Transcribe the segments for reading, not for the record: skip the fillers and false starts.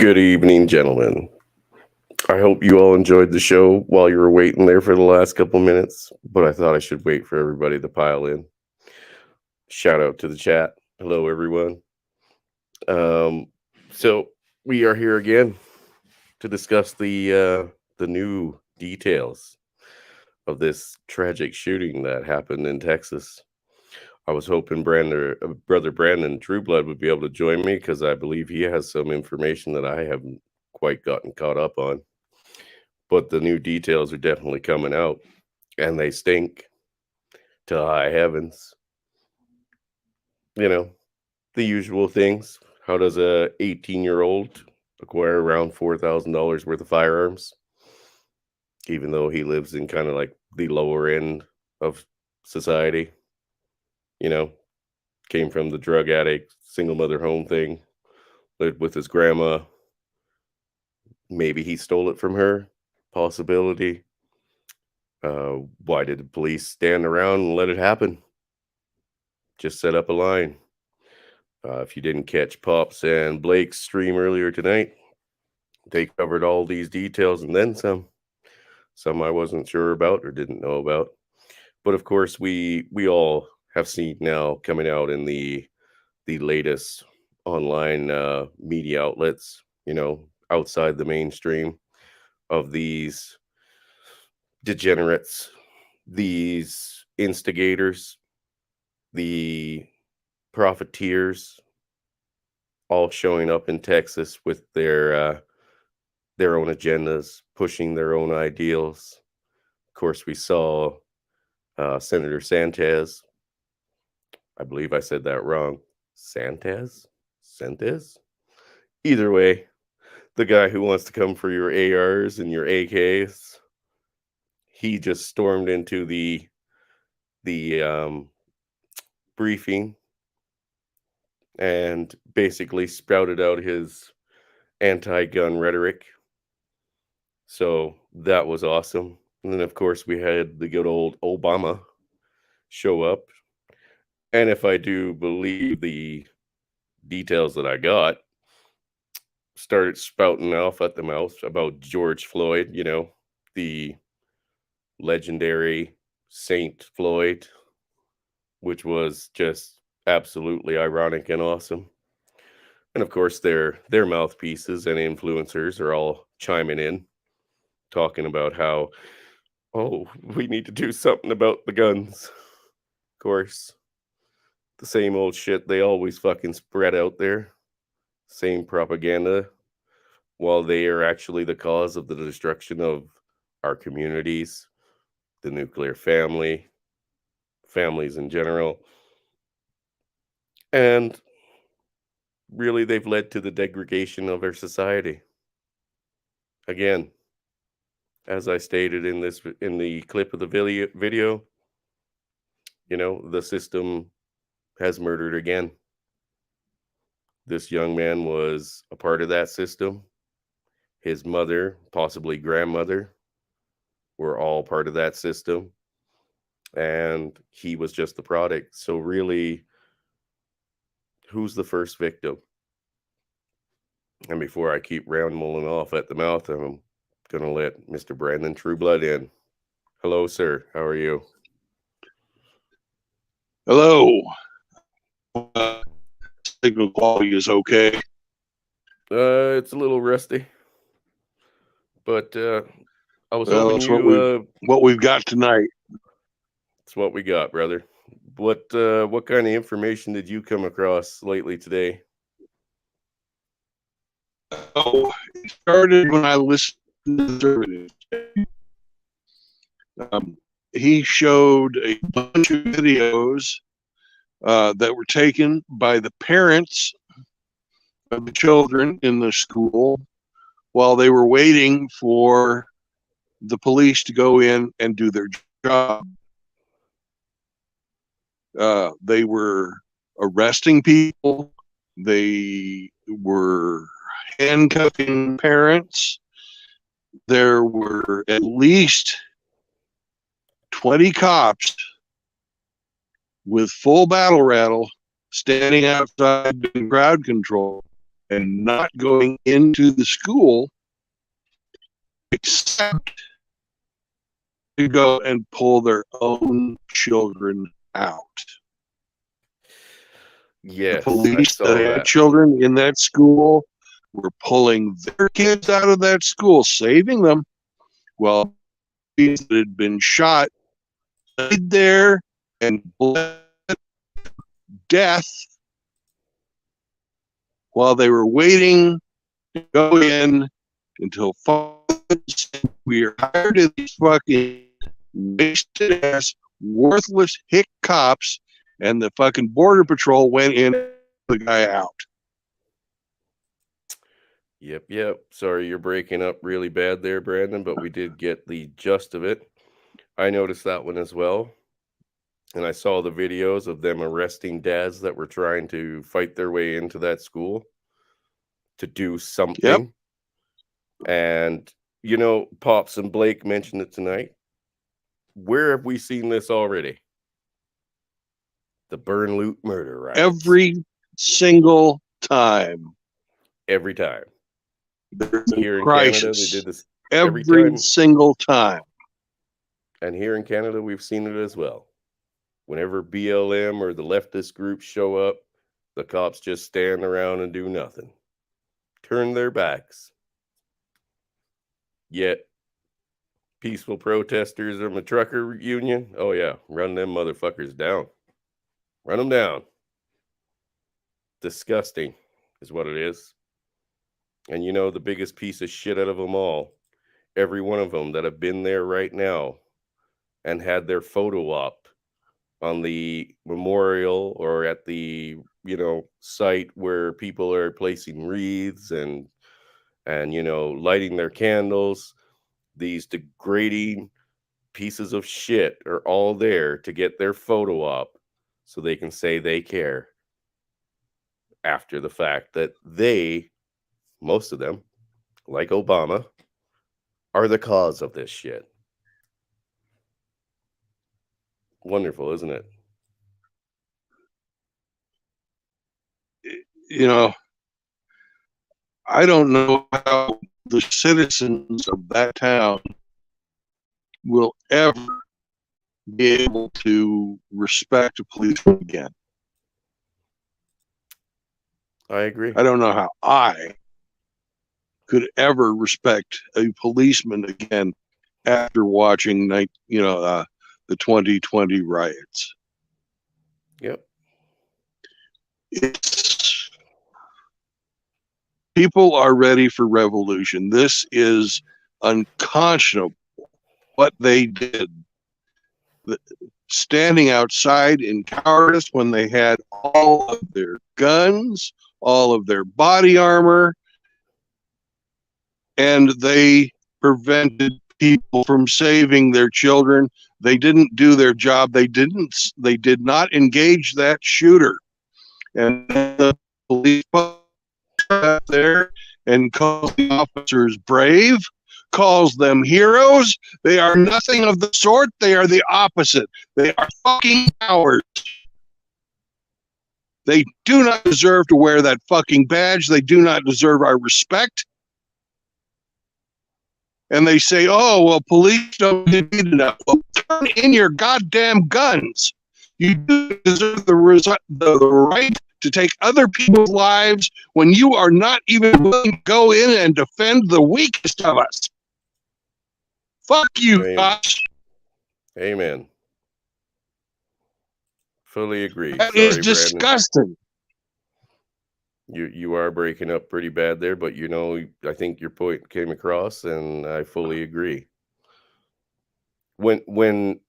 Good evening, gentlemen. I hope you all enjoyed the show while you were waiting there for the last couple minutes, but I thought I should wait for everybody to pile in. Shout out to the chat. Hello, everyone. Um, so we are here again to discuss the new details of this tragic shooting that happened in Texas. I was hoping brother Brandon Trueblood would be able to join me because I believe he has some information that I haven't quite gotten caught up on. But the new details are definitely coming out, and they stink to high heavens. You know, the usual things. How does a 18-year-old acquire around $4,000 worth of firearms, even though he lives in kind of like the lower end of society? You know, came from the drug addict, single mother home thing, lived with his grandma. Maybe he stole it from her. Possibility. Why did the police stand around and let it happen? Just set up a line. If you didn't catch Pops and Blake's stream earlier tonight, they covered all these details and then some. Some I wasn't sure about or didn't know about. But of course, we all have seen now coming out in the latest online media outlets, outside the mainstream, of these degenerates, these instigators, the profiteers, all showing up in Texas with their own agendas, pushing their own ideals. Of course, we saw Senator Santos. I believe I said that wrong. Santos? Either way, the guy who wants to come for your ARs and your AKs, he just stormed into the briefing and basically sprouted out his anti-gun rhetoric. So that was awesome. And then, of course, we had the good old Obama show up. And if I do believe the details that I got, started spouting off at the mouth about George Floyd, the legendary Saint Floyd, which was just absolutely ironic and awesome. And of course, their mouthpieces and influencers are all chiming in, talking about how, oh, we need to do something about the guns. Of course, the same old shit they always fucking spread out there. Same propaganda, while they are actually the cause of the destruction of our communities, the nuclear family, families in general. And really, they've led to the degradation of our society. Again, as I stated in the clip of the video, the system has murdered again. This young man was a part of that system. His mother, possibly grandmother, were all part of that system. And he was just the product. So really, who's the first victim? And before I keep rambling off at the mouth, I'm going to let Mr. Brandon Trueblood in. Hello, sir. How are you? Hello. Signal quality is okay. It's a little rusty, but I was hoping you. What we've got tonight. It's what we got, brother. What kind of information did you come across lately today? Oh, it started when I listened to the he showed a bunch of videos that were taken by the parents of the children in the school while they were waiting for the police to go in and do their job. They were arresting people. They were handcuffing parents. There were at least 20 cops with full battle rattle standing outside doing crowd control and not going into the school except to go and pull their own children out. Yes, The I police saw that had that. children in that school were pulling their kids out of that school, saving them, while kids that had been shot stayed there and bled death while they were waiting to go in until we are tired of these fucking wasted ass, worthless hick cops, and the fucking border patrol went in the guy out. Yep. Sorry, you're breaking up really bad there, Brandon, but we did get the gist of it. I noticed that one as well. And I saw the videos of them arresting dads that were trying to fight their way into that school to do something. And, you know, Pops and Blake mentioned it tonight. Where have we seen this already? The burn, loot, murder, right? Every single time. Every time. There's Here in crisis. Canada, they did this every time. single time. And here in Canada, we've seen it as well. Whenever BLM or the leftist groups show up, the cops just stand around and do nothing. Turn their backs. Yet, peaceful protesters from the trucker union, oh yeah, run them motherfuckers down. Run them down. Disgusting is what it is. And you know, the biggest piece of shit out of them all, every one of them that have been there right now and had their photo up on the memorial or at the, you know, site where people are placing wreaths and you know, lighting their candles. These degrading pieces of shit are all there to get their photo up so they can say they care after the fact that they, most of them, like Obama, are the cause of this shit. Wonderful, isn't it? You know, I don't know how the citizens of that town will ever be able to respect a policeman again. I agree. I don't know how I could ever respect a policeman again after watching the 2020 riots. Yep. People are ready for revolution. This is unconscionable what they did. Standing outside in cowardice when they had all of their guns, all of their body armor, and they prevented people from saving their children. They didn't do their job. They did not engage that shooter. And the police up there and calls the officers brave, calls them heroes. They are nothing of the sort. They are the opposite. They are fucking cowards. They do not deserve to wear that fucking badge. They do not deserve our respect. And they say, oh, well, police don't get enough. Well, turn in your goddamn guns. You do deserve the right to take other people's lives when you are not even willing to go in and defend the weakest of us. Fuck you, cops. Amen. Fully agree. That is disgusting. You are breaking up pretty bad there, but you know, I think your point came across, and I fully agree. When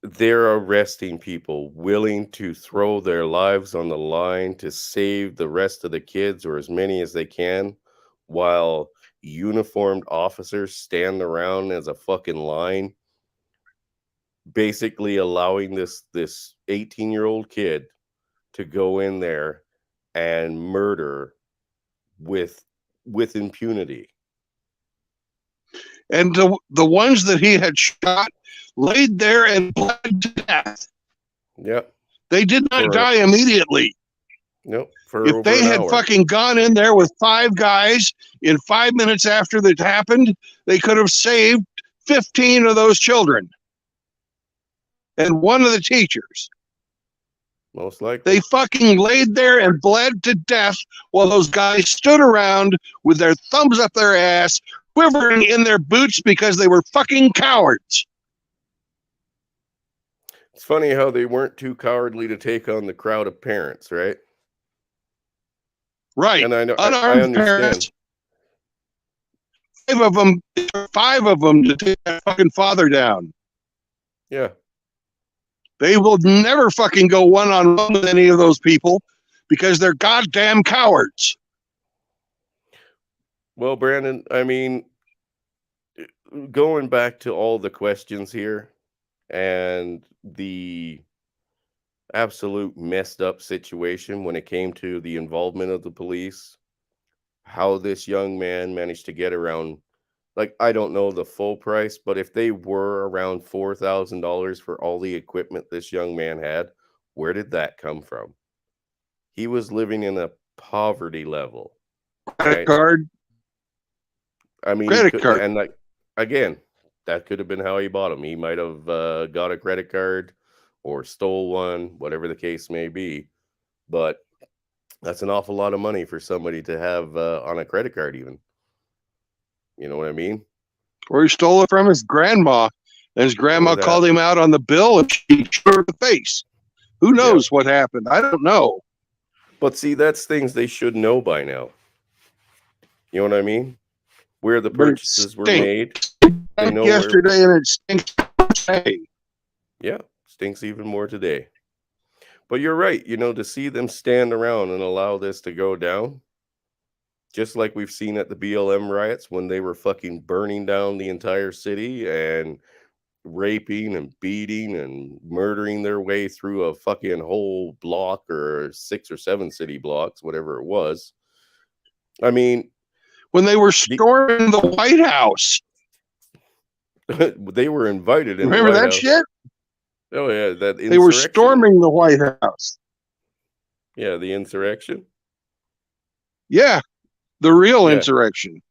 they're arresting people willing to throw their lives on the line to save the rest of the kids or as many as they can, while uniformed officers stand around as a fucking line, basically allowing this 18-year-old kid to go in there and murder with impunity. And the ones that he had shot laid there and bled to death. Yep. They did not die immediately. Nope. for If over they an had hour. fucking gone in there with 5 guys in 5 minutes after that happened, they could have saved 15 of those children and one of the teachers. Most likely. They fucking laid there and bled to death while those guys stood around with their thumbs up their ass, quivering in their boots because they were fucking cowards. It's funny how they weren't too cowardly to take on the crowd of parents, right? Right. And I know I Unarmed understand. parents. 5 of them. It took 5 of them to take that fucking father down. Yeah. They will never fucking go one-on-one with any of those people because they're goddamn cowards. Well, Brandon, I mean, going back to all the questions here and the absolute messed up situation when it came to the involvement of the police, how this young man managed to get around, like, I don't know the full price, but if they were around $4,000 for all the equipment this young man had, where did that come from? He was living in a poverty level, Credit right? card. I mean, he Credit could, card. and like, again, that could have been how he bought them. He might have got a credit card or stole one, whatever the case may be. But that's an awful lot of money for somebody to have on a credit card, even. You know what I mean? Or he stole it from his grandma, and his grandma that. called him out on the bill and she showed her the face. Who knows what happened? I don't know. But see, that's things they should know by now. You know what I mean? Where the But it purchases were stinks. made. They know where. Yesterday, and it stinks today. Yeah, stinks even more today. But you're right. You know, to see them stand around and allow this to go down, just like we've seen at the BLM riots when they were fucking burning down the entire city and raping and beating and murdering their way through a fucking whole block or 6 or 7 city blocks, whatever it was. I mean, when they were storming the White House. they were invited in. Remember the White that House. shit? Oh yeah, that they were storming the White House. Yeah, the insurrection. Yeah, the real insurrection.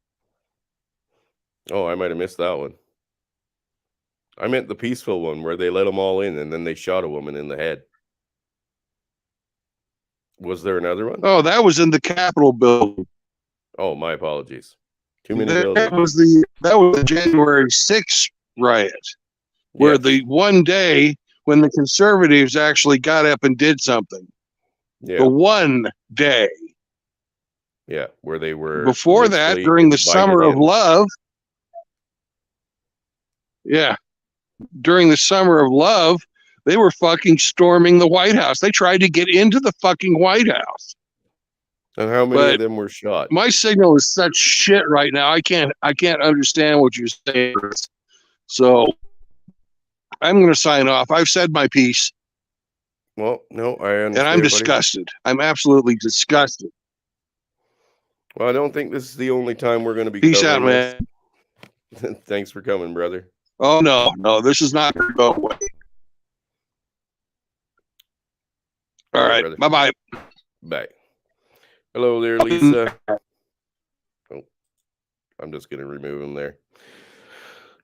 Oh, I might have missed that one. I meant the peaceful one where they let them all in and then they shot a woman in the head. Was there another one? Oh, that was in the Capitol building. Oh, my apologies. Too many That buildings. was the January 6th riot, where the one day when the conservatives actually got up and did something. Yeah. The one day. Yeah, where they were. Before that, during the Summer of Love. Yeah. During the Summer of Love, they were fucking storming the White House. They tried to get into the fucking White House. And how many of them were shot? My signal is such shit right now. I can't understand what you're saying. So I'm going to sign off. I've said my piece. Well, no, I understand. And I'm disgusted. I'm absolutely disgusted. Well, I don't think this is the only time we're going to be. Peace out, man. Thanks for coming, brother. Oh, no, this is not going to go away. All right, bye-bye. Bye. Hello there, Lisa. Oh, I'm just going to remove him there.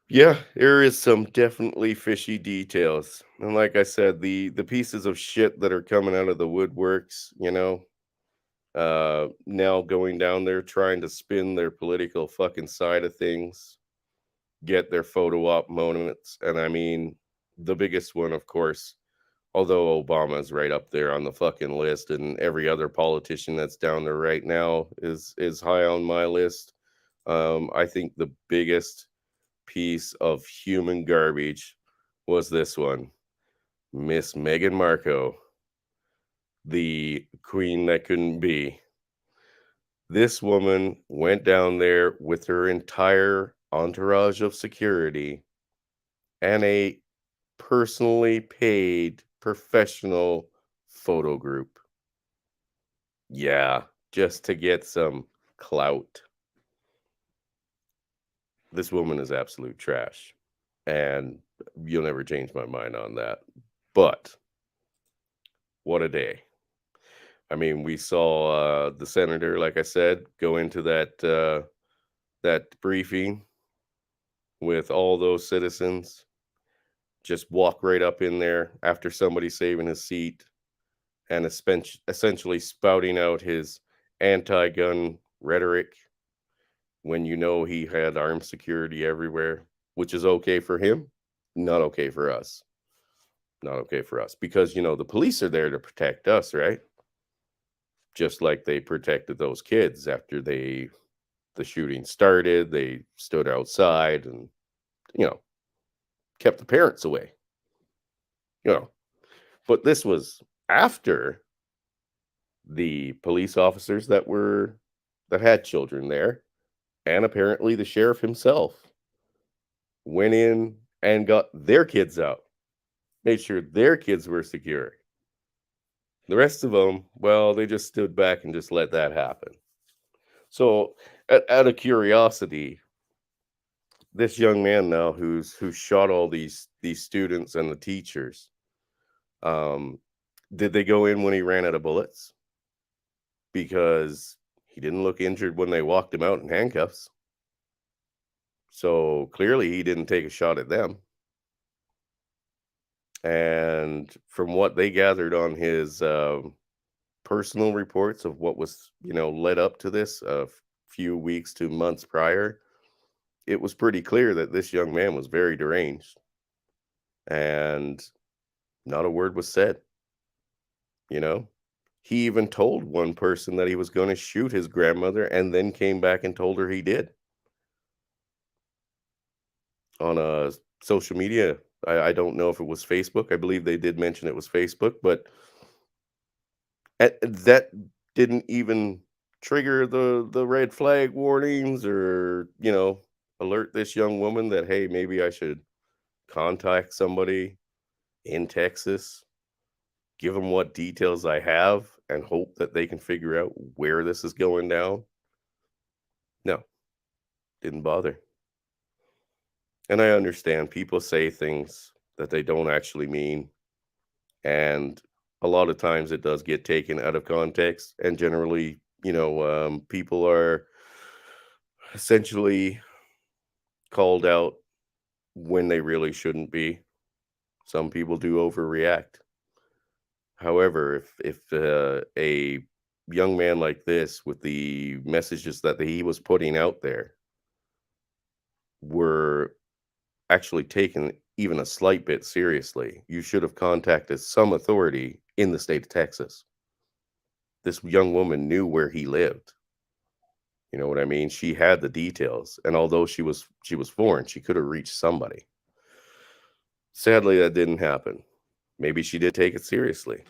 Yeah, there is some definitely fishy details. And like I said, the pieces of shit that are coming out of the woodworks, you know, now going down there trying to spin their political fucking side of things, get their photo op moments. And I mean, the biggest one, of course, although Obama's right up there on the fucking list and every other politician that's down there right now is high on my list. I think the biggest piece of human garbage was this one. Miss Meghan Markle, the queen that couldn't be. This woman went down there with her entire entourage of security and a personally paid professional photo group. Yeah, just to get some clout. This woman is absolute trash. And you'll never change my mind on that. But what a day. I mean, we saw the senator, like I said, go into that briefing with all those citizens, just walk right up in there after somebody saving his seat and essentially spouting out his anti-gun rhetoric when you know he had armed security everywhere, which is okay for him, not okay for us. Not okay for us because the police are there to protect us, right? Just like they protected those kids after the shooting started, they stood outside and you know kept the parents away. You know, but this was after the police officers that had children there, and apparently the sheriff himself went in and got their kids out, made sure their kids were secure. The rest of them, well, they just stood back and just let that happen. So, out of curiosity, this young man now who's shot all these students and the teachers, um, did they go in when he ran out of bullets? Because he didn't look injured when they walked him out in handcuffs. So clearly he didn't take a shot at them. And from what they gathered on his personal reports of what was, led up to this a few weeks to months prior, it was pretty clear that this young man was very deranged. And not a word was said, you know? He even told one person that he was going to shoot his grandmother and then came back and told her he did on a social media. I don't know if it was Facebook. I believe they did mention it was Facebook, but that didn't even trigger the red flag warnings or, alert this young woman that, hey, maybe I should contact somebody in Texas, give them what details I have, and hope that they can figure out where this is going down. No, didn't bother. And I understand people say things that they don't actually mean. And a lot of times it does get taken out of context. And generally, people are essentially called out when they really shouldn't be. Some people do overreact. However, if a young man like this, with the messages that he was putting out there, were actually taken even a slight bit seriously, you should have contacted some authority in the state of Texas. This young woman knew where he lived. You know what I mean? She had the details, and although she was foreign, she could have reached somebody. Sadly, that didn't happen. Maybe she did take it seriously.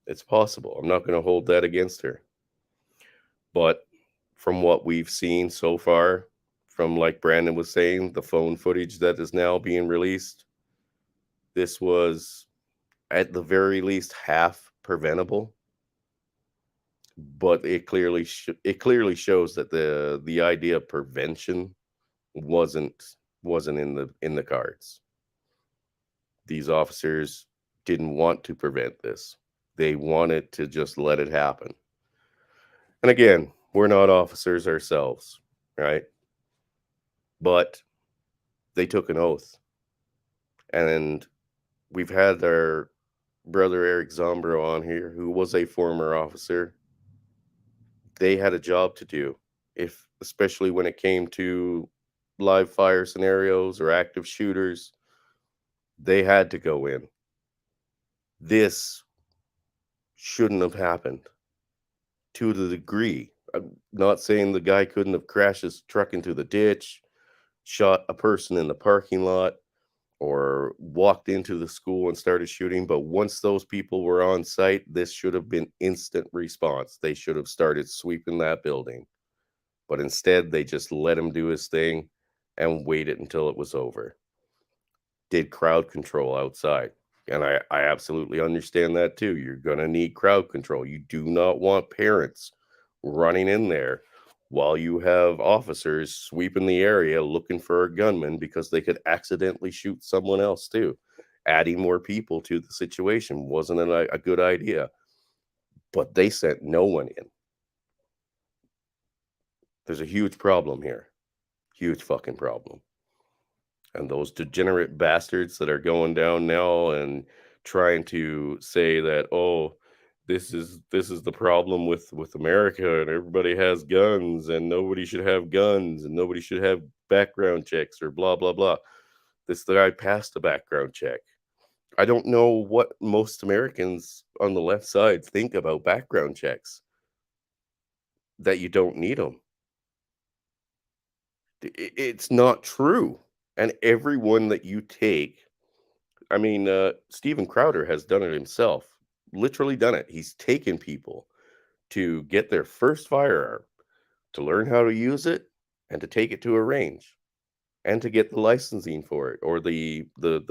It's possible. I'm not going to hold that against her. But from what we've seen so far, from like Brandon was saying, the phone footage that is now being released, this was at the very least half preventable. But it clearly shows that the idea of prevention wasn't in the cards. These officers didn't want to prevent this. They wanted to just let it happen. And again, we're not officers ourselves, right? But they took an oath. And we've had our brother Eric Zombro on here, who was a former officer. They had a job to do, if especially when it came to live fire scenarios or active shooters. They had to go in. This shouldn't have happened to the degree. I'm not saying the guy couldn't have crashed his truck into the ditch, shot a person in the parking lot, or walked into the school and started shooting. But once those people were on site, this should have been instant response. They should have started sweeping that building. But instead, they just let him do his thing and waited until it was over. Did crowd control outside. And I absolutely understand that too. You're going to need crowd control. You do not want parents running in there while you have officers sweeping the area looking for a gunman because they could accidentally shoot someone else too. Adding more people to the situation wasn't a good idea. but they sent no one in. There's a huge problem here. Huge fucking problem. And those degenerate bastards that are going down now and trying to say that, oh, this is the problem with America, and everybody has guns and nobody should have guns and nobody should have background checks or blah blah blah. This guy passed a background check. I don't know what most Americans on the left side think about background checks, that you don't need them. It's not true. And everyone that you take, I mean, Steven Crowder has done it himself, literally done it. He's taken people to get their first firearm, to learn how to use it, and to take it to a range, and to get the licensing for it, or the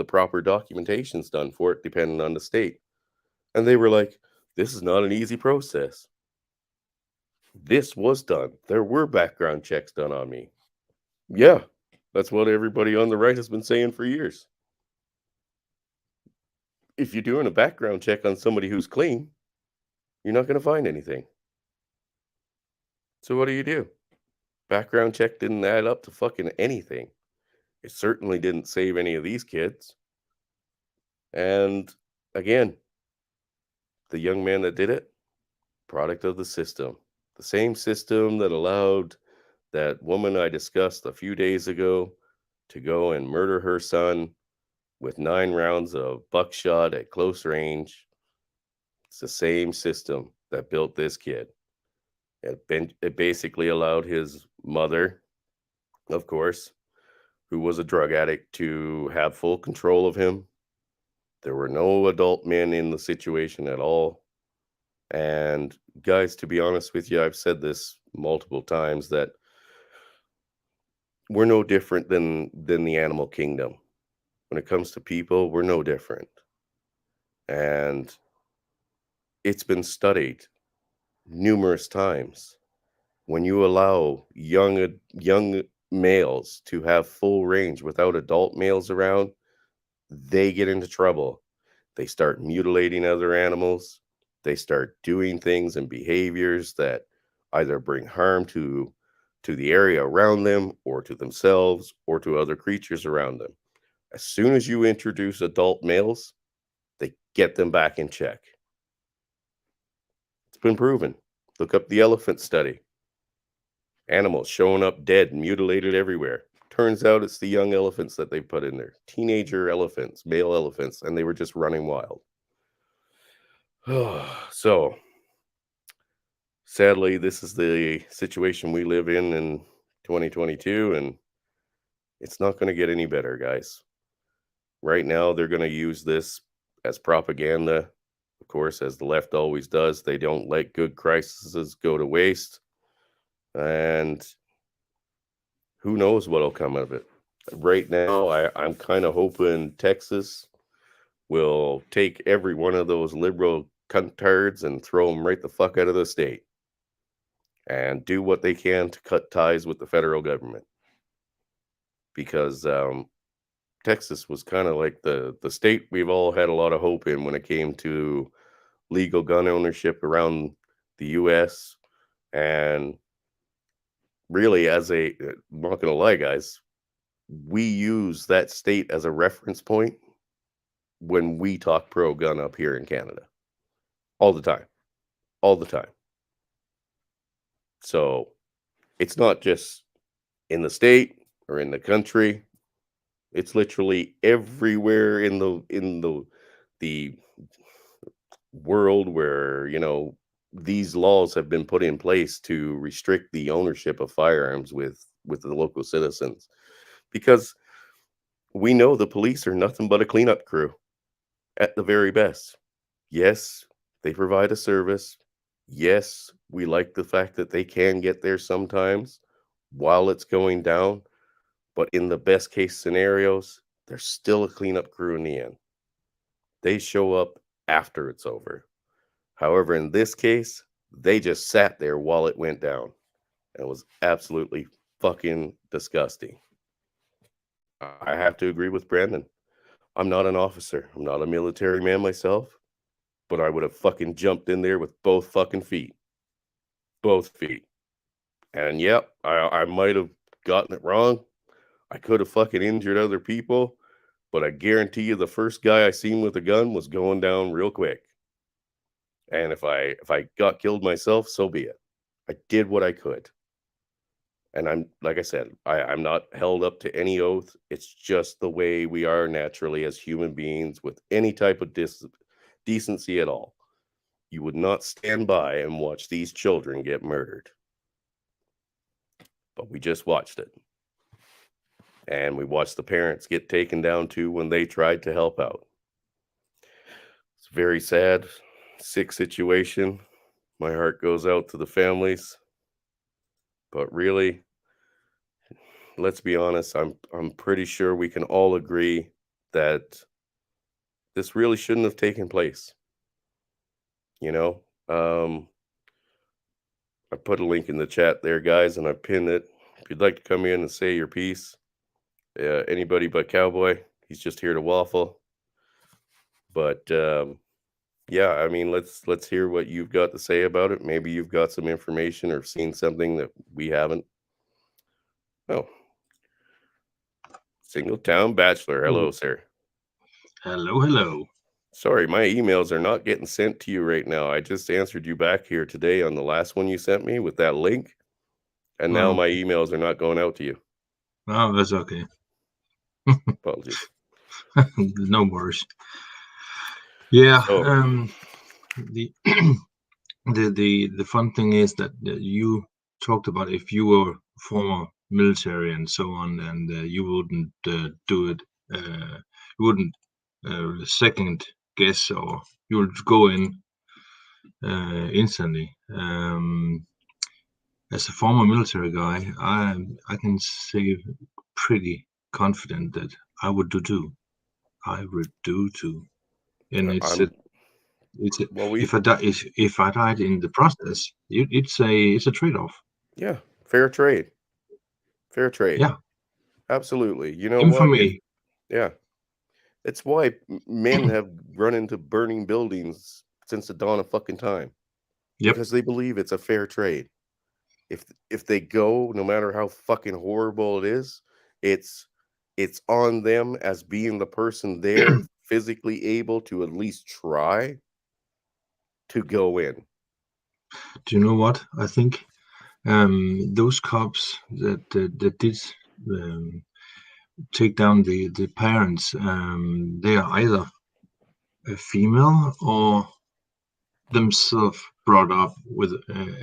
proper documentations done for it, depending on the state. And they were like, this is not an easy process. This was done. There were background checks done on me. Yeah, that's what everybody on the right has been saying for years. If you're doing a background check on somebody who's clean, you're not going to find anything. So what do? Background check didn't add up to fucking anything. It certainly didn't save any of these kids. And again, the young man that did it, product of the system. The same system that allowed that woman I discussed a few days ago to go and murder her son with 9 rounds of buckshot at close range. It's the same system that built this kid. It basically allowed his mother, of course, who was a drug addict, to have full control of him. There were no adult men in the situation at all. And guys, to be honest with you, I've said this multiple times, that we're no different than the animal kingdom. When it comes to people, we're no different. And it's been studied numerous times. When you allow young males to have full range without adult males around, they get into trouble. They start mutilating other animals. They start doing things and behaviors that either bring harm to the area around them, or to themselves, or to other creatures around them. As soon as you introduce adult males, they get them back in check. It's been proven. Look up the elephant study. Animals showing up dead and mutilated everywhere. Turns out it's the young elephants that they put in there. Teenager elephants, male elephants, and they were just running wild. So, sadly, this is the situation we live in 2022, and it's not going to get any better, guys. Right now, they're going to use this as propaganda, of course, as the left always does. They don't let good crises go to waste. And who knows what'll come of it. Right now, I'm kind of hoping Texas will take every one of those liberal cuntards and throw them right the fuck out of the state, and do what they can to cut ties with the federal government. Because Texas was kind of like the state we've all had a lot of hope in when it came to legal gun ownership around the U.S. And really, I'm not going to lie, guys, we use that state as a reference point when we talk pro-gun up here in Canada. All the time. All the time. So it's not just in the state or in the country. It's literally everywhere in the world where, these laws have been put in place to restrict the ownership of firearms with the local citizens. Because we know the police are nothing but a cleanup crew at the very best. Yes, they provide a service. Yes, we like the fact that they can get there sometimes while it's going down. But in the best case scenarios, they're still a cleanup crew in the end. They show up after it's over. However, in this case, they just sat there while it went down. And it was absolutely fucking disgusting. I have to agree with Brandon. I'm not an officer. I'm not a military man myself. but I would have fucking jumped in there with both fucking feet. Both feet. And yep, I might have gotten it wrong. I could have fucking injured other people, but I guarantee you the first guy I seen with a gun was going down real quick. And if I got killed myself, so be it. I did what I could. And I'm like I said, I'm not held up to any oath. It's just the way we are naturally as human beings with any type of decency at all. You would not stand by and watch these children get murdered. But we just watched it. And we watched the parents get taken down too when they tried to help out. It's very sad, sick situation. My heart goes out to the families. But really, let's be honest, I'm pretty sure we can all agree that this really shouldn't have taken place. You know, I put a link in the chat there, guys, and I pinned it. If you'd like to come in and say your piece, anybody but Cowboy, he's just here to waffle. But yeah, I mean, let's hear what you've got to say about it. Maybe you've got some information or seen something that we haven't. Oh, Single Town Bachelor. Hello, sir. Hello, hello. Sorry, my emails are not getting sent to you right now. I just answered you back here today on the last one you sent me with that link. And now my emails are not going out to you. Oh, that's okay. Apologies. No worries. Yeah. So, The the fun thing is that you talked about if you were former military and so on, and you wouldn't do it. You wouldn't second guess, or you would go in instantly. As a former military guy, I can say pretty confident that I would do too. I would do too, and it's well, if I died in the process, it's a trade-off. yeah, fair trade. Fair trade. Yeah, Absolutely. You know even for what? me. Yeah. It's why men have run into burning buildings since the dawn of fucking time. Yep. Because they believe it's a fair trade. If they go, no matter how fucking horrible it is, it's on them as being the person there physically able to at least try to go in. Do you know what? I think those cops that did take down the parents, they are either a female or themselves brought up with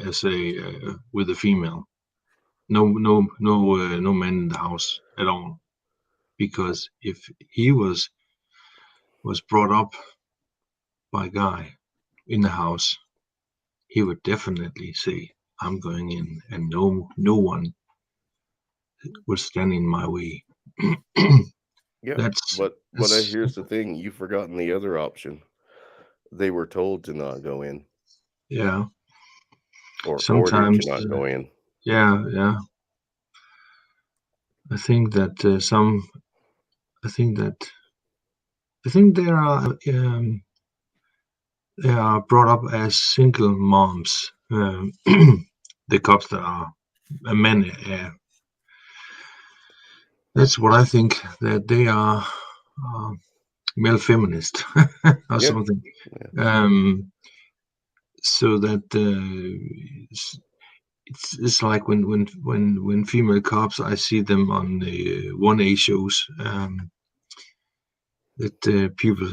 as a with a female. No man in the house at all. Because if he was brought up by a guy in the house, he would definitely say, "I'm going in, and no one will stand in my way." Yeah, but here's the thing: you've forgotten the other option. They were told to not go in. Yeah. Or ordered Sometimes, to not go in. yeah. I think that they are brought up as single moms. The cops that are men. That's what I think, that they are male feminist or something. So that it's like when female cops, I see them on the 1A shows. That people,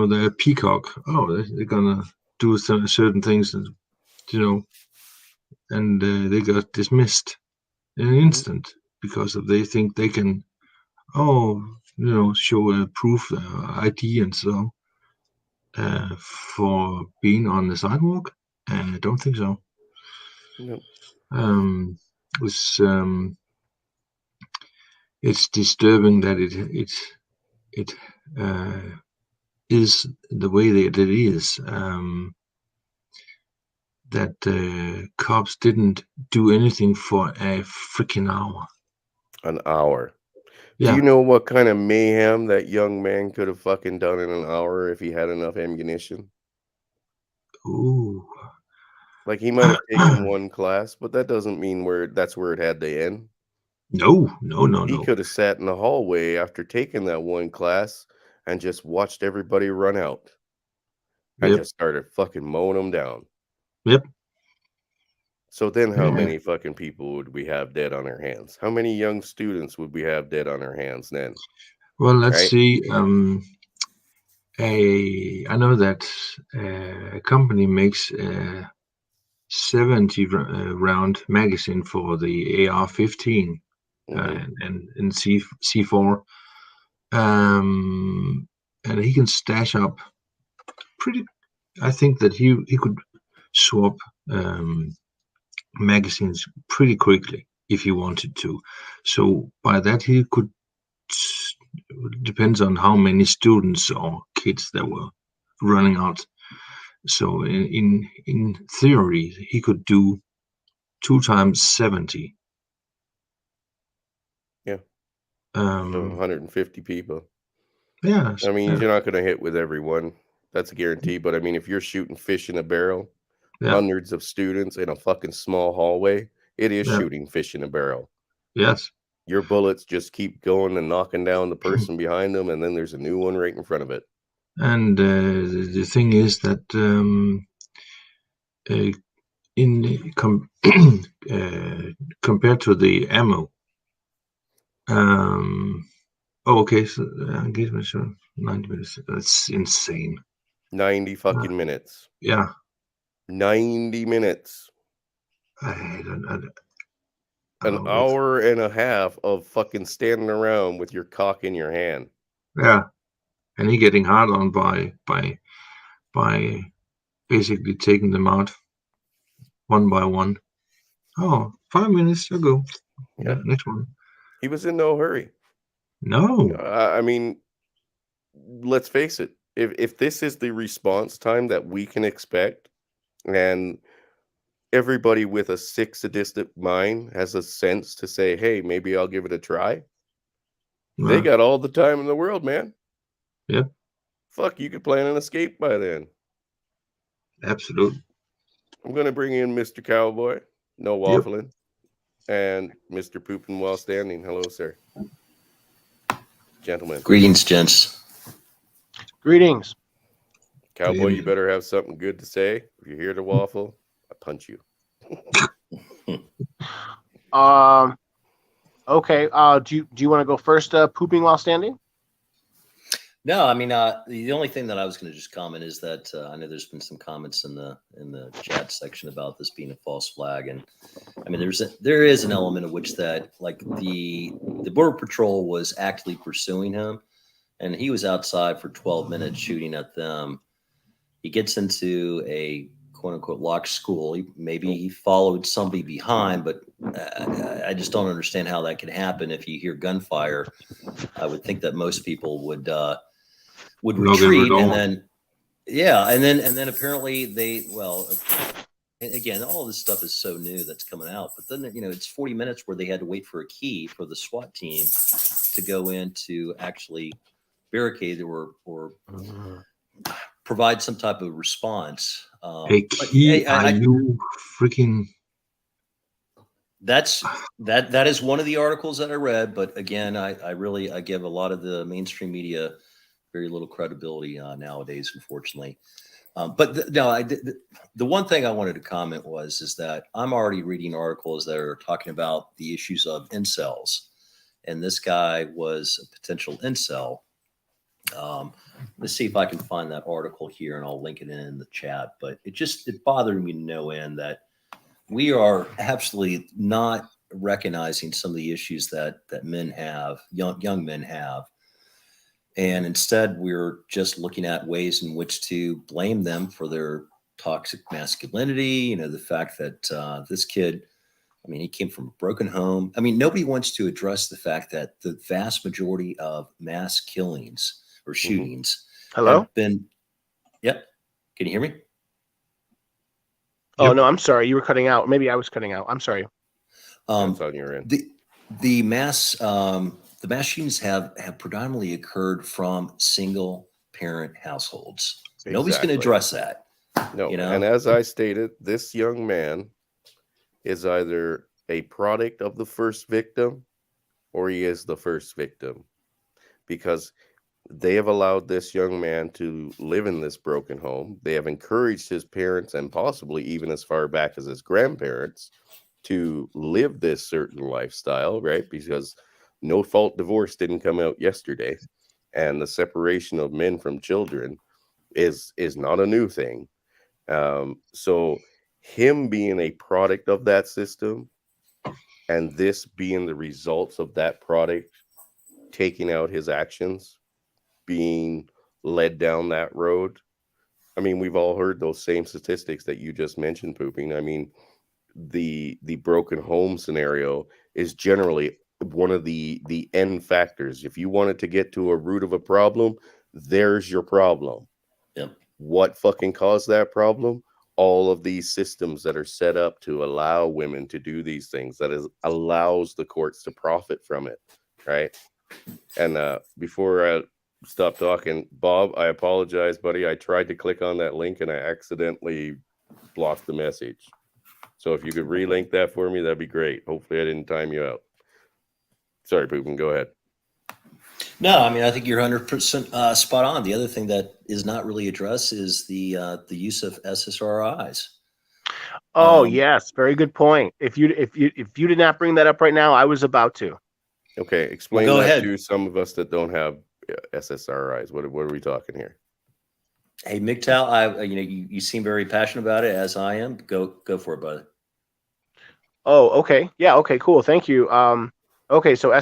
they're peacock. Oh, they're gonna do some certain things, and they got dismissed in an instant because they think they can, show a proof, ID and so for being on the sidewalk. I don't think so. No. It's disturbing that it is the way that it is. That cops didn't do anything for a freaking hour. An hour. Do Yeah. you know what kind of mayhem that young man could have fucking done in an hour if he had enough ammunition? Ooh. Like, he might have taken one class, but that doesn't mean that's where it had to end. No, no, no, He no. could have sat in the hallway after taking that one class and just watched everybody run out and Yep. just started fucking mowing them down. Yep. So then how Yeah. many fucking people would we have dead on our hands? How many young students would we have dead on our hands then? Well, let's Right? see. I know that a company makes a 70 round magazine for the AR-15 Hmm. and C4, and he can stash up pretty. I think that he could swap magazines pretty quickly if he wanted to. So by that he could. Depends on how many students or kids there were running out. So in theory, he could do 2 times 70. Yeah. So Um, 150 people. yes, I mean, yeah, you're not going to hit with everyone. That's a guarantee. But I mean, if you're shooting fish in a barrel, yeah, hundreds of students in a fucking small hallway, it is yeah, shooting fish in a barrel. yes. Your bullets just keep going and knocking down the person behind them, and then there's a new one right in front of it. And the thing is that uh, compared to the ammo, um, oh, okay, so engagement sure, 90 minutes. That's insane. 90 fucking minutes. Yeah, 90 minutes. I don't An know. hour and a half of fucking standing around with your cock in your hand. Yeah, and he getting hard on by basically taking them out one by one. Oh, 5 minutes ago. Yeah. Next one. He was in no hurry. No. I mean, let's face it. If this is the response time that we can expect, and everybody with a sick sadistic mind has a sense to say, hey, maybe I'll give it a try. They Yeah. got all the time in the world, man. Yep. Fuck, you could plan an escape by then. Absolutely. I'm gonna bring in Mr. Cowboy, no Yep. waffling, and Mr. Pooping While Standing. Hello, sir. Gentlemen. Greetings, gents. Greetings. Cowboy, you Evening. better have something good to say. If you're here to waffle, I punch you. Okay. Do you want to go first? Pooping while standing. No, I mean the only thing that I was going to just comment is that I know there's been some comments in the chat section about this being a false flag, and I mean there is an element of which that like the Border Patrol was actively pursuing him, and he was outside for 12 minutes shooting at them. He gets into a quote unquote locked school. Maybe he followed somebody behind, but I just don't understand how that can happen. If you hear gunfire, I would think that most people would retreat, and then and then apparently again, all this stuff is so new that's coming out, but then it's 40 minutes where they had to wait for a key for the SWAT team to go in to actually barricade or provide some type of response. A key? Are you freaking? That is one of the articles that I read, but again, I give a lot of the mainstream media very little credibility nowadays, unfortunately. But the one thing I wanted to comment is that I'm already reading articles that are talking about the issues of incels, and this guy was a potential incel. Let's see if I can find that article here, and I'll link it in the chat. But it bothered me to no end that we are absolutely not recognizing some of the issues that men have, young men have. And instead, we're just looking at ways in which to blame them for their toxic masculinity. The fact that this kid, I mean, he came from a broken home. I mean, nobody wants to address the fact that the vast majority of mass killings or shootings Hello. have been. Yep. Can you hear me? Oh, no, I'm sorry. You were cutting out. Maybe I was cutting out. I'm sorry. That's on your end. The the mass shootings have predominantly occurred from single parent households. Nobody's going to Exactly. address that. No, You know? and as I stated, this young man is either a product of the first victim or he is the first victim, because they have allowed this young man to live in this broken home. They have encouraged his parents, and possibly even as far back as his grandparents, to live this certain lifestyle, right? Because no fault divorce didn't come out yesterday, and the separation of men from children is not a new thing. So him being a product of that system, and this being the results of that product taking out his actions, being led down that road. I mean, we've all heard those same statistics that you just mentioned, Pooping. I mean, the broken home scenario is generally one of the end factors. If you wanted to get to a root of a problem, there's your problem. Yep. What fucking caused that problem? All of these systems that are set up to allow women to do these things, that is allows the courts to profit from it, right? And before I stop talking, Bob, I apologize, buddy. I tried to click on that link and I accidentally blocked the message. So if you could relink that for me, that'd be great. Hopefully I didn't time you out. Sorry, Poopin, go ahead. No, I mean, I think you're 100% spot on. The other thing that is not really addressed is the use of SSRIs. Oh, yes, very good point. If you did not bring that up right now, I was about to. Okay, explain Well, go that ahead. to some of us that don't have SSRIs. What are we talking here? Hey, MGTOW, you seem very passionate about it, as I am. Go for it, brother. Oh, okay. Yeah, okay, cool. Thank you. Okay, so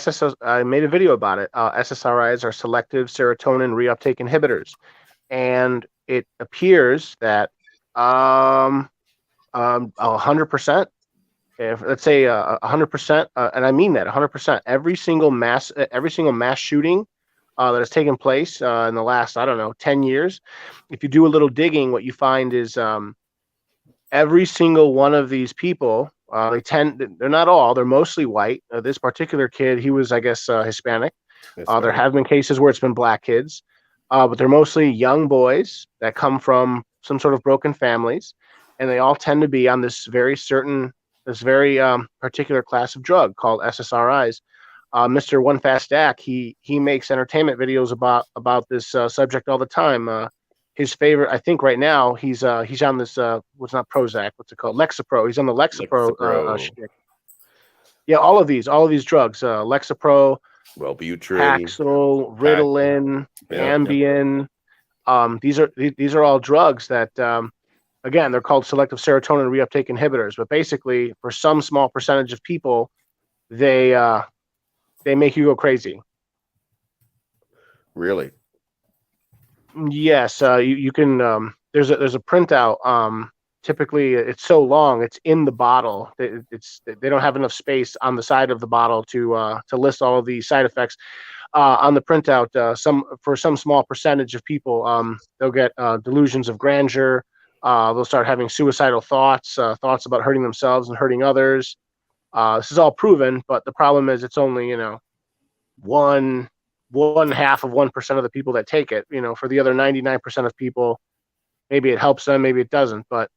I made a video about it. SSRIs are selective serotonin reuptake inhibitors. And it appears that 100%, if let's say 100%, and I mean that 100%, every single mass shooting that has taken place in the last, I don't know, 10 years, if you do a little digging, what you find is every single one of these people, they're not all, they're mostly white. This particular kid, he was, I guess, Hispanic. There have been cases where it's been black kids, but they're mostly young boys that come from some sort of broken families, and they all tend to be on this very particular class of drug called SSRIs. Mr. One Fast Stack, he makes entertainment videos about this subject all the time. His favorite, I think, right now he's on this what's not Prozac, what's it called? Lexapro. He's on the Lexapro. Shtick. Yeah, all of these drugs, Lexapro, Wellbutrin, Paxil, Ritalin, Ambien. These are all drugs that, again, they're called selective serotonin reuptake inhibitors. But basically, for some small percentage of people, they make you go crazy. Really? Yes, you can. There's a printout. Typically, it's so long, it's in the bottle. They don't have enough space on the side of the bottle to list all of the side effects. On the printout, for some small percentage of people, they'll get delusions of grandeur. They'll start having suicidal thoughts, thoughts about hurting themselves and hurting others. This is all proven, but the problem is it's only one half of 1% of the people that take it. For the other 99% of people, maybe it helps them, maybe it doesn't. But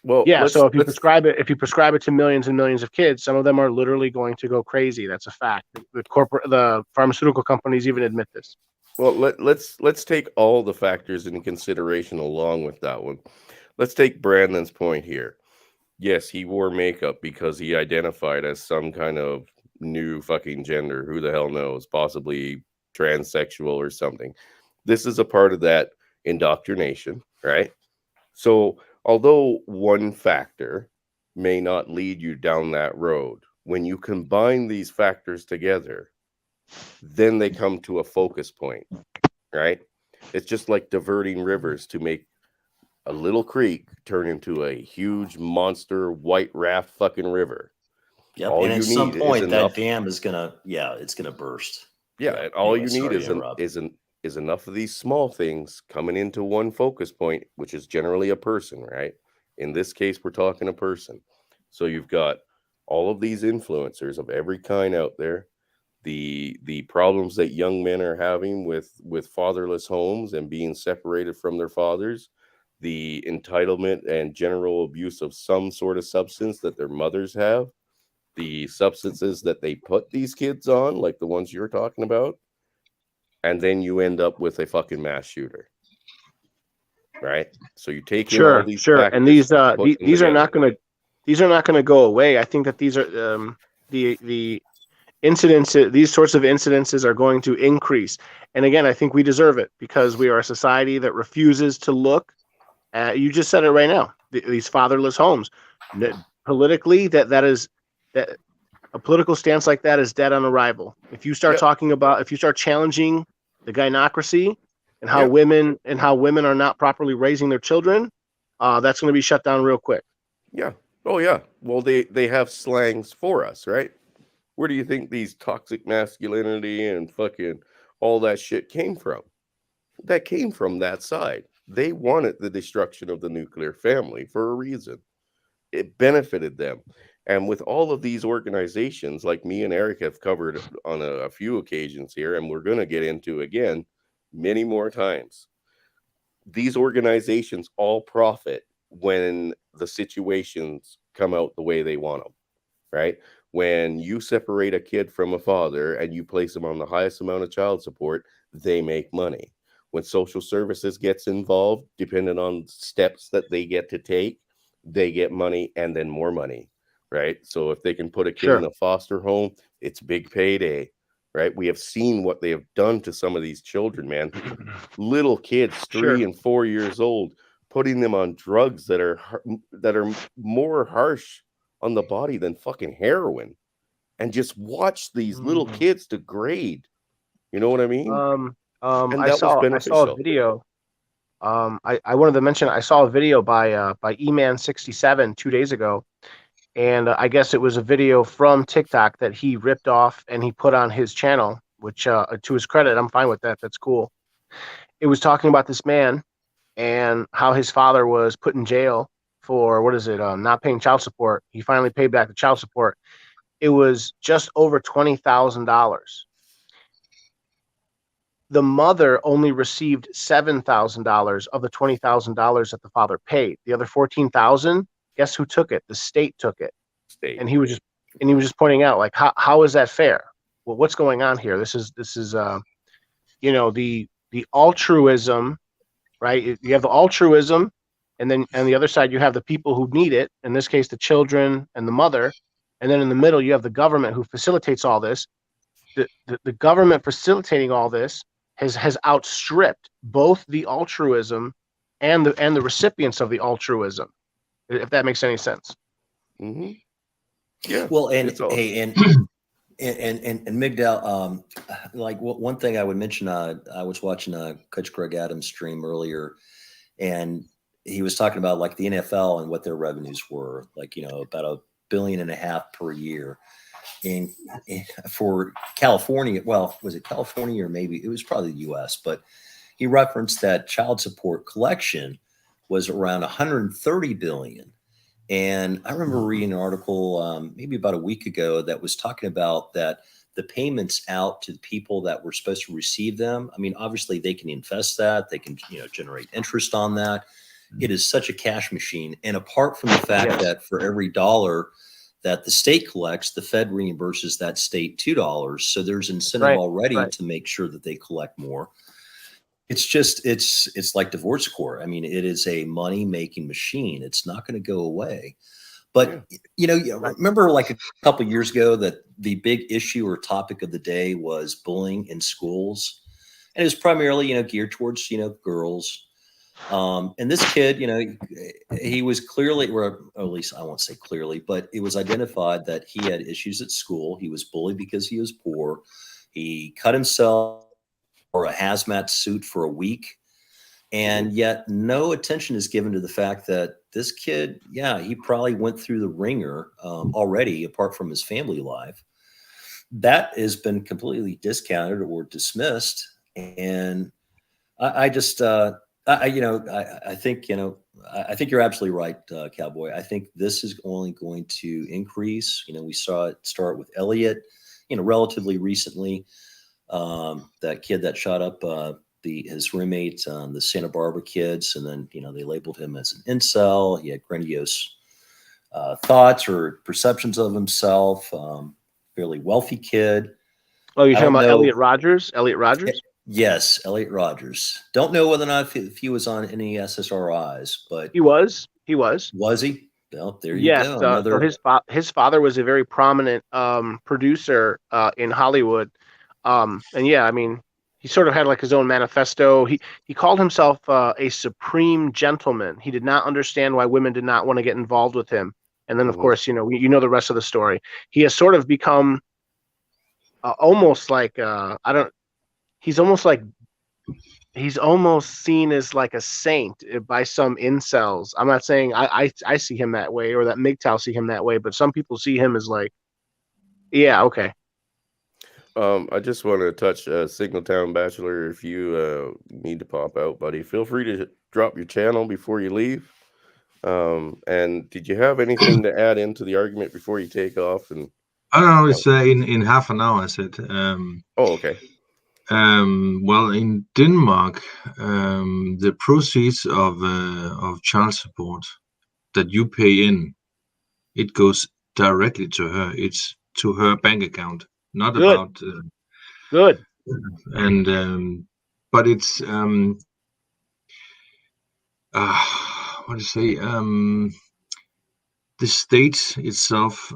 so if you prescribe it to millions and millions of kids, some of them are literally going to go crazy. That's a fact. The pharmaceutical companies even admit this. Well, let's take all the factors into consideration along with that one. Let's take Brandon's point here. Yes, he wore makeup because he identified as some kind of new fucking gender. Who the hell knows? Possibly transsexual or something. This is a part of that indoctrination, right? So although one factor may not lead you down that road, when you combine these factors together, then they come to a focus point, right? It's just like diverting rivers to make a little creek turn into a huge monster white raft fucking river. Yep. And at some point that dam is it's gonna burst. Yeah, and all you need is enough of these small things coming into one focus point, which is generally a person, right? In this case, we're talking a person. So you've got all of these influencers of every kind out there. the problems that young men are having with fatherless homes and being separated from their fathers, the entitlement and general abuse of some sort of substance that their mothers have, the substances that they put these kids on, like the ones you're talking about, and then you end up with a fucking mass shooter, right? So you take in all Sure, these sure. And factors, put them these are not together. going to go away. I think that these are the incidents, these sorts of incidences are going to increase. And again, I think we deserve it because we are a society that refuses to look at, you just said it right now, these fatherless homes. Politically, that a political stance like that is dead on arrival. If you start Yep. talking about, if you start challenging the gynocracy and how Yep. women are not properly raising their children, that's going to be shut down real quick. Yeah. Oh yeah. Well, they have slangs for us, right? Where do you think these toxic masculinity and fucking all that shit came from? That came from that side. They wanted the destruction of the nuclear family for a reason. It benefited them. And with all of these organizations, like me and Eric have covered on a few occasions here, and we're going to get into again many more times, these organizations all profit when the situations come out the way they want them, right? When you separate a kid from a father and you place them on the highest amount of child support, they make money. When social services gets involved, depending on steps that they get to take, they get money and then more money, right? So if they can put a kid Sure. in a foster home, it's big payday, right? We have seen what they have done to some of these children, man. Little kids, Sure. 3 and 4 years old, putting them on drugs that are more harsh on the body than fucking heroin, and just watch these little kids degrade. You know what I mean? And I that was saw a beneficial. video. I wanted to mention I saw a video by eman67 2 days ago, and I guess it was a video from TikTok that he ripped off and he put on his channel, which to his credit, I'm fine with that. That's cool. It was talking about this man and how his father was put in jail for what is it? Not paying child support. He finally paid back the child support. It was just over $20,000. The mother only received $7,000 of the $20,000 that the father paid. The other 14,000, guess who took it? The state took it. State. And he was just pointing out, like, how is that fair? Well, what's going on here? This is the altruism, right? You have the altruism, and then on the other side you have the people who need it. In this case, the children and the mother, and then in the middle you have the government who facilitates all this. The government facilitating all this has outstripped both the altruism and the recipients of the altruism, if that makes any sense. Mm-hmm. Yeah. Well, and it's all- hey, and Migdal, like one thing I would mention, I was watching Coach Greg Adams stream earlier, and he was talking about like the NFL and what their revenues were, like, about $1.5 billion per year. And for California, well, was it California or maybe it was probably the US, but he referenced that child support collection was around 130 billion. And I remember reading an article maybe about a week ago that was talking about that the payments out to the people that were supposed to receive them. I mean, obviously they can invest that, they can, generate interest on that. It is such a cash machine. And apart from the fact that for every dollar that the state collects, the Fed reimburses that state $2. So there's incentive already to make sure that they collect more. It's just, it's like divorce court. I mean, it is a money making machine. It's not going to go away. But, remember like a couple of years ago that the big issue or topic of the day was bullying in schools. And it was primarily, geared towards, girls. And this kid, he was clearly, or at least I won't say clearly, but it was identified that he had issues at school. He was bullied because he was poor. He cut himself or a hazmat suit for a week. And yet no attention is given to the fact that this kid, he probably went through the ringer already, apart from his family life. That has been completely discounted or dismissed. And I just, I think, I think you're absolutely right, Cowboy. I think this is only going to increase. We saw it start with Elliott. relatively recently. That kid that shot up his roommate, the Santa Barbara kids, and then they labeled him as an incel. He had grandiose thoughts or perceptions of himself. Fairly wealthy kid. Oh, you're I talking don't about know. Elliot Rogers? Elliot Rogers? Yes, Elliot Rogers. Don't know whether or not if he was on any SSRIs, but He was. He was. was he? Well, there you Yes. go. So Another. his father was a very prominent producer in Hollywood. And yeah, I mean, he sort of had like his own manifesto. He called himself a supreme gentleman. He did not understand why women did not want to get involved with him. And then, of course, you know the rest of the story. He has sort of become almost like he's almost seen as like a saint by some incels. I'm not saying I see him that way or that MGTOW see him that way, but some people see him as like, yeah, okay. I just want to touch Signaltown Bachelor. If you need to pop out, buddy, feel free to drop your channel before you leave. And did you have anything to add into the argument before you take off? And I don't know. It's in half an hour. I said. okay. Well, in Denmark, the proceeds of child support that you pay in, it goes directly to her. It's to her bank account, not Good. about. Good. And but it's what do you say? The state itself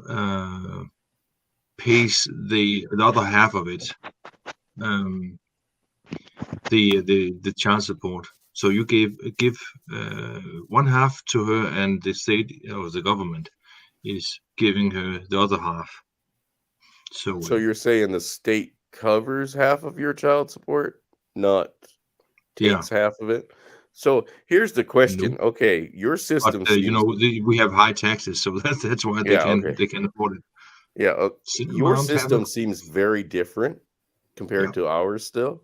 pays the other half of it. The child support. So you give one half to her, and the state or the government is giving her the other half. So you're saying the state covers half of your child support, not takes half of it? So here's the question. No. Okay, your system But we have high taxes, so that's why they can afford it. Yeah, your system seems very different compared to ours still.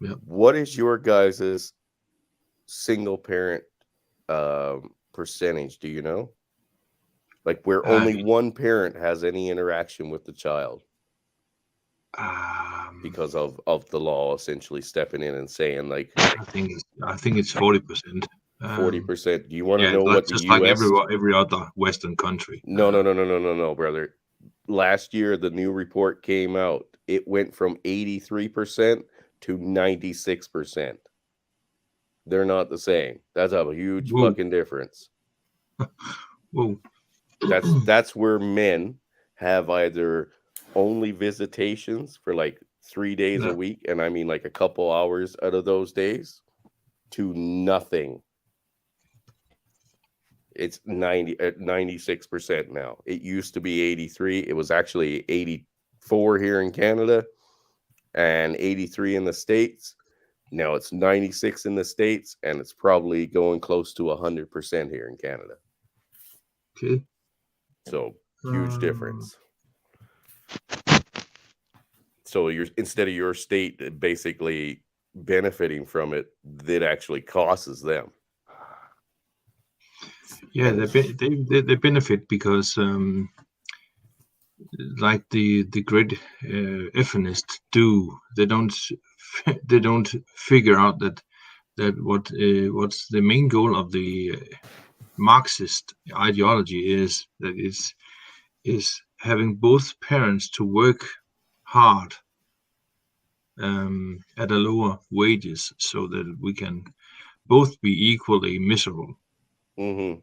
Yeah. What is your guys's single parent percentage? Do you know? Like where only one parent has any interaction with the child because of the law essentially stepping in and saying like I think it's 40%. 40%. Do you want to know what the just US like every other Western country? No, brother. Last year the new report came out. It went from 83% to 96%. They're not the same. That's a huge fucking difference. Whoa. That's where men have either only visitations for like 3 days a week, and I mean like a couple hours out of those days, to nothing. It's 96% now. It used to be 83. It was actually 84 here in Canada and 83 in the States. Now it's 96 in the States, and it's probably going close to 100% here in Canada. Okay. So huge difference. So instead of your state basically benefiting from it, that actually costs them. Yeah, they benefit because like the great euphemists do, they don't figure out that what's the main goal of the Marxist ideology is that is having both parents to work hard at a lower wages so that we can both be equally miserable. Mm-hmm.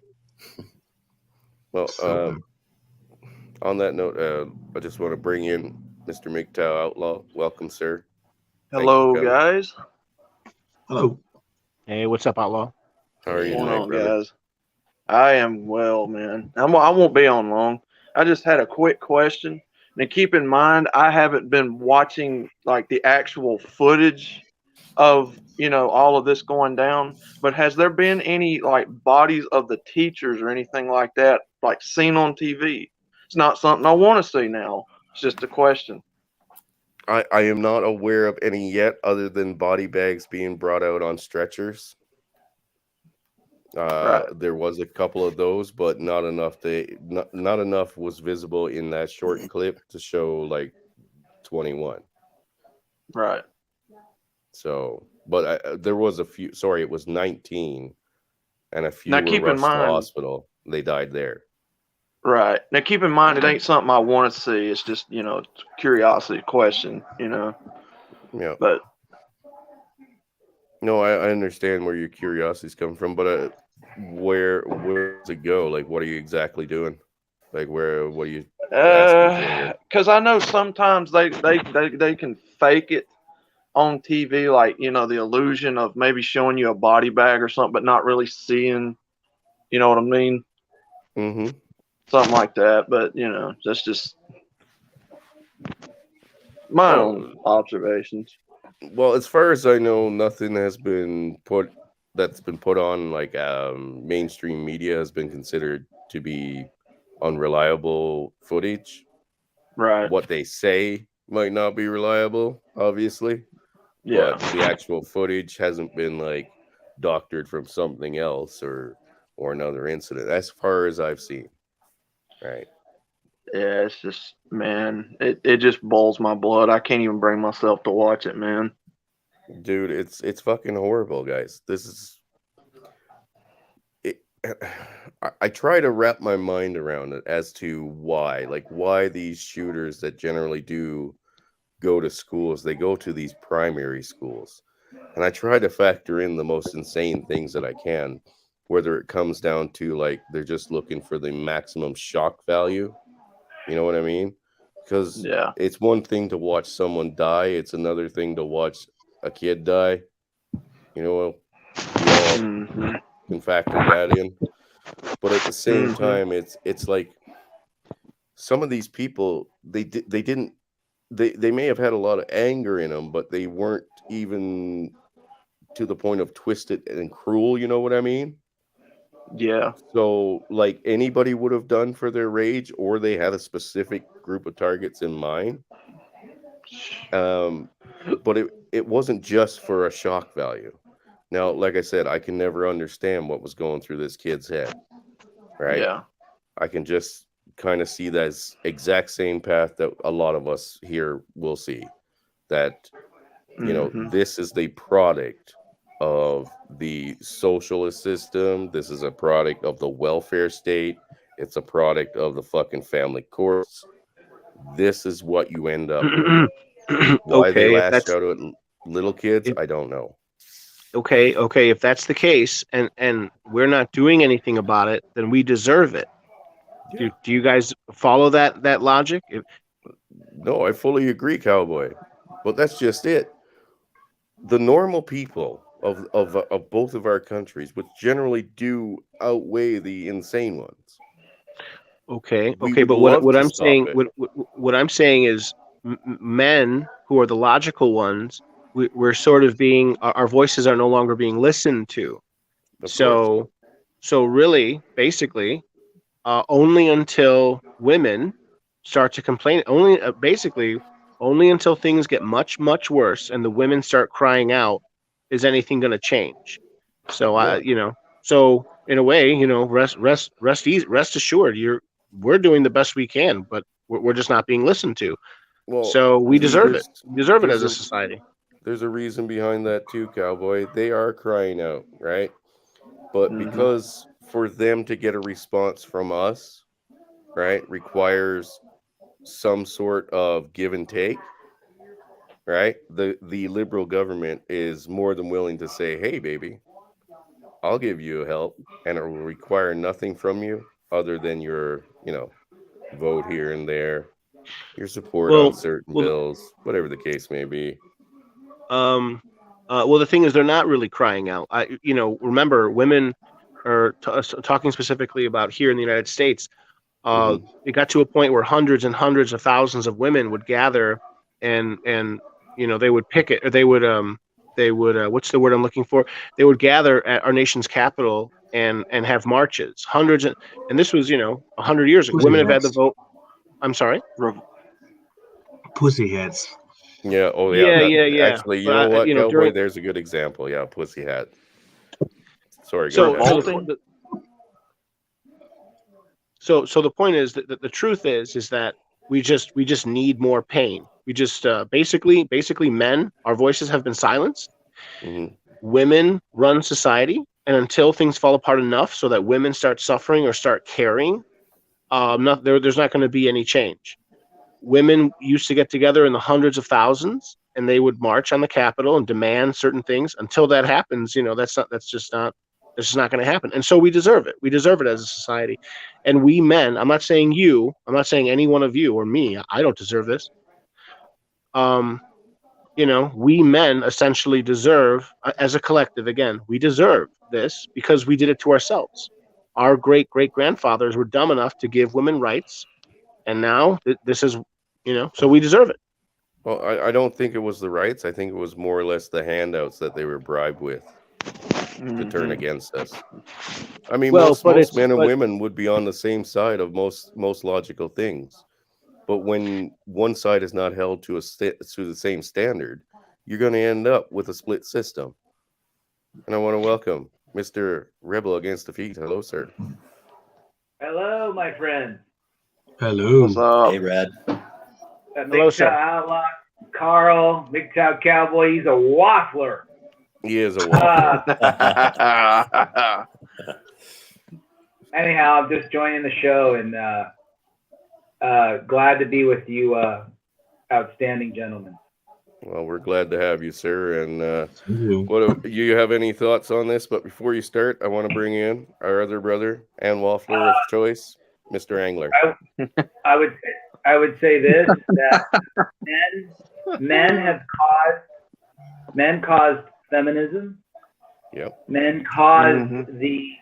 Well, on that note, I just want to bring in Mr. MGTOW Outlaw. Welcome, sir. Hello, guys. Hello. Hey, what's up, Outlaw? How are you What's going tonight, on, brother? guys? I am well, man. I won't be on long. I just had a quick question. Now, keep in mind, I haven't been watching like the actual footage of all of this going down. But has there been any like bodies of the teachers or anything like that, like seen on TV? It's not something I want to see now. It's just a question. I am not aware of any yet, other than body bags being brought out on stretchers. Right. There was a couple of those, but not enough. Not enough was visible in that short clip to show like 21. Right. So, but there was a few. Sorry, it was 19, and a few Now were keep in rushed to mind. hospital. They died there. Right. Now keep in mind, it ain't something I want to see. It's just, curiosity question, Yeah. But No, I understand where your curiosity's coming from, but where does it go? Like, what are you exactly doing? Like, what are you asking for here? because I know sometimes they can fake it on TV, like, the illusion of maybe showing you a body bag or something, but not really seeing, you know what I mean? Mm-hmm. Something like that. But, that's just my own observations. Well, as far as I know, nothing that's been put on like mainstream media has been considered to be unreliable footage. Right. What they say might not be reliable, obviously, Yeah. but the actual footage hasn't been like doctored from something else or another incident, as far as I've seen. Right. Yeah, it's just, man, it just boils my blood. I can't even bring myself to watch it, man. Dude, it's fucking horrible, guys. This is it. I try to wrap my mind around it as to why these shooters that generally do go to schools, they go to these primary schools. And I try to factor in the most insane things that I can, whether it comes down to like they're just looking for the maximum shock value. You know what I mean? Because Yeah. it's one thing to watch someone die, it's another thing to watch a kid die. You know, we all Mm-hmm. can factor that in. But at the same time, it's like some of these people they may have had a lot of anger in them, but they weren't even to the point of twisted and cruel. You know what I mean? Yeah. So like anybody would have done for their rage, or they had a specific group of targets in mind. But it wasn't just for a shock value. Now, like I said, I can never understand what was going through this kid's head, right? Yeah. I can just kind of see that exact same path that a lot of us here will see. That, this is the product of the socialist system. This is a product of the welfare state. It's a product of the fucking family courts. This is what you end up with. Why they Okay, if lash that's out at little kids, if, I don't know. okay, if that's the case, and we're not doing anything about it, then we deserve it. Yeah. Do you guys follow that logic? No, I fully agree, Cowboy. But that's just it. The normal people of both of our countries, which generally do outweigh the insane ones. Okay, We okay, would but love what to I'm stop saying, it. what I'm saying is, men who are the logical ones, we're sort of being, our voices are no longer being listened to. Of course. So really, basically, only until women start to complain, only until things get much worse and the women start crying out, is anything going to change. So Yeah. so in a way, rest assured, we're doing the best we can, but we're just not being listened to. Well, So we see, deserve it. We deserve it as there's a a society. there's a reason behind that too, Cowboy. They are crying out, right? But Mm-hmm. because for them to get a response from us, right, requires some sort of give and take, right? The liberal government is more than willing to say, "Hey, baby, I'll give you help, and it will require nothing from you other than your, vote here and there, your support on Well, certain well, bills, whatever the case may be." well, the thing is, they're not really crying out. Remember, women are talking specifically about here in the United States. Hmm. It got to a point where hundreds and hundreds of thousands of women would gather, and they would picket, or they would what's the word I'm looking for? They would gather at our nation's capital and have marches. And this was 100 years ago. Pussy Women have had the hats. vote. I'm sorry. Pussy hats. Yeah. Oh, yeah. Yeah, That yeah, yeah. actually, you know But what, Cowboy? during There's a good example. Yeah, pussy hat. Sorry, go so ahead. so Revolting. so the point is that the truth is that we just need more pain. We just basically men, our voices have been silenced. Mhm. Women run society, and until things fall apart enough so that women start suffering or start caring, there's not going to be any change. Women used to get together in the hundreds of thousands, and they would march on the Capitol and demand certain things. Until that happens, that's just not going to happen. And so we deserve it. We deserve it as a society. And we men, I'm not saying you, I'm not saying any one of you or me, I don't deserve this. We men essentially deserve, as a collective, again, we deserve this because we did it to ourselves. Our great-great-grandfathers were dumb enough to give women rights, and now this is, so we deserve it. Well, I don't think it was the rights. I think it was more or less the handouts that they were bribed with to turn against us. I mean, most men and women would be on the same side of most logical things. But when one side is not held to the same standard, you're going to end up with a split system. And I want to welcome Mr. Rebel Against Defeat. Hello, sir. Hello, my friend. Hello. What's up? Hey, Red. Hello, sir. Outlaw, Carl, MGTOW Cowboy. He's a waffler. He is a waffler. Anyhow, I'm just joining the show and glad to be with you, outstanding gentlemen. Well, we're glad to have you, sir. And Hello. you have any thoughts on this? But before you start, I want to bring in our other brother and waffler of choice, Mr. Angler. I would say this, that men caused feminism. Yep. Men caused the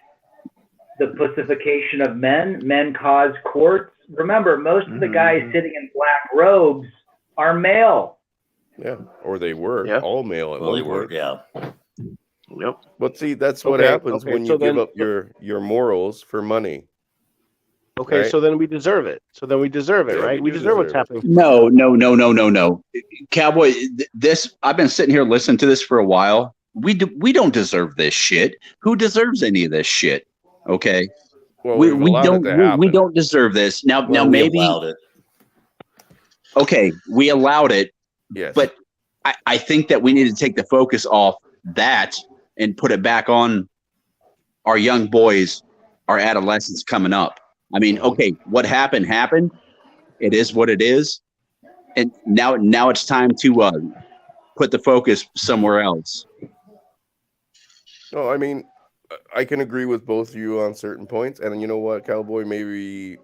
pussification of men. Men caused courts. Remember, most of the guys sitting in black robes are male. Yeah, or they were all male at one point. Yeah. Yep. But see, that's what happens when you give up your morals for money. Okay, right? so then we deserve it. Right? We deserve what's happening. No. Cowboy, this I've been sitting here listening to this for a while. We don't deserve this shit. Who deserves any of this shit? Okay. Well, we don't deserve this. Now maybe allowed it. Okay, we allowed it. Yes. But I think that we need to take the focus off that and put it back on our young boys, our adolescents coming up. I mean, okay, what happened. It is what it is. And now it's time to put the focus somewhere else. No, I mean, I can agree with both of you on certain points. And you know what, Cowboy, maybe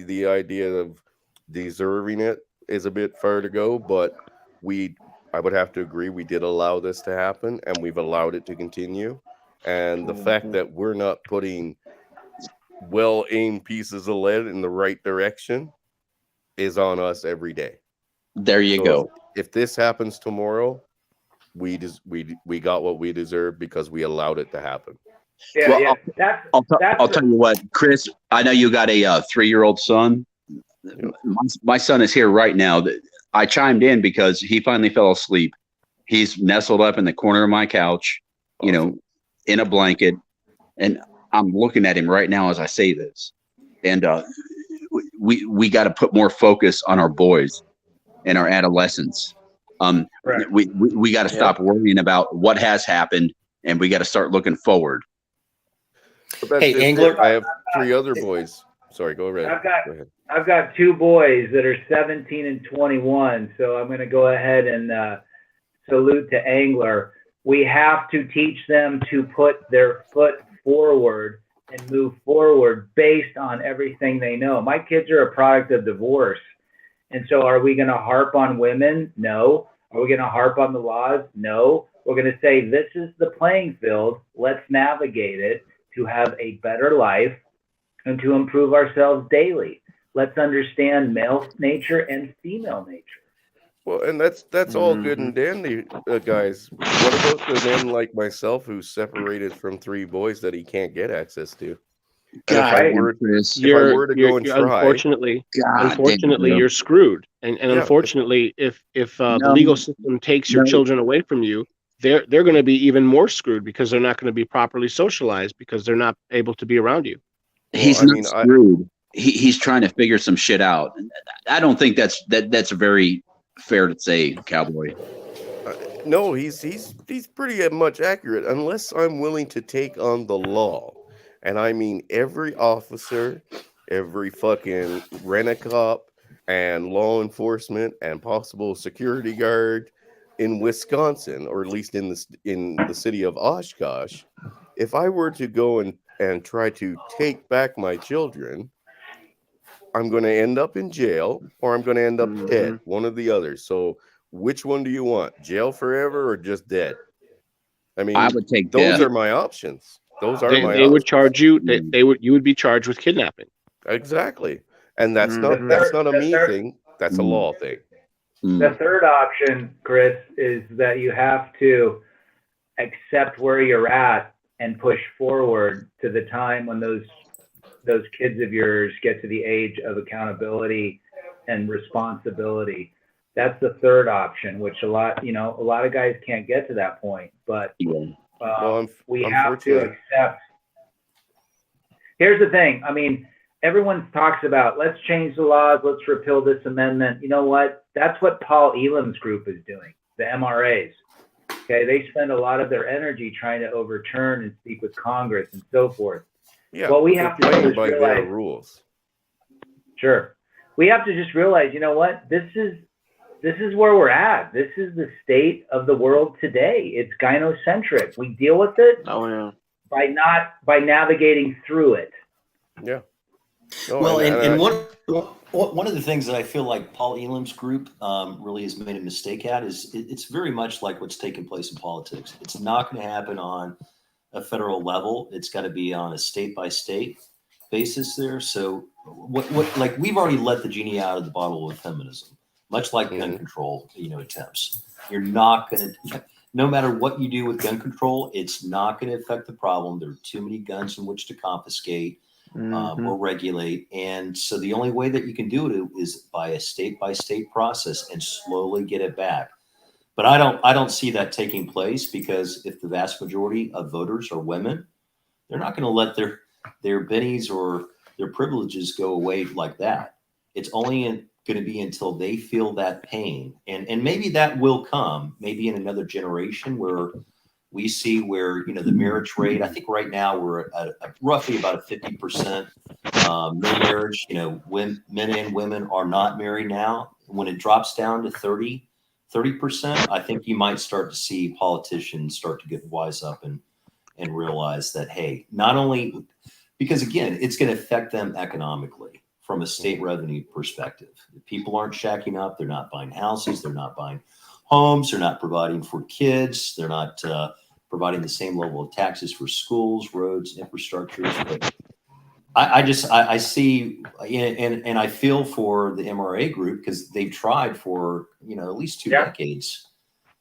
the idea of deserving it is a bit far to go, but I would have to agree we did allow this to happen, and we've allowed it to continue. And the fact that we're not putting well-aimed pieces of lead in the right direction is on us every day. There you go. If this happens tomorrow, we got what we deserve because we allowed it to happen. Yeah, well, I'll tell you what, Chris, I know you got a 3-year-old son. My son is here right now. I chimed in because he finally fell asleep. He's nestled up in the corner of my couch, in a blanket. And I'm looking at him right now as I say this. And we got to put more focus on our boys and our adolescents. Right. We got to stop worrying about what has happened, and we got to start looking forward. Hey, Angler. I have 3 other boys. Sorry, go ahead. Go ahead. I've got 2 boys that are 17 and 21, so I'm going to go ahead and salute to Angler. We have to teach them to put their foot forward and move forward based on everything they know. My kids are a product of divorce, and so are we going to harp on women? No. Are we going to harp on the laws? No. We're going to say this is the playing field. Let's navigate it to have a better life and to improve ourselves daily. Let's understand male nature and female nature. Well, and that's all good and dandy, guys. What about the men like myself who's separated from 3 boys that he can't get access to? Unfortunately, you're screwed. And unfortunately, if the legal system takes your children away from you, they're going to be even more screwed because they're not going to be properly socialized because they're not able to be around you. He's not screwed. He's trying to figure some shit out. I don't think that's a very fair to say, Cowboy? No, he's pretty much accurate unless I'm willing to take on the law. And I mean every officer, every fucking rent-a-cop and law enforcement and possible security guard in Wisconsin, or at least in the city of Oshkosh. If I were to go and try to take back my children, I'm going to end up in jail or I'm going to end up dead, one or the other. So which one do you want? Jail forever or just dead? I mean, I would take those death. are my options. Those are my They would options. charge you. You would be charged with kidnapping. Exactly. And that's Mhm. not a me thing. That's a law thing. The third option, Chris, is that you have to accept where you're at and push forward to the time when those kids of yours get to the age of accountability and responsibility. That's the third option, which a lot of guys can't get to that point, but we have to accept. Here's the thing. I mean, everyone talks about, let's change the laws, let's repeal this amendment. You know what? That's what Paul Elam's group is doing, the MRAs. Okay, they spend a lot of their energy trying to overturn and speak with Congress and so forth. Yeah, what we have to do is by their realize, rules. Sure, we have to just realize, you know what? This is where we're at. This is the state of the world today. It's gynocentric. We deal with it by navigating through it. Yeah. No, Well, and one of the things that I feel like Paul Elam's group really has made a mistake at is it's very much like what's taking place in politics. It's not going to happen on a federal level. It's got to be on a state by state basis there. So what like we've already let the genie out of the bottle with feminism, much like gun control, attempts. You're not going to, no matter what you do with gun control, it's not going to affect the problem. There are too many guns in which to confiscate. Or regulate. And so the only way that you can do it is by a state process and slowly get it back. But I don't see that taking place, because if the vast majority of voters are women, they're not going to let their bennies or their privileges go away like that. It's only going to be until they feel that pain. And maybe that will come, maybe in another generation, where we see where, the marriage rate, I think right now we're at roughly about a 50% no marriage. When men and women are not married now, when it drops down to 30%, I think you might start to see politicians start to get wise up and realize that, hey, not only, because again, it's going to affect them economically from a state revenue perspective. If people aren't shacking up, they're not buying houses, they're not buying homes, they're not providing for kids, they're not providing the same level of taxes for schools, roads, infrastructures. But I see, and I feel for the MRA group, because they've tried for, at least 2 decades.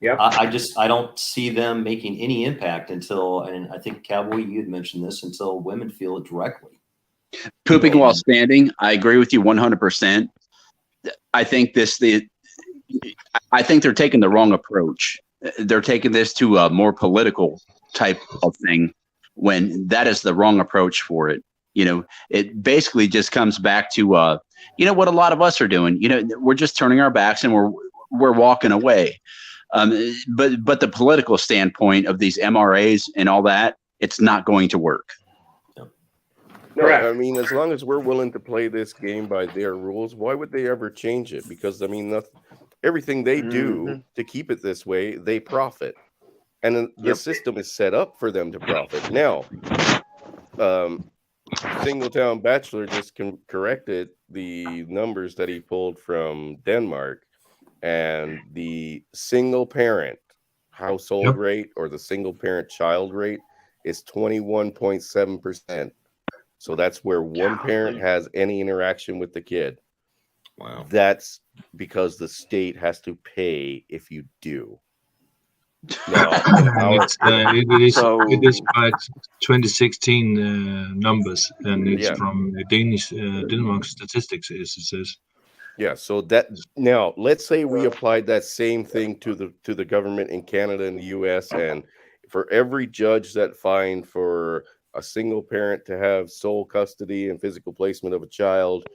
Yeah. I don't see them making any impact until, and I think Cowboy, you had mentioned this, until women feel it directly. Pooping while standing. I agree with you 100%. I think I think they're taking the wrong approach. They're taking this to a more political type of thing, when that is the wrong approach for it. It basically just comes back to, what a lot of us are doing. We're just turning our backs and we're walking away. But the political standpoint of these MRAs and all that, it's not going to work. No, I mean, as long as we're willing to play this game by their rules, why would they ever change it? Because, I mean, everything they do to keep it this way, they profit. And the system is set up for them to profit. Now, Singletown Bachelor just corrected the numbers that he pulled from Denmark, and the single parent household rate, or the single parent child rate, is 21.7%. So that's where one parent has any interaction with the kid. Wow. That's because the state has to pay if you do. Now, it is by 2016 numbers, and it's from Denmark statistics, as it says. Yeah, so that, now let's say we applied that same thing to the government in Canada and the US, and for every judge that fined for a single parent to have sole custody and physical placement of a child,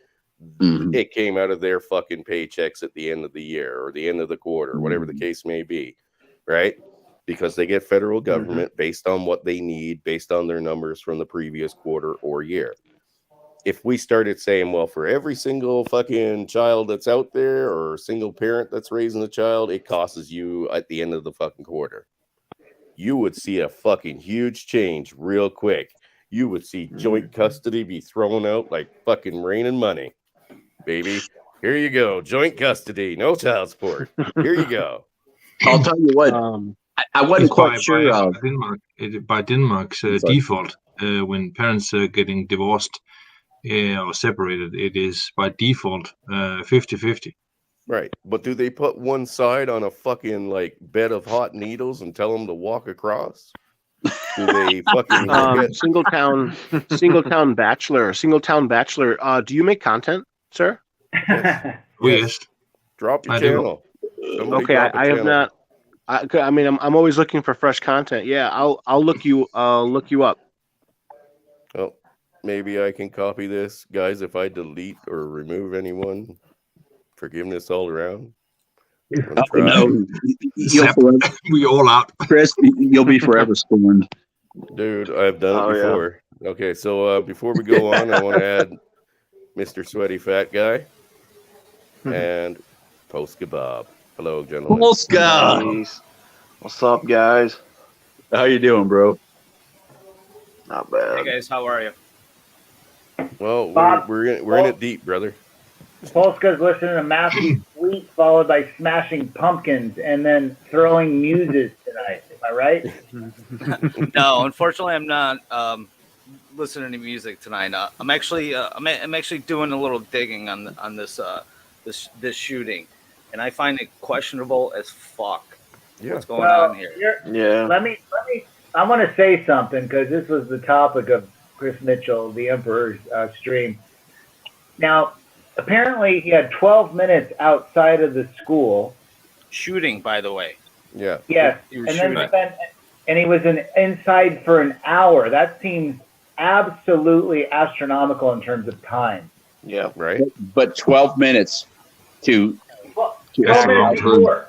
Mhm. it came out of their fucking paychecks at the end of the year or the end of the quarter, whatever the case may be, right? Because they get federal government based on what they need, based on their numbers from the previous quarter or year. If we started saying, well, for every single fucking child that's out there or single parent that's raising a child, it costs you at the end of the fucking quarter, you would see a fucking huge change real quick. You would see joint custody be thrown out like fucking raining money, baby. Here you go, joint custody, no child support. Here you go. I'll tell you what, I wasn't It's quite sure. by Denmark's Sorry. default, when parents are getting divorced or separated, it is by default 50-50. Right. But do they put one side on a fucking like bed of hot needles and tell them to walk across? Do they fucking Singletown Bachelor? Do you make content, sir? Yes. Drop your I do. channel. Somebody Okay, drop a I have channel. not. I mean, I'm always looking for fresh content. Yeah, I'll look you up. Well, maybe I can copy this, guys. If I delete or remove anyone, forgiveness all around. Oh, no, We all out. Chris, you'll be forever scorned. Dude, I've done it Oh, yeah. before. Okay, so before we go on, I want to add Mr. Sweaty Fat Guy and Post Kebab. Hello, gentlemen. Polska, Nice. What's up, guys? how you doing, bro? Not bad. Hey guys, how are you? Well, Bob, we're in it deep, brother. Polska's listening to Matthew Sweet, followed by Smashing Pumpkins, and then Throwing Muses tonight. Am I right? No, unfortunately, I'm not listening to music tonight. I'm actually doing a little digging on this shooting, and I find it questionable as fuck. Yeah. What's going on here? Yeah. Let me. I want to say something because this was the topic of Chris Mitchell, the Emperor's stream. Now, apparently, he had 12 minutes outside of the school. Shooting, by the way. Yeah. Yes, He was and then shooting. and he was inside for an hour. That seems absolutely astronomical in terms of time. Yeah. Right. But 12 minutes to Well, to 12 actually minutes turn- before.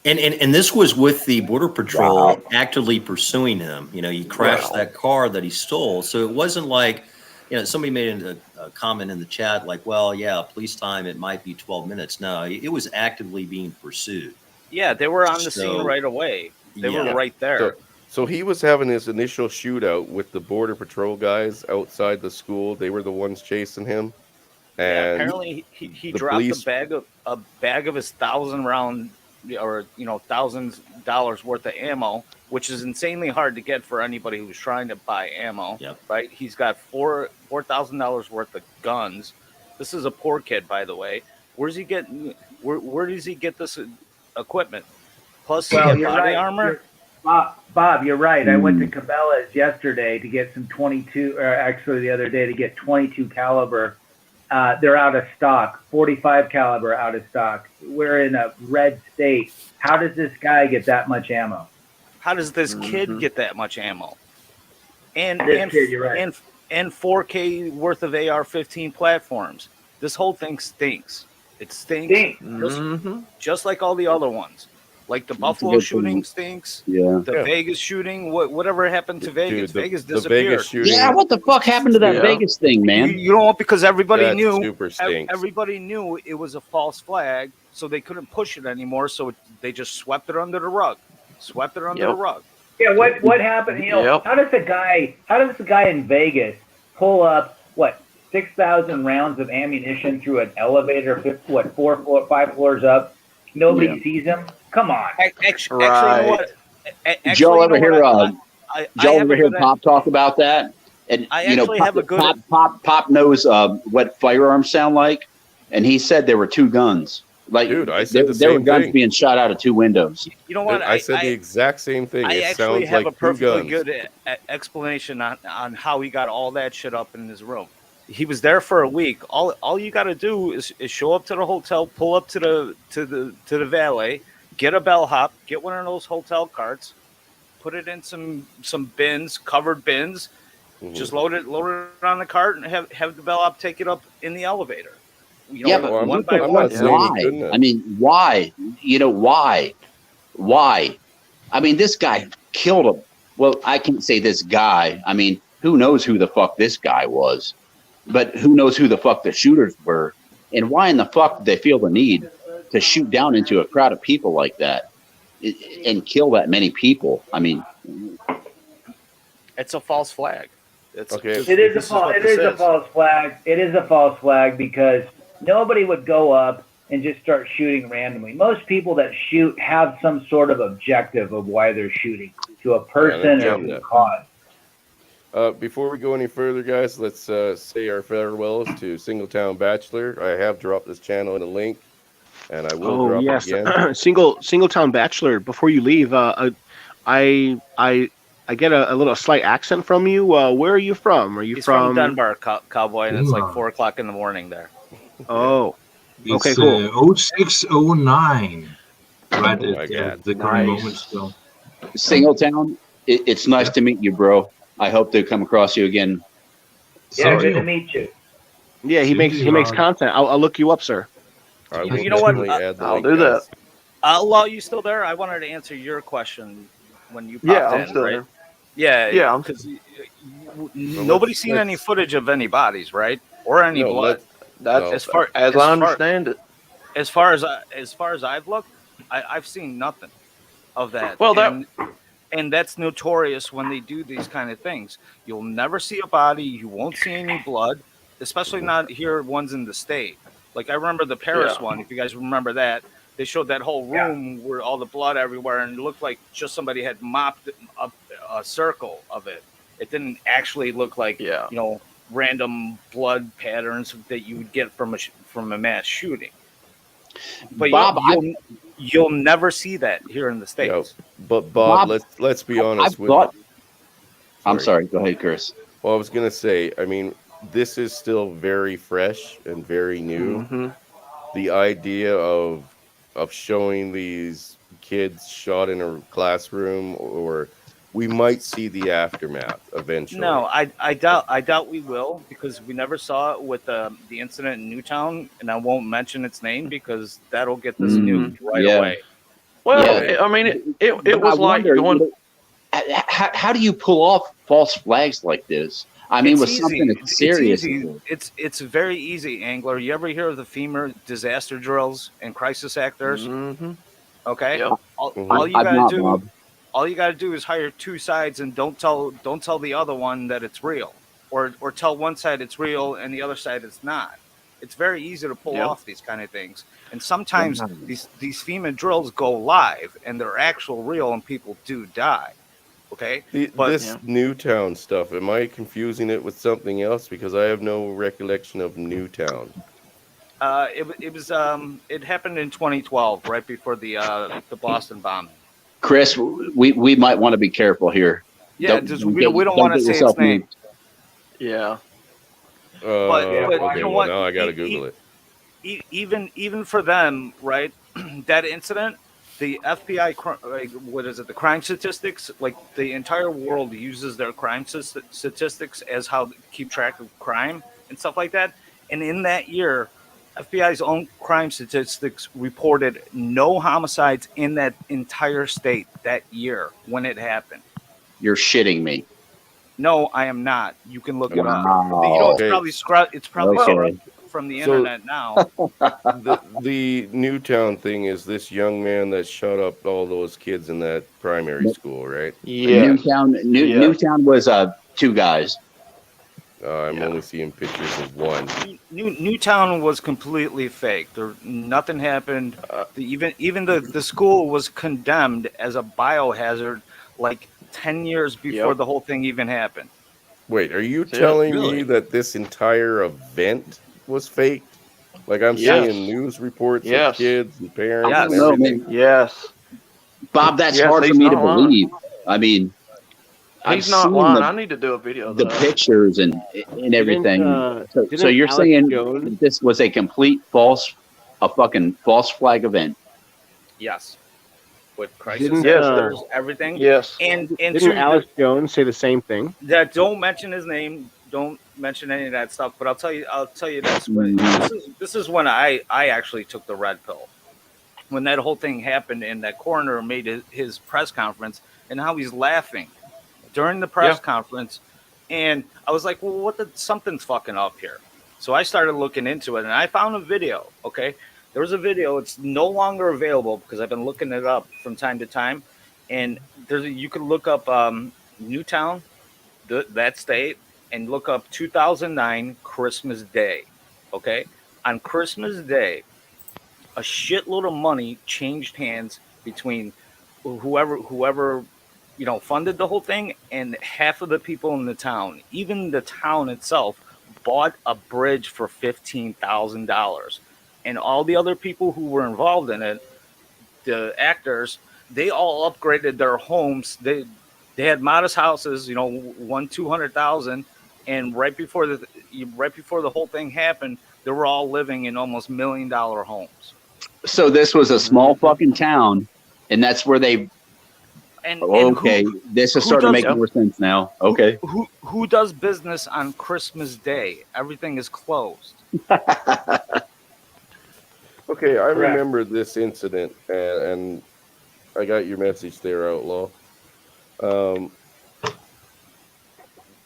And this was with the Border Patrol actively pursuing him. You know, he crashed that car that he stole. So it wasn't like, you know, somebody made a comment in the chat like, well, yeah, police time, it might be 12 minutes. No, it was actively being pursued. Yeah, they were on the So- scene right away. They Yeah. were right there. So he was having his initial shootout with the Border Patrol guys outside the school. They were the ones chasing him. Yeah, And apparently he the dropped police- a bag of his 1,000-round or $1,000 worth of ammo, which is insanely hard to get for anybody who's trying to buy ammo. Yep. Right? He's got $4,000 worth of guns. This is a poor kid, by the way. Where does he get this equipment? Plus, he Well, had you're body right. armor. Bob, you're right. I went to Cabela's yesterday to get some 22, or actually the other day to get 22 caliber. They're out of stock. 45 caliber out of stock. We're in a red state. How does this guy get that much ammo? How does this kid get that much ammo? And This kid, you're right. and 4K worth of AR-15 platforms. This whole thing stinks. It stinks. Just like all the other ones. Like the Buffalo good shooting point. stinks. Yeah. The Yeah. Vegas shooting. Whatever happened to Vegas? Dude, Vegas the disappeared. Vegas shooting. Yeah, what the fuck happened to that Yeah. Vegas thing, man? You know what? Because everybody that knew. super stinks. Everybody knew it was a false flag, so they couldn't push it anymore. So they just swept it under the rug. Swept it under the rug. Yeah, what happened? You know, Yep. how does the guy in Vegas pull up 6,000 rounds of ammunition through an elevator? 5 floors up. Nobody sees him. Come on. Actually, you know what? Joe ever hear Joe have ever a hear good- Pop talk about that? And I you know, actually have a good- Pop knows what firearms sound like, and he said there were two guns. Like, Dude, I said the there were same guns thing. being shot out of two windows. You know what? I said the exact same thing. I It actually sounds have like a two perfectly guns. good explanation on how he got all that shit up in his room. He was there for a week. All you got to do is show up to the hotel, pull up to the valet, get a bellhop, get one of those hotel carts, put it in some bins, covered bins. Mhm. Just load it on the cart and have the bellhop take it up in the elevator. You know, Yeah, but one by I'm one. not saying he why? couldn't have. I mean, why? You know, why? Why? I mean, this guy killed him. Well, I can't say this guy. I mean, who knows who the fuck this guy was? But who knows who the fuck the shooters were? And why in the fuck did they feel the need to shoot down into a crowd of people like that and kill that many people? I mean, It's a false flag. It's, Okay. this- It is a this false. what It this is a false flag. It is a false flag because nobody would go up and just start shooting randomly. Most people that shoot have some sort of objective of why they're shooting to a person or to a cause. Before we go any further, guys, let's say our farewells to Singletown Bachelor. I have dropped this channel in a link, and I will drop it again. Singletown Bachelor. Before you leave, I get a little slight accent from you. Where are you from? Are you He's from from Dunbar, Cowboy, and it's like Denver. 4 o'clock in the morning there. Oh, It's okay, cool. 0609. Right Oh my at God. the current Nice. moment still. Singletown, it's nice to meet you, bro. I hope to come across you again. Yeah, Same good to you. meet you. Yeah, he makes Rod. content. I'll look you up, sir. I You will know what? definitely add the I'll link, do that. guys. While you still there, I wanted to answer your question when you popped Yeah, I'm in, still right? there. Yeah, Yeah, I'm- because nobody's seen any footage of any bodies, right? Or any No, blood. That's No. As far as I understand it. as far as I've looked, I've seen nothing of that. Well, and that's notorious when they do these kind of things. You'll never see a body. You won't see any blood, especially not here ones in the state. Like I remember the Paris Yeah. one. If you guys remember that, they showed that whole room where all the blood everywhere, and it looked like just somebody had mopped up a circle of it. It didn't actually look like Yeah. you know random blood patterns that you would get from a mass shooting. But Bob, you'll never see that here in the States. But Bob, Bob, let's be honest I've with thought. I'm sorry. Go ahead, Chris. Well, I was gonna say, I mean, this is still very fresh and very new. Mhm. The idea of showing these kids shot in a classroom, or we might see the aftermath eventually. No, I doubt we will, because we never saw it with the incident in Newtown, and I won't mention its name because that'll get this nuked right yeah. away. Well, Yeah. I mean, it But was I like wonder, going. you know, how do you pull off false flags like this? I mean, It's with easy. something as serious. It's easy. It's very easy, Angler. You ever hear of the FEMA disaster drills and crisis actors? Mhm. Okay. Yep. All you I've gotta not, do. Bob. All you gotta do is hire two sides and don't tell the other one that it's real, or tell one side it's real and the other side it's not. It's very easy to pull Yep. off these kind of things. And sometimes these FEMA drills go live and they're actual real and people do die. Okay. But This Newtown stuff, am I confusing it with something else? Because I have no recollection of Newtown. it happened in 2012, right before the Boston bombing. Chris, we might want to be careful here. Yeah, we don't want to get say yourself its name. moved. Yeah. But Okay, you know well, what? now I gotta Google it. Even for them, right? That incident, the FBI, what is it? The crime statistics, like the entire world uses their crime statistics as how to keep track of crime and stuff like that. And in that year, FBI's own crime statistics reported no homicides in that entire state that year when it happened. You're shitting me. No, I am not. You can look it up. Wow. You know, Okay. it's probably Okay. scrubbed from the So- internet now. The Newtown thing is this young man that shot up all those kids in that primary school, right? Yeah. Newtown was two guys. I'm only seeing pictures of one. Newtown was completely fake. Nothing happened. Even the school was condemned as a biohazard like 10 years before the whole thing even happened. Wait, are you telling me that this entire event was faked? Like I'm seeing news reports of kids and parents Yes. and No, everything. man. Yes. Bob, that's Yes, hard for he's me to not lying. believe. I mean, He's I've not seen lying. I need to do a video of the that. pictures and everything. So didn't you're Alex saying Jones- that this was a fucking false flag event? Yes. With crisis Didn't, actors, everything. Yes. And Didn't to Alex Jones say the same thing? that, don't mention his name. don't mention any of that stuff. But I'll tell you this. This is when I actually took the red pill. When that whole thing happened and that coroner made his press conference and how he's laughing during the press conference. And I was like, well, something's fucking up here. So I started looking into it and I found a video. Okay. There was a video. It's no longer available because I've been looking it up from time to time. And you can look up Newtown, that state, and look up 2009 Christmas Day. Okay. On Christmas Day, a shitload of money changed hands between whoever funded the whole thing, and half of the people in the town. Even the town itself bought a bridge for $15,000, and all the other people who were involved in it, the actors, they all upgraded their homes. They had modest houses, $200,000, and right before the whole thing happened, they were all living in almost $1 million homes. So this was a small fucking town, and that's where they. This is starting to make more sense now. Okay. Who does business on Christmas Day? Everything is closed. Okay, I remember this incident, and I got your message there, Outlaw.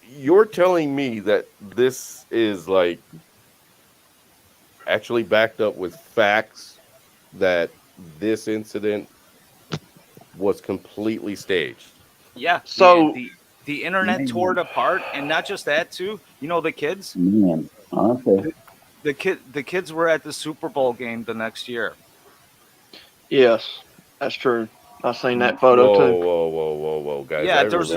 You're telling me that this is like actually backed up with facts that this incident was completely staged. Yeah. So the internet tore it apart, and not just that too. The kids. Okay. The kids were at the Super Bowl game the next year. yes, that's true. I seen that photo too. Whoa, guys! Yeah, I there was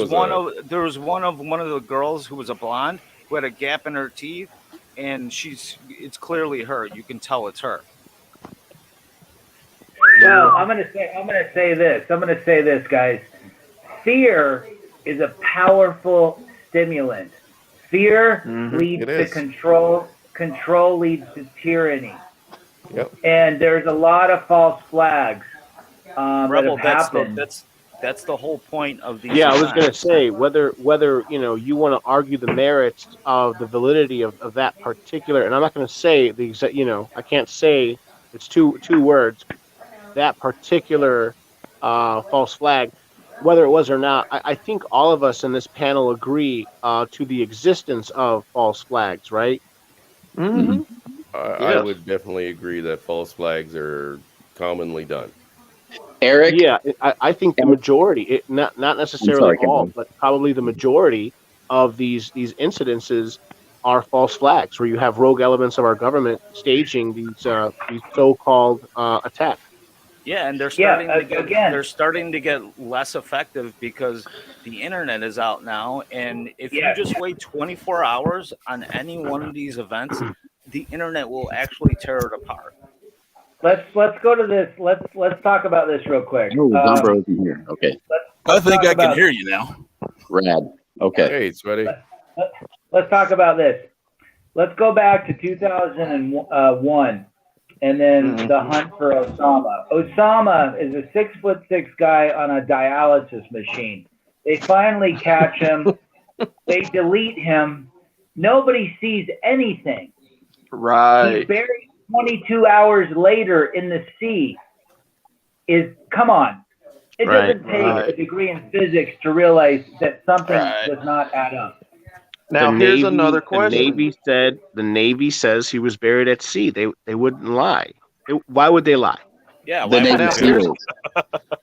one of the girls who was a blonde who had a gap in her teeth, and it's clearly her. You can tell it's her. Well, I'm gonna say this, guys. Fear is a powerful stimulant. Fear leads to control. Control leads to tyranny. Yep. And there's a lot of false flags Rebel, that have happened. that's the whole point of these. Yeah, I was going to say whether you want to argue the merits of the validity of that particular, and I'm not going to say the exact. I can't say it's two words. That particular false flag, whether it was or not, I think all of us in this panel agree to the existence of false flags, right? Mm-hmm. I would definitely agree that false flags are commonly done. Eric? Yeah, I think the majority, not necessarily all, but probably the majority of these incidences are false flags, where you have rogue elements of our government staging these so-called attacks. Yeah, and they're starting to get less effective because the internet is out now, and if you just wait 24 hours on any one of these events, the internet will actually tear it apart. Let's go to this. Let's talk about this real quick. Oh, Zumbro isn't here. Okay. I think I can hear you now. Rad. Okay. Hey, sweaty. Let's talk about this. Let's go back to 2001. And then the hunt for Osama. Osama is a 6'6" guy on a dialysis machine. They finally catch him. They delete him. Nobody sees anything. Right. He's buried 22 hours later in the sea. Come on. It doesn't take a degree in physics to realize that something does not add up. Now here's another question. The Navy says he was buried at sea. They wouldn't lie. Why would they lie? Yeah.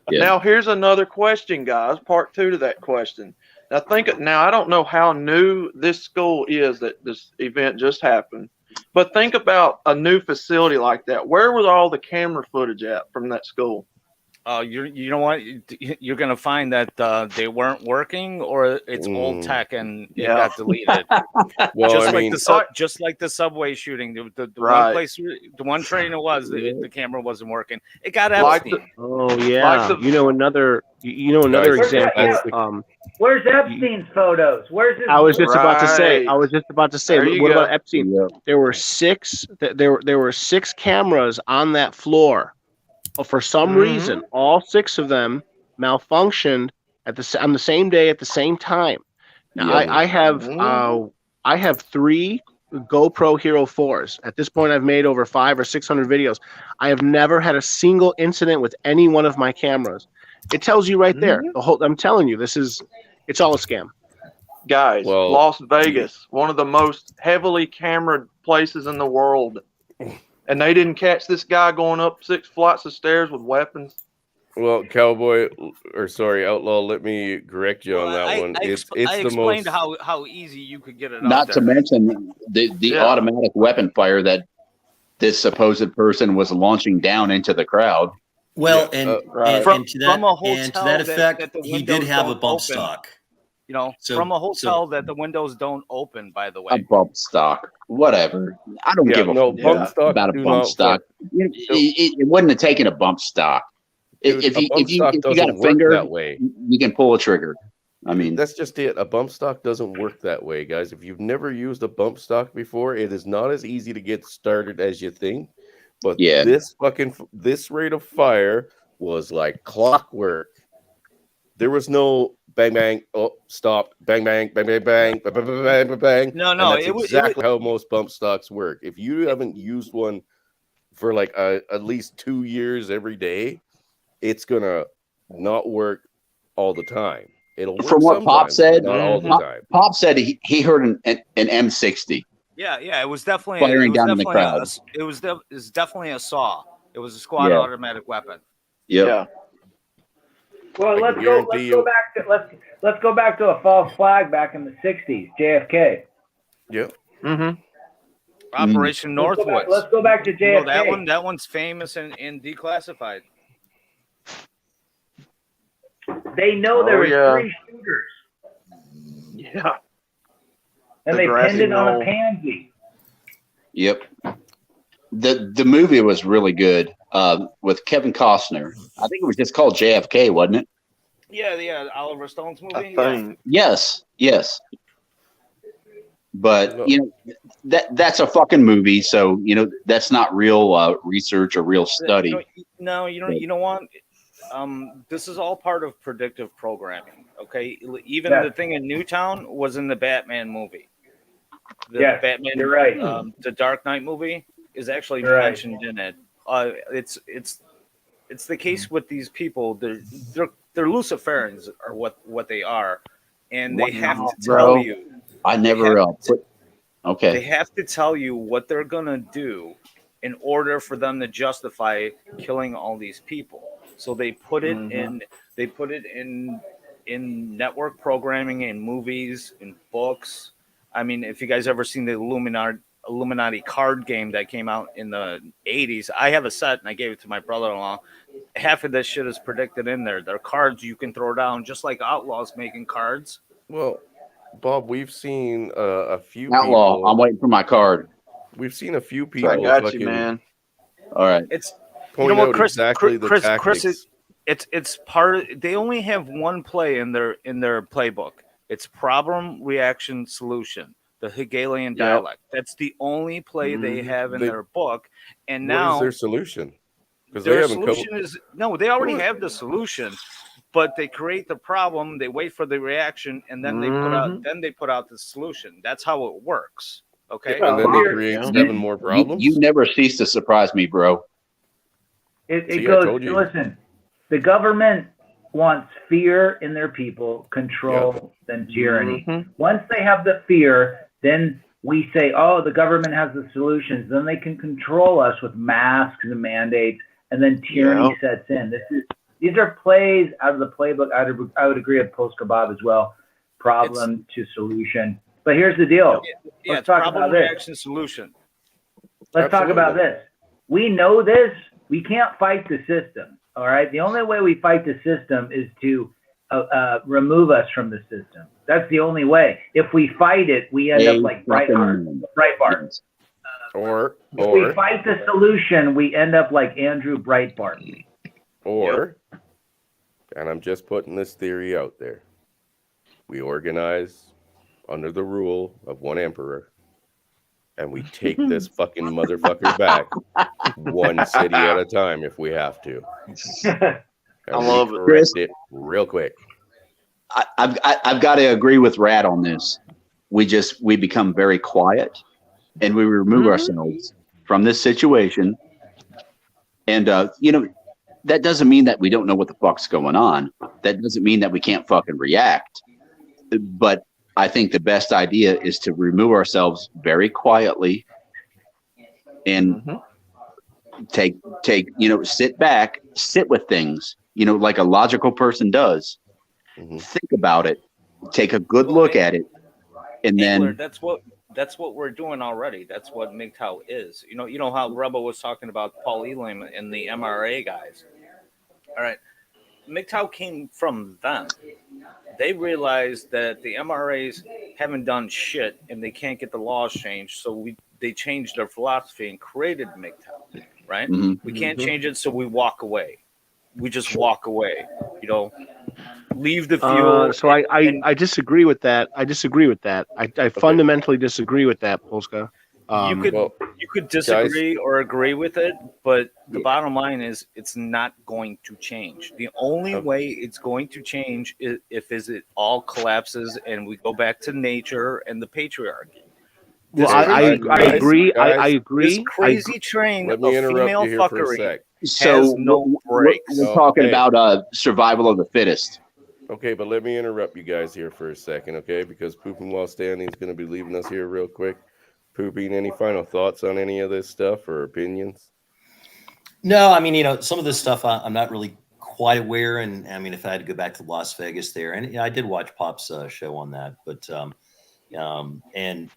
Now here's another question, guys. Part 2 to that question. Now I don't know how new this school is that this event just happened, but think about a new facility like that. Where was all the camera footage at from that school? You know what? You're going to find that they weren't working, or it's old tech and it got deleted. Well, just like the subway shooting, the one place, the one train it was, the camera wasn't working. It got Epstein. Another example. Where's Epstein's photos? Where's his? I was just about to say. What about Epstein? Yeah. There were six cameras on that floor. For some reason, all 6 of them malfunctioned on the same day at the same time. Now, I have 3 GoPro Hero 4s. At this point, I've made over 500 or 600 videos. I have never had a single incident with any one of my cameras. It tells you right there. I'm telling you, it's all a scam. Guys, Well, Las Vegas, one of the most heavily cameraed places in the world. And they didn't catch this guy going up 6 flights of stairs with weapons. Well, Outlaw, let me correct you on that one. It's I the explained most how easy you could get it. Not out to there. mention the automatic weapon fire that this supposed person was launching down into the crowd. Well, From to that, a hotel to that effect, that the he did windows have a don't bump open. stock. You know, So- from a hotel so- that the windows don't open. By the A way, bump stock, whatever. I don't give a fuck bump stock about a do bump not stock. It wouldn't have taken a bump stock. Dude, if a bump stock you got doesn't a work finger, that way. you can pull a trigger. I mean, That's just it. A bump stock doesn't work that way, guys. If you've never used a bump stock before, it is not as easy to get started as you think. But Yeah. this rate of fire was like clockwork. There was no bang bang, oh stop, bang bang, bang bang bang, bang bang bang bang bang. No, And no, that's it was- exactly how most bump stocks work. If you haven't used one for like at least 2 years every day, it's gonna not work all the time. It'll work from what Pop sometimes, said, but not all the time. Pop said he heard an M60 yeah, it was definitely firing down in the definitely crowd. it was definitely a saw. It was a squad Yeah. automatic weapon. Yep. Yeah. Well, I let's can go. guarantee Let's you- go back to let's go back to a false flag back in the '60s. JFK. Yep. Mm-hmm. Operation Northwoods. Let's go back to You JFK. know, that one's famous and declassified. They know there Oh, were yeah. 3 shooters, Yeah. and The they grassy pinned it on knoll. a pansy. Yep. The movie was really good with Kevin Costner. I think it was just called JFK, wasn't it? Yeah, Oliver Stone's movie. I think. Yes. But that's a fucking movie, so that's not real research or real study. You know what? This is all part of predictive programming. Okay, even Yeah. the thing in Newtown was in the Batman movie. The Yes, Batman, you're right. The Dark Knight movie is actually You're right. mentioned in it. It's the case with these people. They're Luciferians, are what they are, and they have to tell you. I never put. Okay. They have to tell you what they're gonna do in order for them to justify killing all these people. So they put it in. They put it in network programming, in movies, in books. I mean, if you guys ever seen the Illuminati card game that came out in the 80s, I have a set and I gave it to my brother-in-law. Half of this shit is predicted in there. They're cards you can throw down, just like Outlaws making cards. Well, Bob, we've seen a few Outlaw, people. I'm waiting for my card. We've seen a few people. I got fucking you, man. All right. It's Point out exactly the tactics. Chris, it's part of, they only have one play in their playbook. It's problem, reaction, solution. The Hegelian dialect. That's the only play they have in their book. And now what is their solution? Because they their haven't come. solution is no. They already have the solution, but they create the problem. They wait for the reaction, and then they put out the solution. That's how it works. Okay. And then they create 7 more problems. You never cease to surprise me, bro. It See, I goes. told you. Listen, the government wants fear in their people, control, then tyranny. Once they have the fear, then we say, "Oh, the government has the solutions." Then they can control us with masks and mandates, and then tyranny sets in. These are plays out of the playbook. I would agree with Post Kebab as well. Problem to solution. But here's the deal. Yeah, Let's it's talk problem, about this. reaction, solution. Let's talk about this. We know this. We can't fight the system. All right. The only way we fight the system is to remove us from the system. That's the only way. If we fight it, we end up like Breitbart. Or If we fight the solution, we end up like Andrew Breitbart. And I'm just putting this theory out there. We organize under the rule of one emperor, and we take this fucking motherfucker back one city at a time if we have to. And I love it. correct it real quick. I've got to agree with Rad on this. We become very quiet, and we remove ourselves from this situation. And that doesn't mean that we don't know what the fuck's going on. That doesn't mean that we can't fucking react. But I think the best idea is to remove ourselves very quietly and take sit back, sit with things, like a logical person does. Think about it, take a good look at it, and Angler, then that's what we're doing already. That's what MGTOW is. You know how Rebel was talking about Paul Elam and the MRA guys. All right, MGTOW came from them. They realized that the MRAs haven't done shit and they can't get the laws changed, so they changed their philosophy and created MGTOW. Right? We can't change it, so we walk away. We just walk away. Leave the fuel. So I disagree with that. I fundamentally disagree with that, Polska. You could disagree or agree with it, but the bottom line is it's not going to change. The only way it's going to change is if it all collapses and we go back to nature and the patriarchy. Well, I agree. I agree. This crazy train Let of me interrupt female you here for a fuckery sec. has no brakes. we're talking about survival of the fittest. Okay, but let me interrupt you guys here for a second, okay? Because Pooping While Standing is going to be leaving us here real quick. Pooping, any final thoughts on any of this stuff or opinions? No, I mean, some of this stuff I'm not really quite aware. And I mean, if I had to go back to Las Vegas there, and I did watch Pop's show on that, but and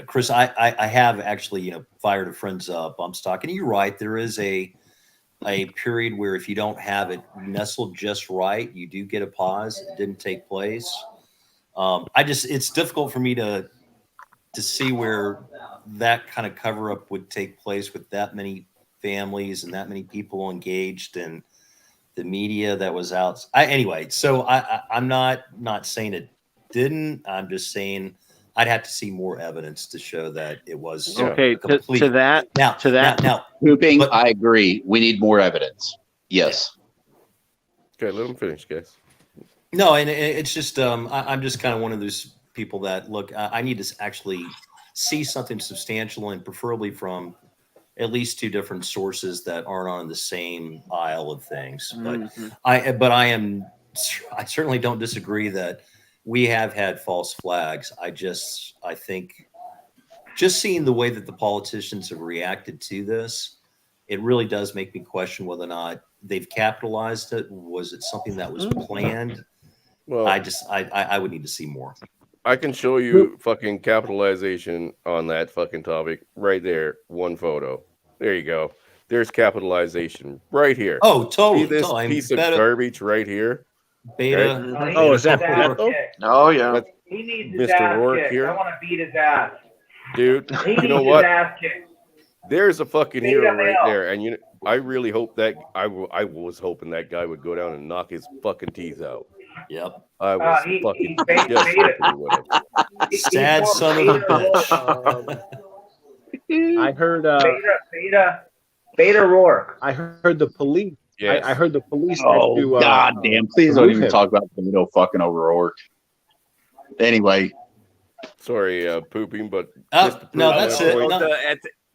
Chris, I have actually fired a friend's bump stock, and you're right. There is a period where if you don't have it nestled just right, you do get a pause. It didn't take place. It's difficult for me to see where that kind of cover up would take place with that many families and that many people engaged and the media that was out. Anyway, so I'm not saying it didn't. I'm just saying I'd have to see more evidence to show that it was okay. complete. To that. Now, Pooping, I agree. We need more evidence. Yes. Okay, let them finish, guys. No, and it's just I'm just kind of one of those people that look. I need to actually see something substantial, and preferably from at least two different sources that aren't on the same aisle of things. But I certainly don't disagree that we have had false flags. I think just seeing the way that the politicians have reacted to this, it really does make me question whether or not they've capitalized it. Was it something that was planned? Well, I would need to see more. I can show you fucking capitalization on that fucking topic right there. One photo. There you go. There's capitalization right here. Oh, totally. See this piece of garbage right here? Beta. Okay. Oh, is that though? Oh yeah. That's He needs his Mr. ass Rourke kicked. here. I want to beat his ass. Dude, He you needs know his what? ass kicked. There's a fucking hero right hell. there. And I really hope that I was hoping that guy would go down and knock his fucking teeth out. Yep. I was He fucking basically just made it. hoping he would have. Sad son of a bitch. I heard. Beta Rourke. I heard the police. Yes. I heard the police. Oh, had to, God damn. Please don't remove even him. talk about Beto fucking O'Rourke. Anyway. Sorry, Pooping, but no, that's it. point, No.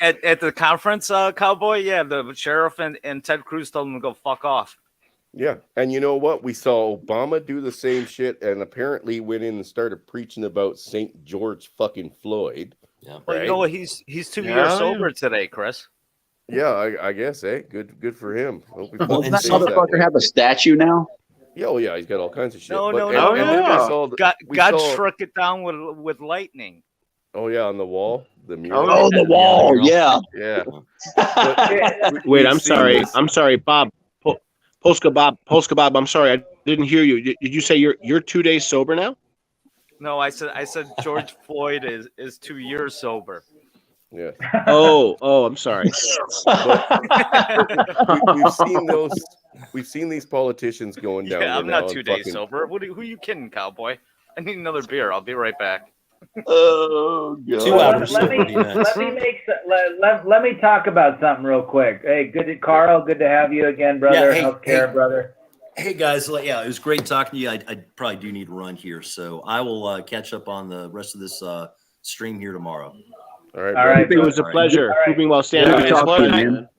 At the conference, Cowboy, yeah, the sheriff and Ted Cruz told him to go fuck off. Yeah, and you know what? We saw Obama do the same shit, and apparently went in and started preaching about St. George fucking Floyd. Yeah. Well, right? you know what? He's 2 years sober today, Chris. Yeah, I guess, good for him. Hope he Well, fucking and Does that stays that motherfucker way. have a statue now? Yeah, oh yeah, he's got all kinds of shit. No, But- no, and- no, and no. then we Yeah. saw God saw- struck it down with lightning. Oh yeah, on the wall, the mural. Oh, the wall. Yeah. Yeah. Wait, We've I'm seen sorry. this- I'm sorry, Bob. Polska Bob. I'm sorry. I didn't hear you. Did you say you're 2 days sober now? No, I said George Floyd is 2 years sober. Yeah. Oh, I'm sorry. We've seen these politicians going down. Yeah, there I'm now not and 2 days fucking- sober. Who are you kidding, Cowboy? I need another beer. I'll be right back. Oh, God. 2 hours. Let me talk about something real quick. Hey, Carl. Good to have you again, brother. Yeah, hey, Healthcare, brother. Hey guys, yeah, it was great talking to you. I probably do need to run here, so I will catch up on the rest of this stream here tomorrow. All right, All right, It was a pleasure. All right. Moving while standing. Yeah, Good it's a talking to you, pleasure, man. man.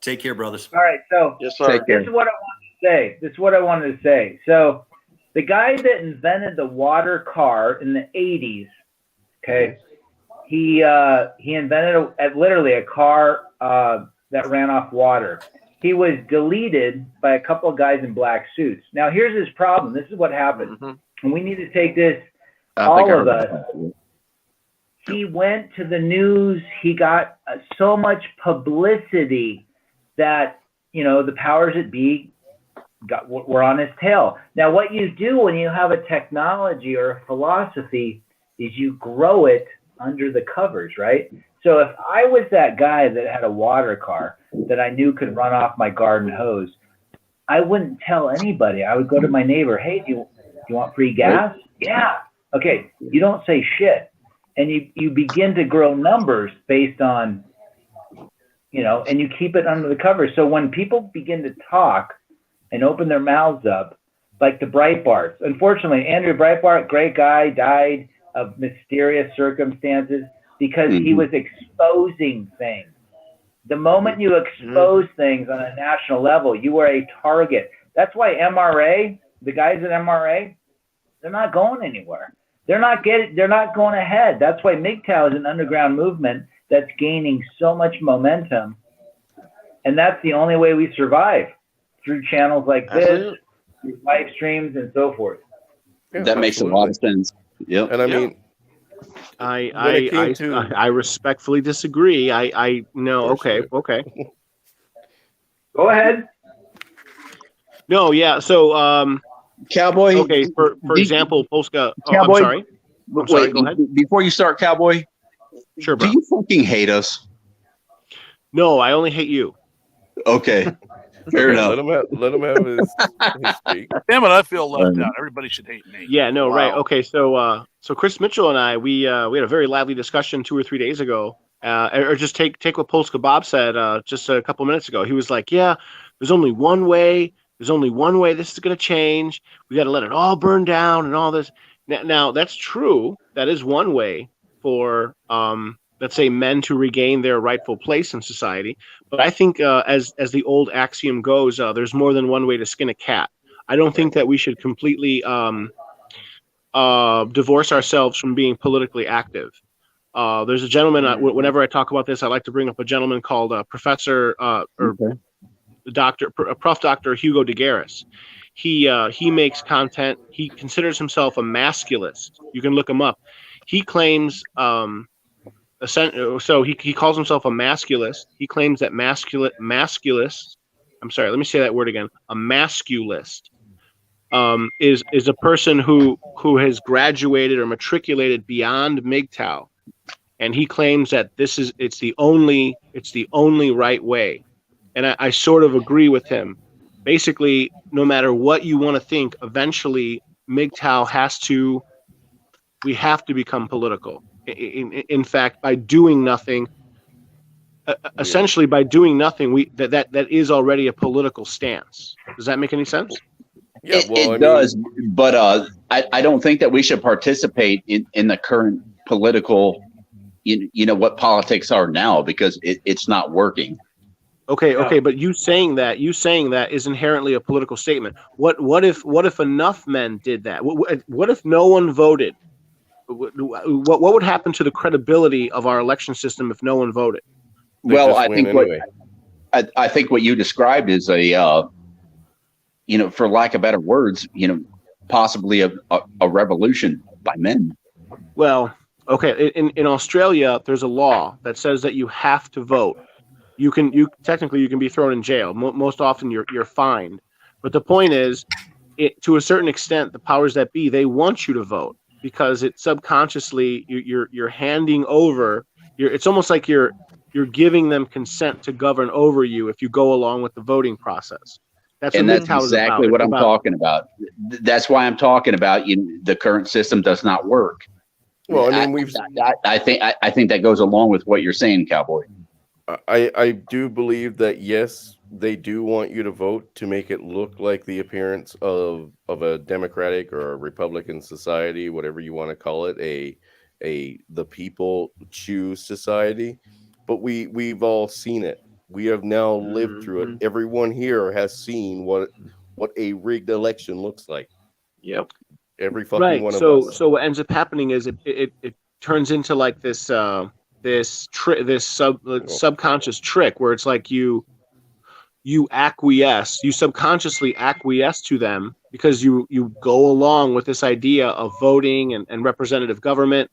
Take care, brothers. All right, so Yes, sir. Take care. this is what I wanted to say. So the guy that invented the water car in the 80s, okay, he invented literally a car that ran off water. He was deleted by a couple of guys in black suits. Now here's his problem. This is what happened, and we need to take this. All of us. He went to the news. He got so much publicity that, you know, the powers that be were on his tail. Now, what you do when you have a technology or a philosophy is you grow it under the covers, right? So if I was that guy that had a water car that I knew could run off my garden hose, I wouldn't tell anybody. I would go to my neighbor, hey, do you want free gas? Yeah. Okay. You don't say shit. And you begin to grow numbers based on, you know, and you keep it under the covers. So when people begin to talk and open their mouths up, like the Breitbarts, unfortunately, Andrew Breitbart, great guy, died of mysterious circumstances because he was exposing things. The moment you expose things on a national level, you are a target. That's why MRA, the guys at MRA, they're not going anywhere. They're not going ahead. That's why MGTOW is an underground movement that's gaining so much momentum. And that's the only way we survive, through channels like this, through live streams and so forth. Yeah, That makes a lot of sense. Yep. And I mean, I respectfully disagree. I no. Okay. Go ahead. No. Yeah. So Cowboy. okay. For example, Polska. Cowboy, I'm sorry. I'm sorry. Go ahead. Before you start, Cowboy, Sure, bro. do you fucking hate us? No, I only hate you. Okay. Fair enough. Let him have his speak. Damn it, I feel left out. Everybody should hate me. Yeah. No. Wow. Right. Okay. So Chris Mitchell and I we had a very lively discussion 2 or 3 days ago. Or just take what Polska Bob said just a couple minutes ago. He was like, "Yeah, there's only one way. There's only one way this is going to change. We got to let it all burn down and all this." Now that's true. That is one way for let's say men to regain their rightful place in society. But I think as the old axiom goes, there's more than one way to skin a cat. I don't think that we should completely divorce ourselves from being politically active. There's a gentleman. Whenever I talk about this, I like to bring up a gentleman called Professor Prof. Dr. Hugo de Garis. He makes content. He considers himself a masculist. You can look him up. He claims so he calls himself a masculist. He claims that masculist. I'm sorry. Let me say that word again. A masculist is a person who has graduated or matriculated beyond MGTOW. And he claims that it's the only right way. And I sort of agree with him. Basically, no matter what you want to think, eventually MGTOW we have to become political. In fact, by doing nothing, essentially by doing nothing, that is already a political stance. Does that make any sense? Yeah, it does, but I don't think that we should participate in the current political, you know what politics are now, because it's not working. Okay, but you saying that is inherently a political statement. What if enough men did that? What if no one voted? What would happen to the credibility of our election system if no one voted? Well, I think what you described is a for lack of better words, possibly a revolution by men. Well, okay, in Australia, there's a law that says that you have to vote. You technically can be thrown in jail. Most often you're fined. But the point is, to a certain extent, the powers that be, they want you to vote because it subconsciously you're handing over. It's almost like you're giving them consent to govern over you if you go along with the voting process. That's exactly what I'm talking about. That's why I'm talking about the current system does not work. Well, I mean, I think that goes along with what you're saying, Cowboy. I do believe that yes, they do want you to vote to make it look like the appearance of a Democratic or a Republican society, whatever you want to call it, the people choose society. But we've all seen it. We have now lived through it. Everyone here has seen what a rigged election looks like. Yep. Every fucking Right. one of So us. so what ends up happening is it turns into like this subconscious trick where it's like you acquiesce, you subconsciously acquiesce to them because you go along with this idea of voting and representative government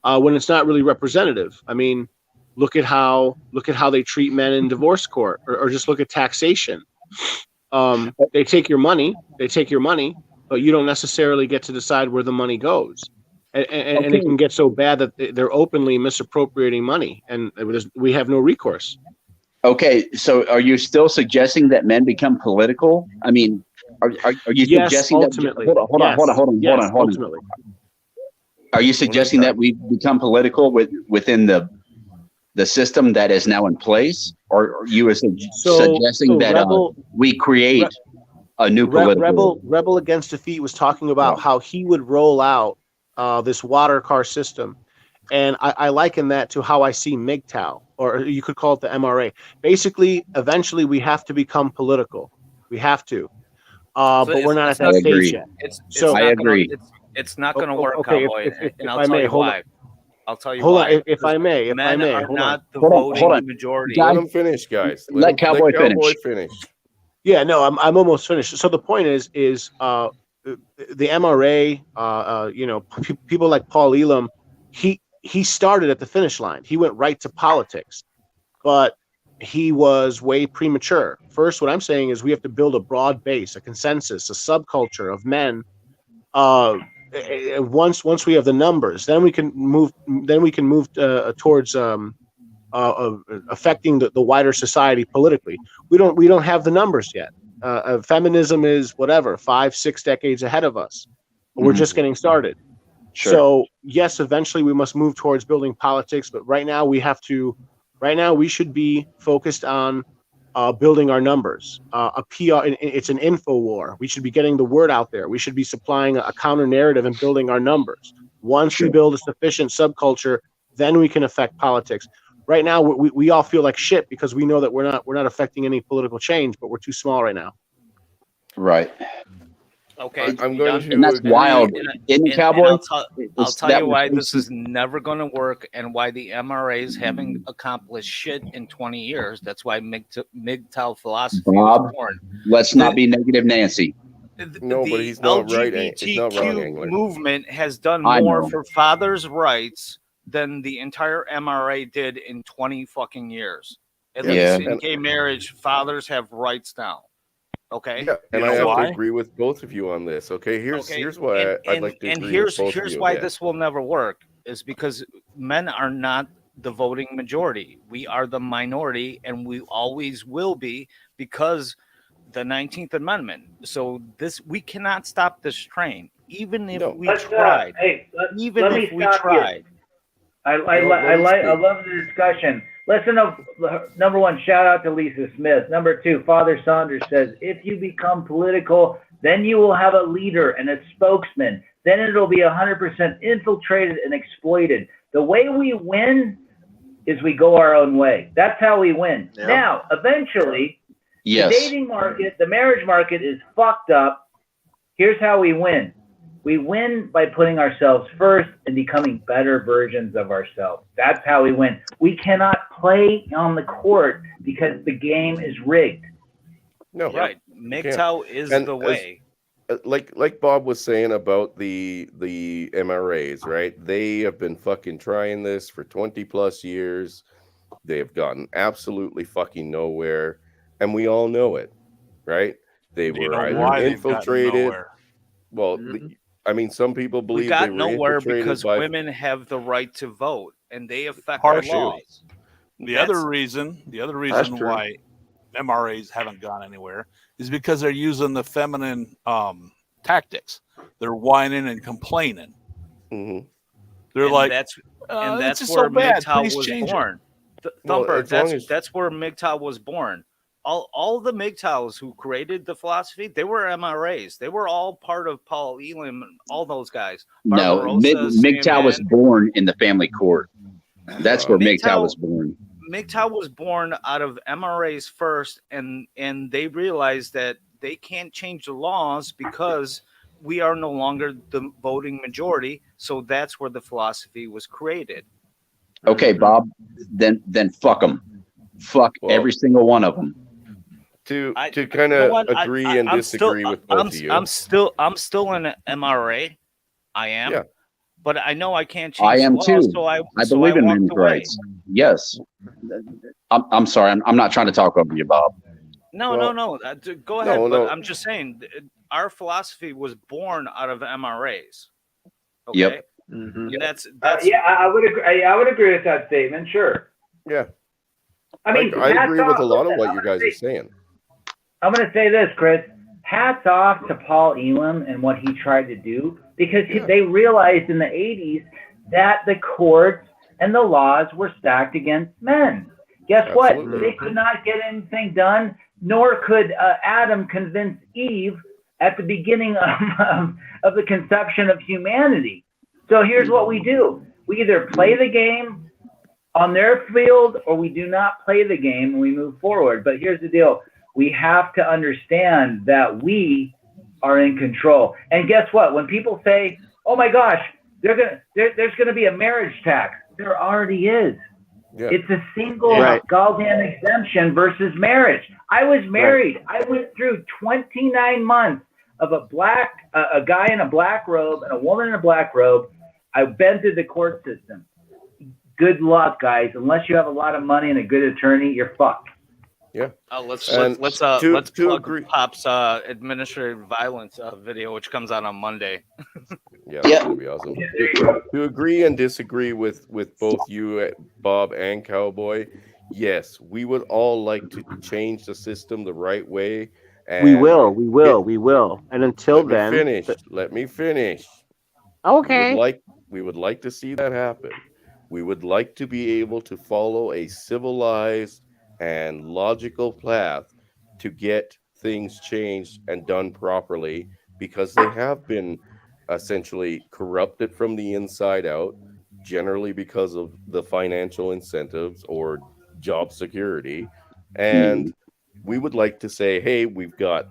when it's not really representative. I mean, look at how they treat men in divorce court, or just look at taxation. They take your money, but you don't necessarily get to decide where the money goes. And it can get so bad that they're openly misappropriating money, and we have no recourse. Okay, so are you still suggesting that men become political? I mean, are you Yes, suggesting ultimately. that? Hold on. Ultimately. Are you suggesting that we become political within the system that is now in place, or are you suggesting that we create a new political? Rebel Against Defeat was talking about how he would roll out this water car system. And I liken that to how I see MGTOW, or you could call it the MRA. Basically, eventually, we have to become political. We have to. But we're not at that stage yet. I agree. It's not going to work, okay, Cowboy. if And I I'll tell may, you hold why. on. I'll tell you Hold why. on, if I may. Men are hold not on. the Hold on. voting majority. Let him finish, guys. Let Cowboy finish. Yeah, no, I'm almost finished. So the point is the MRA, people like Paul Elam, he started at the finish line. He went right to politics, but he was way premature. First, what I'm saying is we have to build a broad base, a consensus, a subculture of men. Once we have the numbers, then we can move. Towards affecting the wider society politically. We don't have the numbers yet. Feminism is 5-6 decades ahead of us. We're just getting started. Sure. So yes, eventually we must move towards building politics, but right now we should be focused on building our numbers. A PR, it's an info war. We should be getting the word out there. We should be supplying a counter narrative and building our numbers. Once we build a sufficient subculture, then we can affect politics. Right now, we all feel like shit because we know that we're not affecting any political change, but we're too small right now. Right. Okay, I'm going to. And that's wild. In Cowboy, I'll tell you why this is never going to work, and why the MRAs haven't accomplished shit in 20 years. That's why MGTOW philosophy was born. Let's not be negative, Nancy. No, but he's not right. He's not wrong, LGBTQ Angler. movement has done I more know. for fathers' rights than the entire MRA did in 20 fucking years. At least in gay marriage, fathers have rights now. Okay. Yeah, and I have to agree with both of you on this. Okay, here's why I'd like to agree with both of you. Here's why this will never work is because men are not the voting majority. We are the minority, and we always will be because the 19th Amendment. So we cannot stop this train, even if we tried. Let me stop you. I love the discussion. Listen up. Number one, shout out to Lisa Smith. Number two, Father Saunders says, if you become political, then you will have a leader and a spokesman. Then it'll be 100% infiltrated and exploited. The way we win is we go our own way. That's how we win. Yeah. Now, eventually, the dating market, the marriage market is fucked up. Here's how we win. We win by putting ourselves first and becoming better versions of ourselves. That's how we win. We cannot play on the court because the game is rigged. No, right. MGTOW is the way. Like Bob was saying about the MRAs, right? They have been fucking trying this for 20 plus years. They have gotten absolutely fucking nowhere, and we all know it, right? They were either infiltrated. Well, I mean, some people believe we got they were nowhere because women have the right to vote, and they affect our laws. The other reason why MRAs haven't gone anywhere is because they're using the feminine tactics. They're whining and complaining. Mm-hmm. They're that's where MGTOW was born. Thumper, that's where MGTOW was born. all the MGTOWs who created the philosophy, they were MRAs. They were all part of Paul Elam and all those guys. No, MGTOW was born in the family court. That's where MGTOW was born. MGTOW was born out of MRAs first, and they realized that they can't change the laws because we are no longer the voting majority. So that's where the philosophy was created. Okay, Bob, then fuck them. Fuck every single one of them. To kind of agree and disagree with both of you. I'm still an MRA. I am. Yeah. But I know I can't change. I am the law, too. So I believe in women's rights. Yes. I'm sorry. I'm not trying to talk over you, Bob. No. Go ahead. But I'm just saying, our philosophy was born out of MRAs. Okay? Yep. Mm-hmm. That's yeah. I would agree. I would agree with that statement. Sure. Yeah. I mean, I agree with a lot of what you guys are saying. I'm going to say this, Chris. Hats off to Paul Elam and what he tried to do, because they realized in the 80s that the courts and the laws were stacked against men. Guess what? They could not get anything done, nor could Adam convince Eve at the beginning of the conception of humanity. So here's what we do. We either play the game on their field or we do not play the game and we move forward. But here's the deal. We have to understand that we are in control. And guess what? When people say, oh my gosh, there's going to be a marriage tax, there already is. Yeah. It's a single goddamn exemption versus marriage. I was married. I went through 29 months of a guy in a black robe and a woman in a black robe. I've been through the court system. Good luck, guys. Unless you have a lot of money and a good attorney, you're fucked. Yeah. Let's plug Pop's administrative violence video, which comes out on Monday. Yeah, that's gonna be awesome. To agree and disagree with both you, Bob, and Cowboy, yes, we would all like to change the system the right way. And we will. And until then, let me finish. Okay. We would like to see that happen. We would like to be able to follow a civilized and logical path to get things changed and done properly, because they have been essentially corrupted from the inside out, generally because of the financial incentives or job security. And we would like to say, hey, we've got,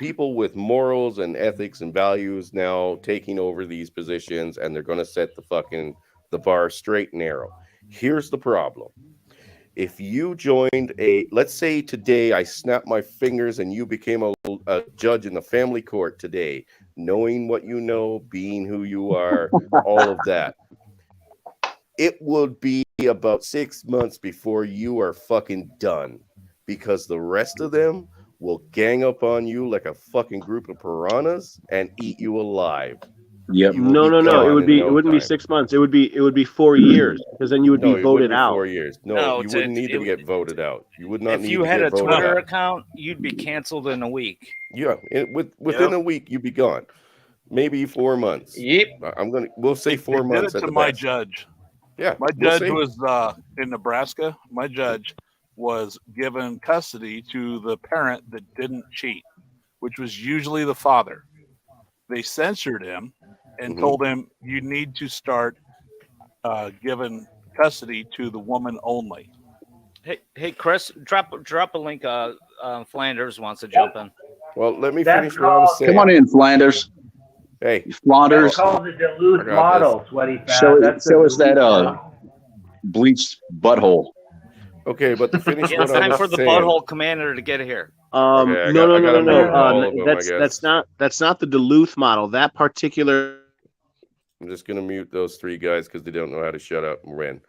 people with morals and ethics and values now taking over these positions, and they're going to set the bar straight and narrow. Here's the problem. If you joined let's say today I snapped my fingers and you became a judge in the family court today, knowing what you know, being who you are, all of that, it would be about 6 months before you are fucking done, because the rest of them will gang up on you like a fucking group of piranhas and eat you alive. Yep. No. It wouldn't be 6 months. It would be 4 years, because then you would be voted out. 4 years. No, you wouldn't need to get voted out. You would not if need you to had get a voted Twitter out. account, you'd be canceled in a week. Yeah, within a week you'd be gone. Maybe 4 months. Yep. We'll say 4 months. Did it to my judge. Yeah, my judge was in Nebraska. My judge was given custody to the parent that didn't cheat, which was usually the father. They censored him and told him, you need to start giving custody to the woman only. Hey, Chris, drop a link. Flanders wants to jump in. Well, let me finish what I was saying. Come on in, Flanders. Hey, Flanders. That's called the Duluth model, sweaty fat. Show us that bleached butthole. Okay, but to finish it's time for the butthole commander to get here. No. That's not the Duluth model. That particular. I'm just gonna mute those three guys because they don't know how to shut up and win.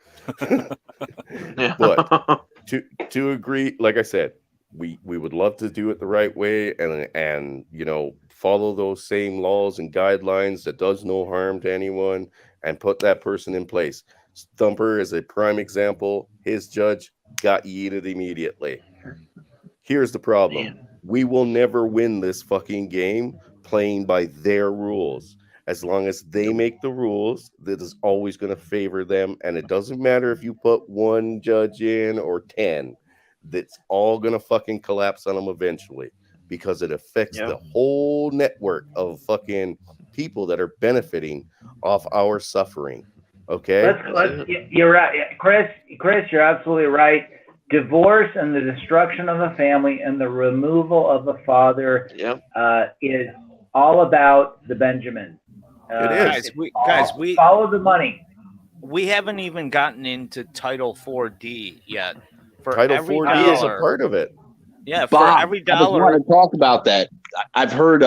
But to agree, like I said, we would love to do it the right way and follow those same laws and guidelines that does no harm to anyone and put that person in place. Thumper is a prime example. His judge got yeeted immediately. Here's the problem. We will never win this fucking game playing by their rules. As long as they make the rules, that is always going to favor them. And it doesn't matter if you put one judge in or 10. that's all gonna fucking collapse on them eventually, because it affects Yeah. the whole network of fucking people that are benefiting off our suffering. Okay. You're right, Chris. You're absolutely right. Divorce and the destruction of a family and the removal of a father Yep. is all about the Benjamin. It is. Guys, follow the money. We haven't even gotten into Title 4D yet. For Title every 4D is a dollar, part of it. yeah, for Bob, every I was dollar, wanting to talk about that. I've heard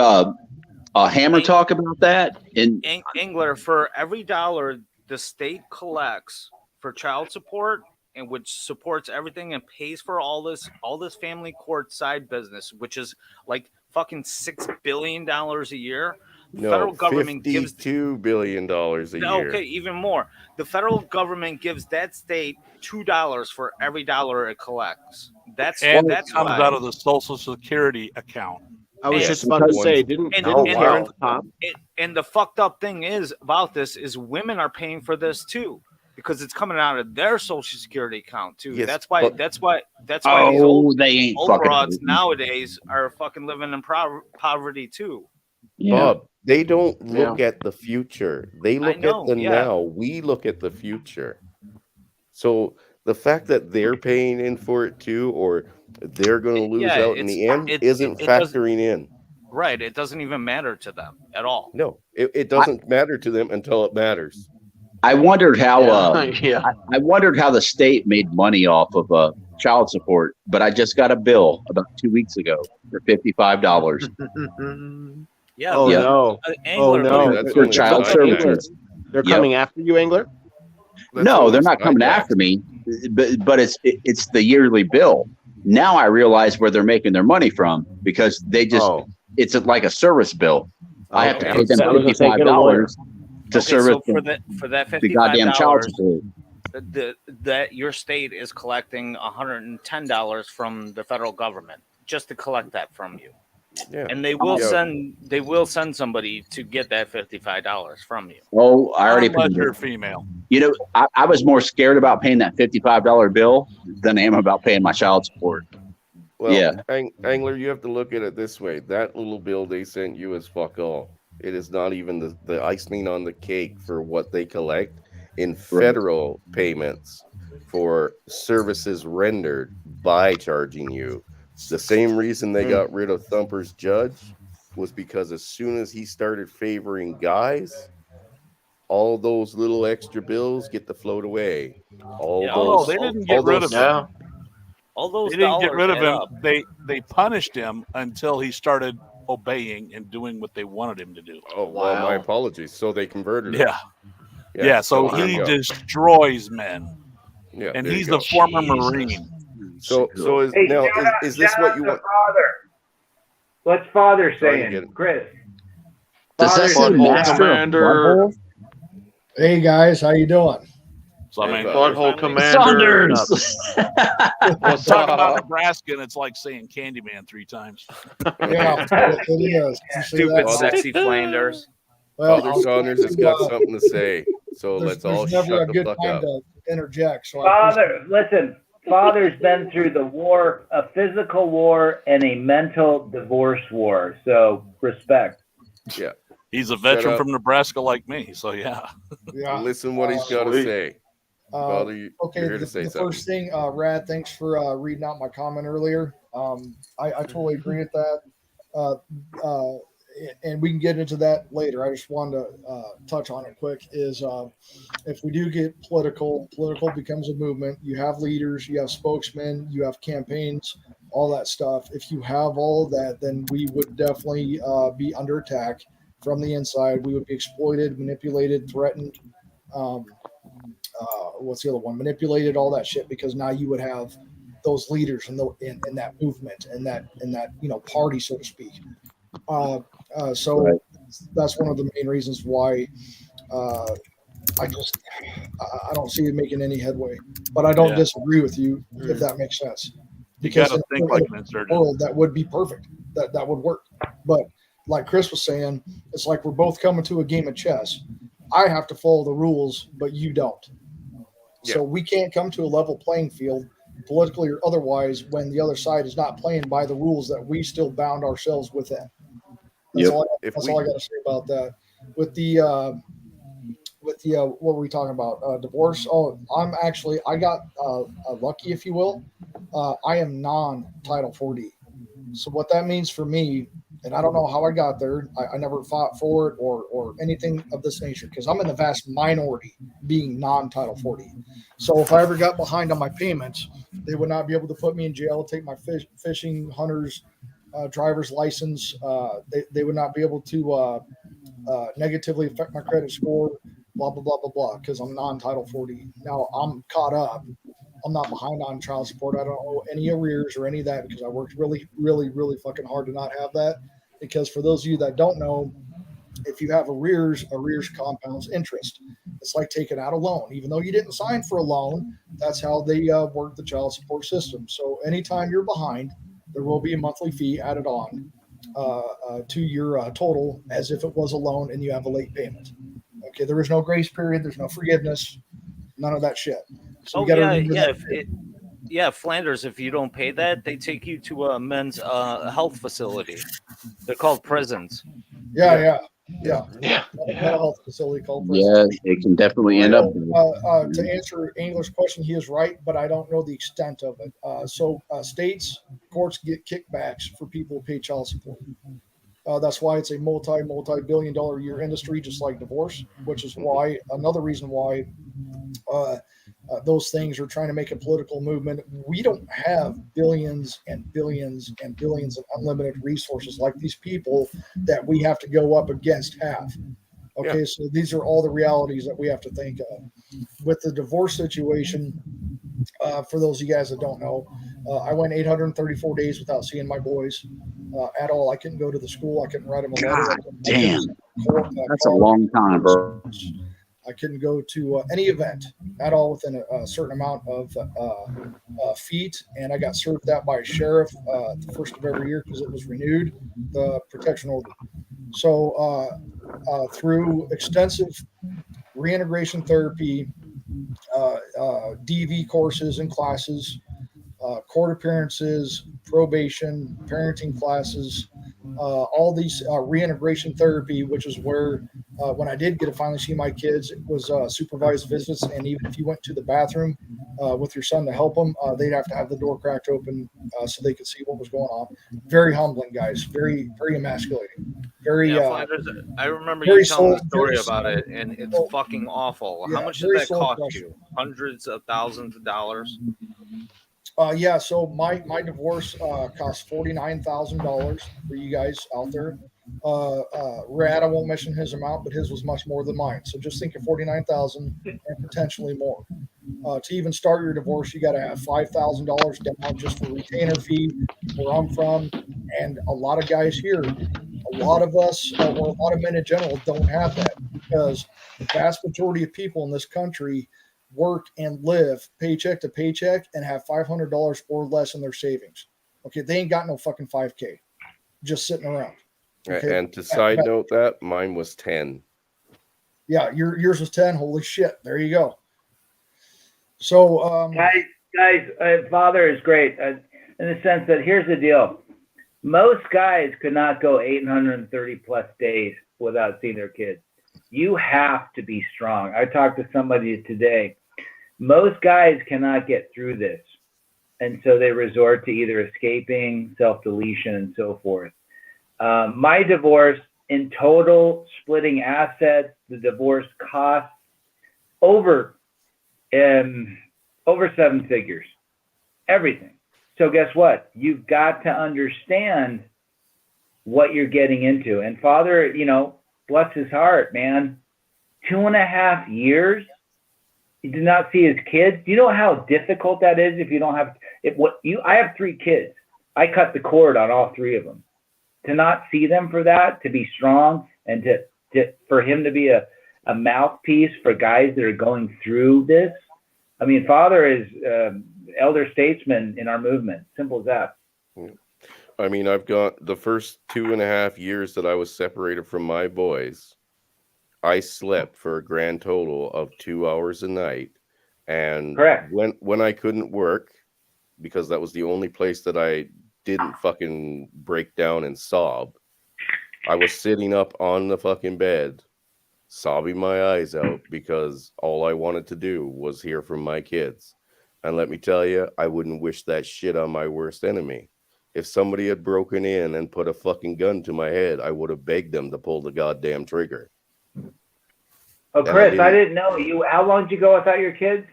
Hammer talk about that. And Engler, for every dollar the state collects for child support, and which supports everything and pays for all this family court side business, which is like fucking $6 billion a year. The federal government gives $52 billion a year. Okay, even more. The federal government gives that state $2 for every dollar it collects. That's comes why. out of the Social Security account. I was And- just about to say, didn't Karen Pop? And the fucked up thing is about this is women are paying for this too, because it's coming out of their Social Security account too. Yes, that's why. but- That's why these old, they ain't old fucking broads nowadays are fucking living in poverty too. Bob, they don't look at the future. They look know, at the yeah. now. We look at the future. So the fact that they're paying in for it too, or they're going to lose out in the end, isn't factoring in. Right. It doesn't even matter to them at all. No, it doesn't matter to them until it matters. I wondered how Yeah. I wondered how the state made money off of child support, but I just got a bill about 2 weeks ago for $55. Yeah. Oh, Yeah. no. Angler, no. That's For only child side services. They're Yep. coming after you, Angler? That's No, only they're not side coming tax. after me, but it's the yearly bill. Now I realize where they're making their money from, because they just it's like a service bill. I have to Okay. pay them I was gonna say, get a lawyer. $55 to service so for that the goddamn child $55, support. that your state is collecting $110 from the federal government just to collect that from you. Yeah. And they will send somebody to get that $55 from you. Oh, I already Unless paid you're it. female. You know, I was more scared about paying that $55 bill than I am about paying my child support. Well, Yeah. Angler, you have to look at it this way. That little bill they sent you is fuck all. It is not even the icing on the cake for what they collect in federal payments for services rendered by charging you. The same reason they got rid of Thumper's judge was because as soon as he started favoring guys, all those little extra bills get to float away. All Yeah, those, they didn't all get rid those- of him. All those They didn't get dollars rid of add him. up. They punished him until he started obeying and doing what they wanted him to do. Oh, well, my apologies. So they converted him. Yeah. So there he you go. destroys men. Yeah, And there you he's go. the former Marine. So is Hey, now shout out- is this shout what out you to want? Father. What's Father Sorry to get saying, it. Chris? Does that Father say says, master of Commander. butthole? Hey guys, how you doing? So I mean, Butthole Commander. Saunders. What's talk about up? Nebraska, and it's like saying Candyman 3 times. Yeah, it is. You see Stupid, that? sexy Flanders. Well, Father Saunders has got something to say. So let's all there's never shut a the good fuck time up. to interject. So Father, listen. Father's been through the war, a physical war, and a mental divorce war. So respect. Yeah. He's a veteran up. from Nebraska like me, so yeah. yeah. Listen what he's got to Sweet. say. Father, you're Okay, here to the say something. first thing, Rad, thanks for reading out my comment earlier. I totally agree with that. And we can get into that later. I just wanted to touch on it quick is if we do get political becomes a movement. You have leaders, you have spokesmen, you have campaigns, all that stuff. If you have all of that, then we would definitely be under attack from the inside. We would be exploited, manipulated, threatened. What's the other one? Manipulated, all that shit, because now you would have those leaders in that movement and that party, so to speak. So Right. that's one of the main reasons why I don't see it making any headway. But I don't Yeah. disagree with you, if that makes sense. You Because got to think like an insurgent. world, that would be perfect. That would work. But like Chris was saying, it's like we're both coming to a game of chess. I have to follow the rules, but you don't. So we can't come to a level playing field politically or otherwise, when the other side is not playing by the rules that we still bound ourselves within. That's Yep. all. If That's we- all I got to say about that. With the what were we talking about? Divorce. Oh, I got lucky, if you will. I am non-Title 4D. So what that means for me, and I don't know how I got there. I never fought for it or anything of this nature because I'm in the vast minority being non-Title 40. So if I ever got behind on my payments, they would not be able to put me in jail, take my fishing hunter's driver's license. They would not be able to negatively affect my credit score, blah, blah, blah, blah, blah, because I'm non-Title 40. Now I'm caught up. I'm not behind on child support. I don't owe any arrears or any of that because I worked really, really, really fucking hard to not have that. Because for those of you that don't know, if you have arrears compounds interest. It's like taking out a loan. Even though you didn't sign for a loan, that's how they work the child support system. So anytime you're behind, there will be a monthly fee added on to your total as if it was a loan and you have a late payment. Okay, there is no grace period. There's no forgiveness. None of that shit. So you got to remember that. Flanders. If you don't pay that, they take you to a men's health facility. They're called prisons. Yeah. Yeah. Mental health facility called prison. Yeah, it can definitely end up. To answer English question, he is right, but I don't know the extent of it. States courts get kickbacks for people who pay child support. That's why it's a multi-billion-dollar a year industry, just like divorce, which is why another reason why those things are trying to make a political movement. We don't have billions and billions and billions of unlimited resources like these people that we have to go up against have. Okay, so these are all the realities that we have to think of. With the divorce situation, for those of you guys that don't know, I went 834 days without seeing my boys at all. I couldn't go to the school. I couldn't write them a letter. God damn. That's a long time, bro. I couldn't go to any event at all within a certain amount of feet, and I got served that by a sheriff the first of every year because it was renewed, the protection order. So through extensive reintegration therapy, DV courses and classes, court appearances, probation, parenting classes, all these reintegration therapy, which is where when I did get to finally see my kids, it was supervised visits. And even if you went to the bathroom with your son to help them, they'd have to have the door cracked open so they could see what was going on. Very humbling, guys. Very, very emasculating. Very. Flanders, I remember very you telling the soul- story very about it, and it's fucking awful. Yeah, How much did very that soul cost crushing. you? Hundreds of thousands of dollars. So my divorce cost $49,000 for you guys out there. Rad, I won't mention his amount, but his was much more than mine. So just think of 49,000 and potentially more. To even start your divorce, you got to have $5,000 down just for retainer fee where I'm from, and a lot of guys here, a lot of us, or a lot of men in general, don't have that because the vast majority of people in this country work and live paycheck to paycheck and have $500 or less in their savings. Okay, they ain't got no fucking 5K just sitting around. Okay? And to side note that, mine was 10. Yeah, yours was 10. Holy shit. There you go. So, guys, father is great in the sense that here's the deal. Most guys could not go 830 plus days without seeing their kids. You have to be strong. I talked to somebody today. Most guys cannot get through this. And so they resort to either escaping, self-deletion, and so forth. My divorce, in total, splitting assets, the divorce cost over 7 figures. Everything. So guess what? You've got to understand what you're getting into. And father, bless his heart, man. 2.5 years. He did not see his kids. Do you know how difficult that is if you don't have I have 3 kids. I cut the cord on all 3 of them. To not see them for that, to be strong, and for him to be a mouthpiece for guys that are going through this. I mean, father is elder statesman in our movement. Simple as that. I mean, I've got the first 2.5 years that I was separated from my boys. I slept for a grand total of 2 hours a night. And correct. When I couldn't work, because that was the only place that I didn't fucking break down and sob. I was sitting up on the fucking bed, sobbing my eyes out because all I wanted to do was hear from my kids. And let me tell you, I wouldn't wish that shit on my worst enemy. If somebody had broken in and put a fucking gun to my head, I would have begged them to pull the goddamn trigger. Oh, And Chris, I didn't know you. How long did you go without your kids?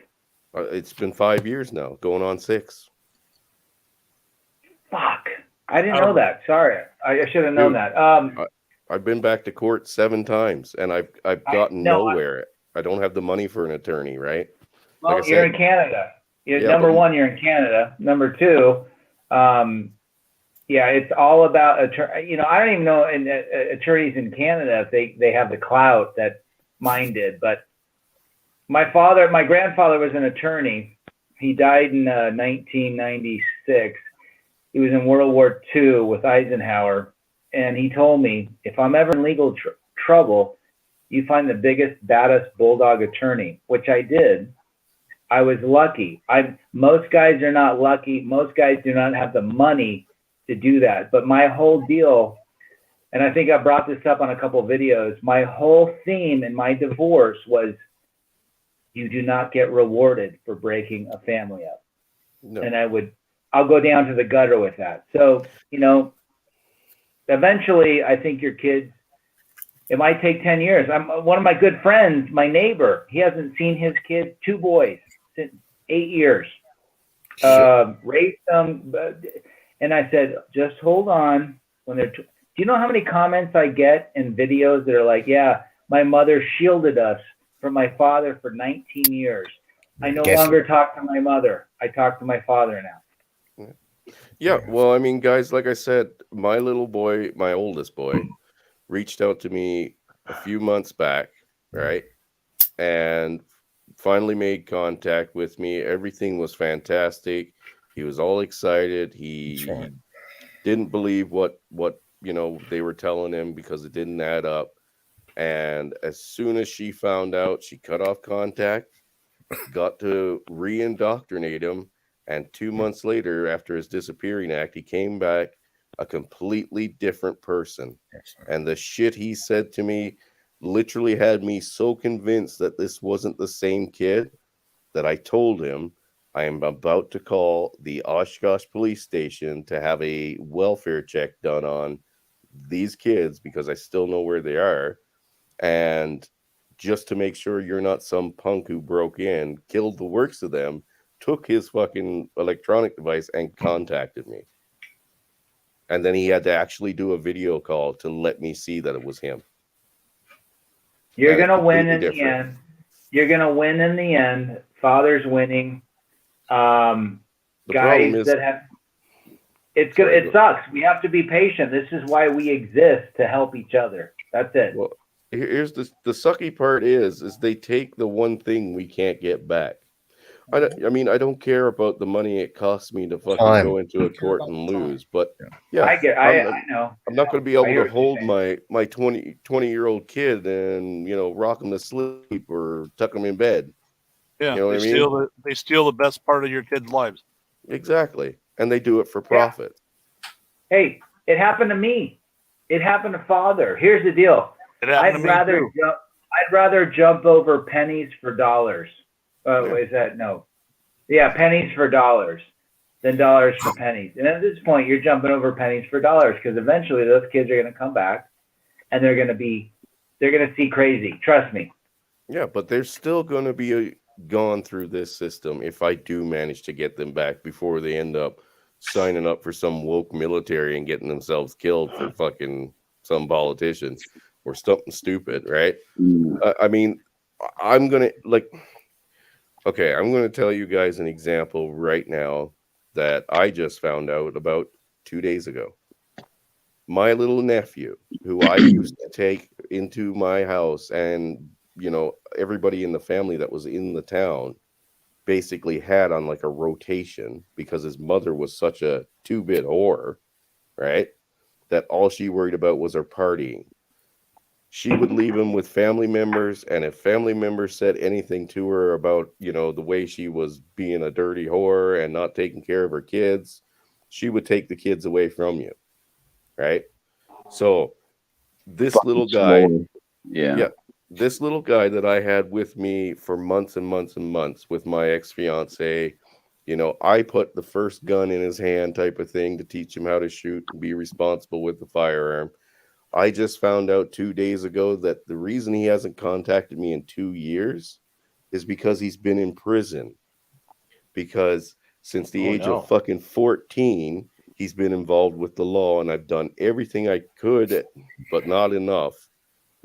It's been 5 years now, going on 6. Fuck, I didn't know that. Sorry, I should have known that. I've been back to court 7 times, and I've gotten nowhere. I don't have the money for an attorney, right? Well, Like I you're said, in Canada. Yeah, Number one, you're in Canada. Number two, yeah, it's all about I don't even know attorneys in Canada if they have the clout that mine did. But my grandfather was an attorney. He died in 1996. He was in World War II with Eisenhower, and he told me, if I'm ever in legal trouble, you find the biggest, baddest bulldog attorney, which I did. I was lucky. Most guys are not lucky. Most guys do not have the money to do that. But my whole deal, and I think I brought this up on a couple of videos, my whole theme in my divorce was, you do not get rewarded for breaking a family up. No. And I'll go down to the gutter with that. So, eventually I think your kids, it might take 10 years. One of my good friends, my neighbor, he hasn't seen his kids, 2 boys, since 8 years. Raised them. And I said, just hold on. Do you know how many comments I get in videos that are like, yeah, my mother shielded us from my father for 19 years. I no longer talk to my mother. I talk to my father now. Yeah, well, I mean, guys, like I said, my little boy, my oldest boy, reached out to me a few months back, right? And finally made contact with me. Everything was fantastic. He was all excited. He didn't believe what they were telling him because it didn't add up. And as soon as she found out, she cut off contact, got to re-indoctrinate him. And 2 months later, after his disappearing act, he came back a completely different person. And the shit he said to me literally had me so convinced that this wasn't the same kid that I told him I am about to call the Oshkosh police station to have a welfare check done on these kids because I still know where they are. And just to make sure you're not some punk who broke in, killed the works of them, took his fucking electronic device and contacted me. And then he had to actually do a video call to let me see that it was him. You're going to win in the end. You're going to win in the end. Father's winning. Guys that have... It's good. It sucks. We have to be patient. This is why we exist, to help each other. That's it. Well, here's the sucky part is they take the one thing we can't get back. I don't care about the money it costs me to fucking go into a court and lose, but yeah, I know. I'm not going to be able to hold my 20-year-old kid and rock him to sleep or tuck him in bed. Yeah, you know what I mean? They steal the best part of your kids' lives. Exactly, and they do it for profit. Hey, it happened to me. It happened to father. Here's the deal. I'd rather jump over pennies for dollars. Is that no? Yeah, pennies for dollars than dollars for pennies. And at this point, you're jumping over pennies for dollars because eventually those kids are going to come back and they're going to see crazy. Trust me. Yeah, but they're still going to be gone through this system if I do manage to get them back before they end up signing up for some woke military and getting themselves killed for fucking some politicians or something stupid, right? I mean, I'm going to tell you guys an example right now that I just found out about 2 days ago. My little nephew, who I used to take into my house, and everybody in the family that was in the town basically had on like a rotation because his mother was such a 2-bit whore, right? That all she worried about was her partying. she would leave him with family members, and if family members said anything to her about, the way she was being a dirty whore and not taking care of her kids, she would take the kids away from you, right? So this Fucking little guy, slowly. Yeah. this little guy that I had with me for months and months and months with my ex-fiance, I put the first gun in his hand type of thing to teach him how to shoot and be responsible with the firearm. I just found out 2 days ago that the reason he hasn't contacted me in 2 years is because he's been in prison. Because since the age of fucking 14, he's been involved with the law, and I've done everything I could, but not enough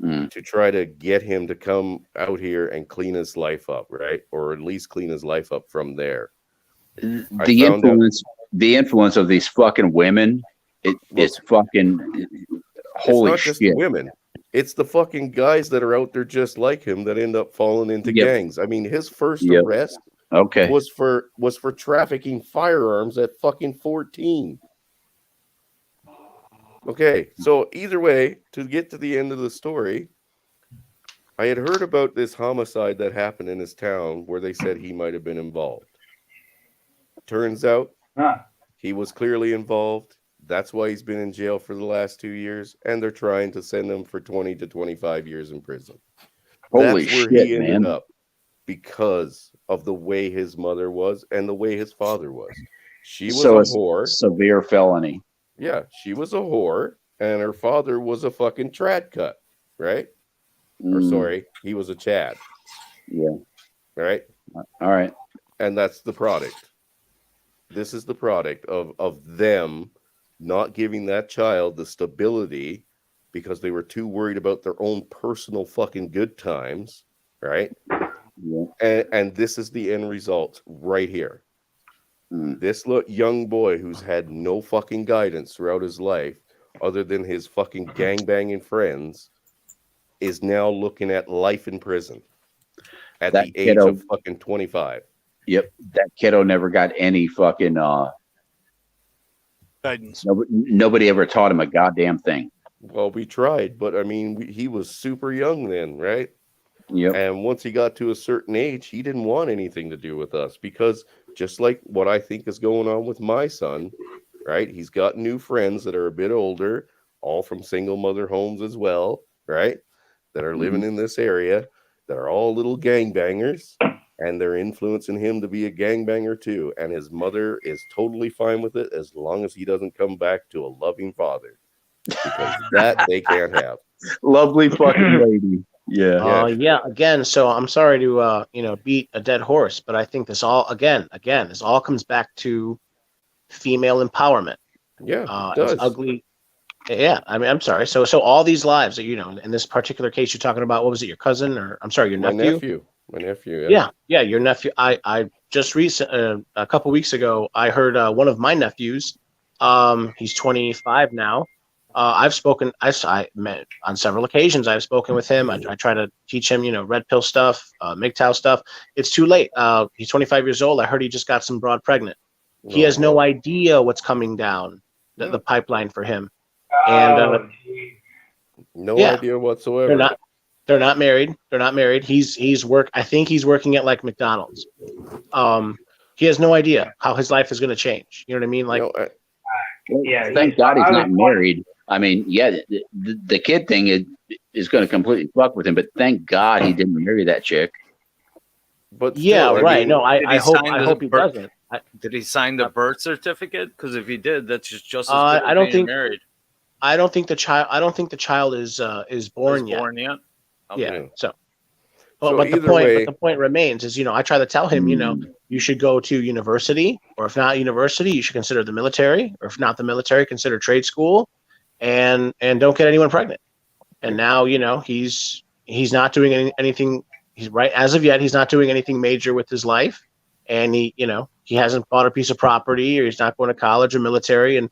to try to get him to come out here and clean his life up, right? Or at least clean his life up from there. The influence of these fucking women, it's fucking holy it's not just shit. the women. It's the fucking guys that are out there just like him that end up falling into gangs. I mean, his first arrest was for trafficking firearms at fucking 14. Okay, so either way, to get to the end of the story, I had heard about this homicide that happened in his town where they said he might have been involved. Turns out he was clearly involved. That's why he's been in jail for the last 2 years, and they're trying to send him for 20 to 25 years in prison. Holy That's where shit, he ended man. up because of the way his mother was and the way his father was. She was a whore. Severe felony. Yeah, she was a whore, and her father was a fucking trad cut, right? Or sorry, he was a Chad. Yeah. Right? All right. And that's the product. This is the product of them not giving that child the stability because they were too worried about their own personal fucking good times, right? Yeah. And this is the end result right here. This young boy who's had no fucking guidance throughout his life other than his fucking gangbanging friends is now looking at life in prison at the age of fucking 25. Yep. That kiddo never got any fucking guidance. Nobody ever taught him a goddamn thing. Well, we tried, but I mean, he was super young then, right? Yep. And once he got to a certain age, he didn't want anything to do with us because just like what I think is going on with my son, right? He's got new friends that are a bit older, all from single mother homes as well, right? That are living in this area, that are all little gangbangers, and they're influencing him to be a gangbanger too. And his mother is totally fine with it as long as he doesn't come back to a loving father, because that they can't have. Lovely fucking lady. Yeah. Yeah. Again, so I'm sorry to beat a dead horse, but I think this all this all comes back to female empowerment. Yeah, it does. It's ugly. Yeah, I mean, I'm sorry. So all these lives that in this particular case you're talking about, what was it? Your cousin, or I'm sorry, your nephew? My nephew. Yeah, your nephew. I just a couple weeks ago, I heard one of my nephews. He's 25 now. I've spoken. I met on several occasions. I've spoken with him. I try to teach him, red pill stuff, MGTOW stuff. It's too late. He's 25 years old. I heard he just got some broad pregnant. He has no idea what's coming down the pipeline for him, and no idea whatsoever. They're not married. I think he's working at like McDonald's. He has no idea how his life is going to change. You know what I mean? Like, thank God he's not married. I mean, the kid thing is going to completely fuck with him, but thank God he didn't marry that chick. But still, right. No, I hope he doesn't. Did he sign the birth certificate? Because if he did, that's just as good I don't think married. I don't think the child is born yet. Born yet? Okay. Yeah. So but the point remains is, I try to tell him, you should go to university, or if not university, you should consider the military, or if not the military, consider trade school, and don't get anyone pregnant. And now, he's not doing anything. He's right as of yet. He's not doing anything major with his life, and he hasn't bought a piece of property, or he's not going to college or military, and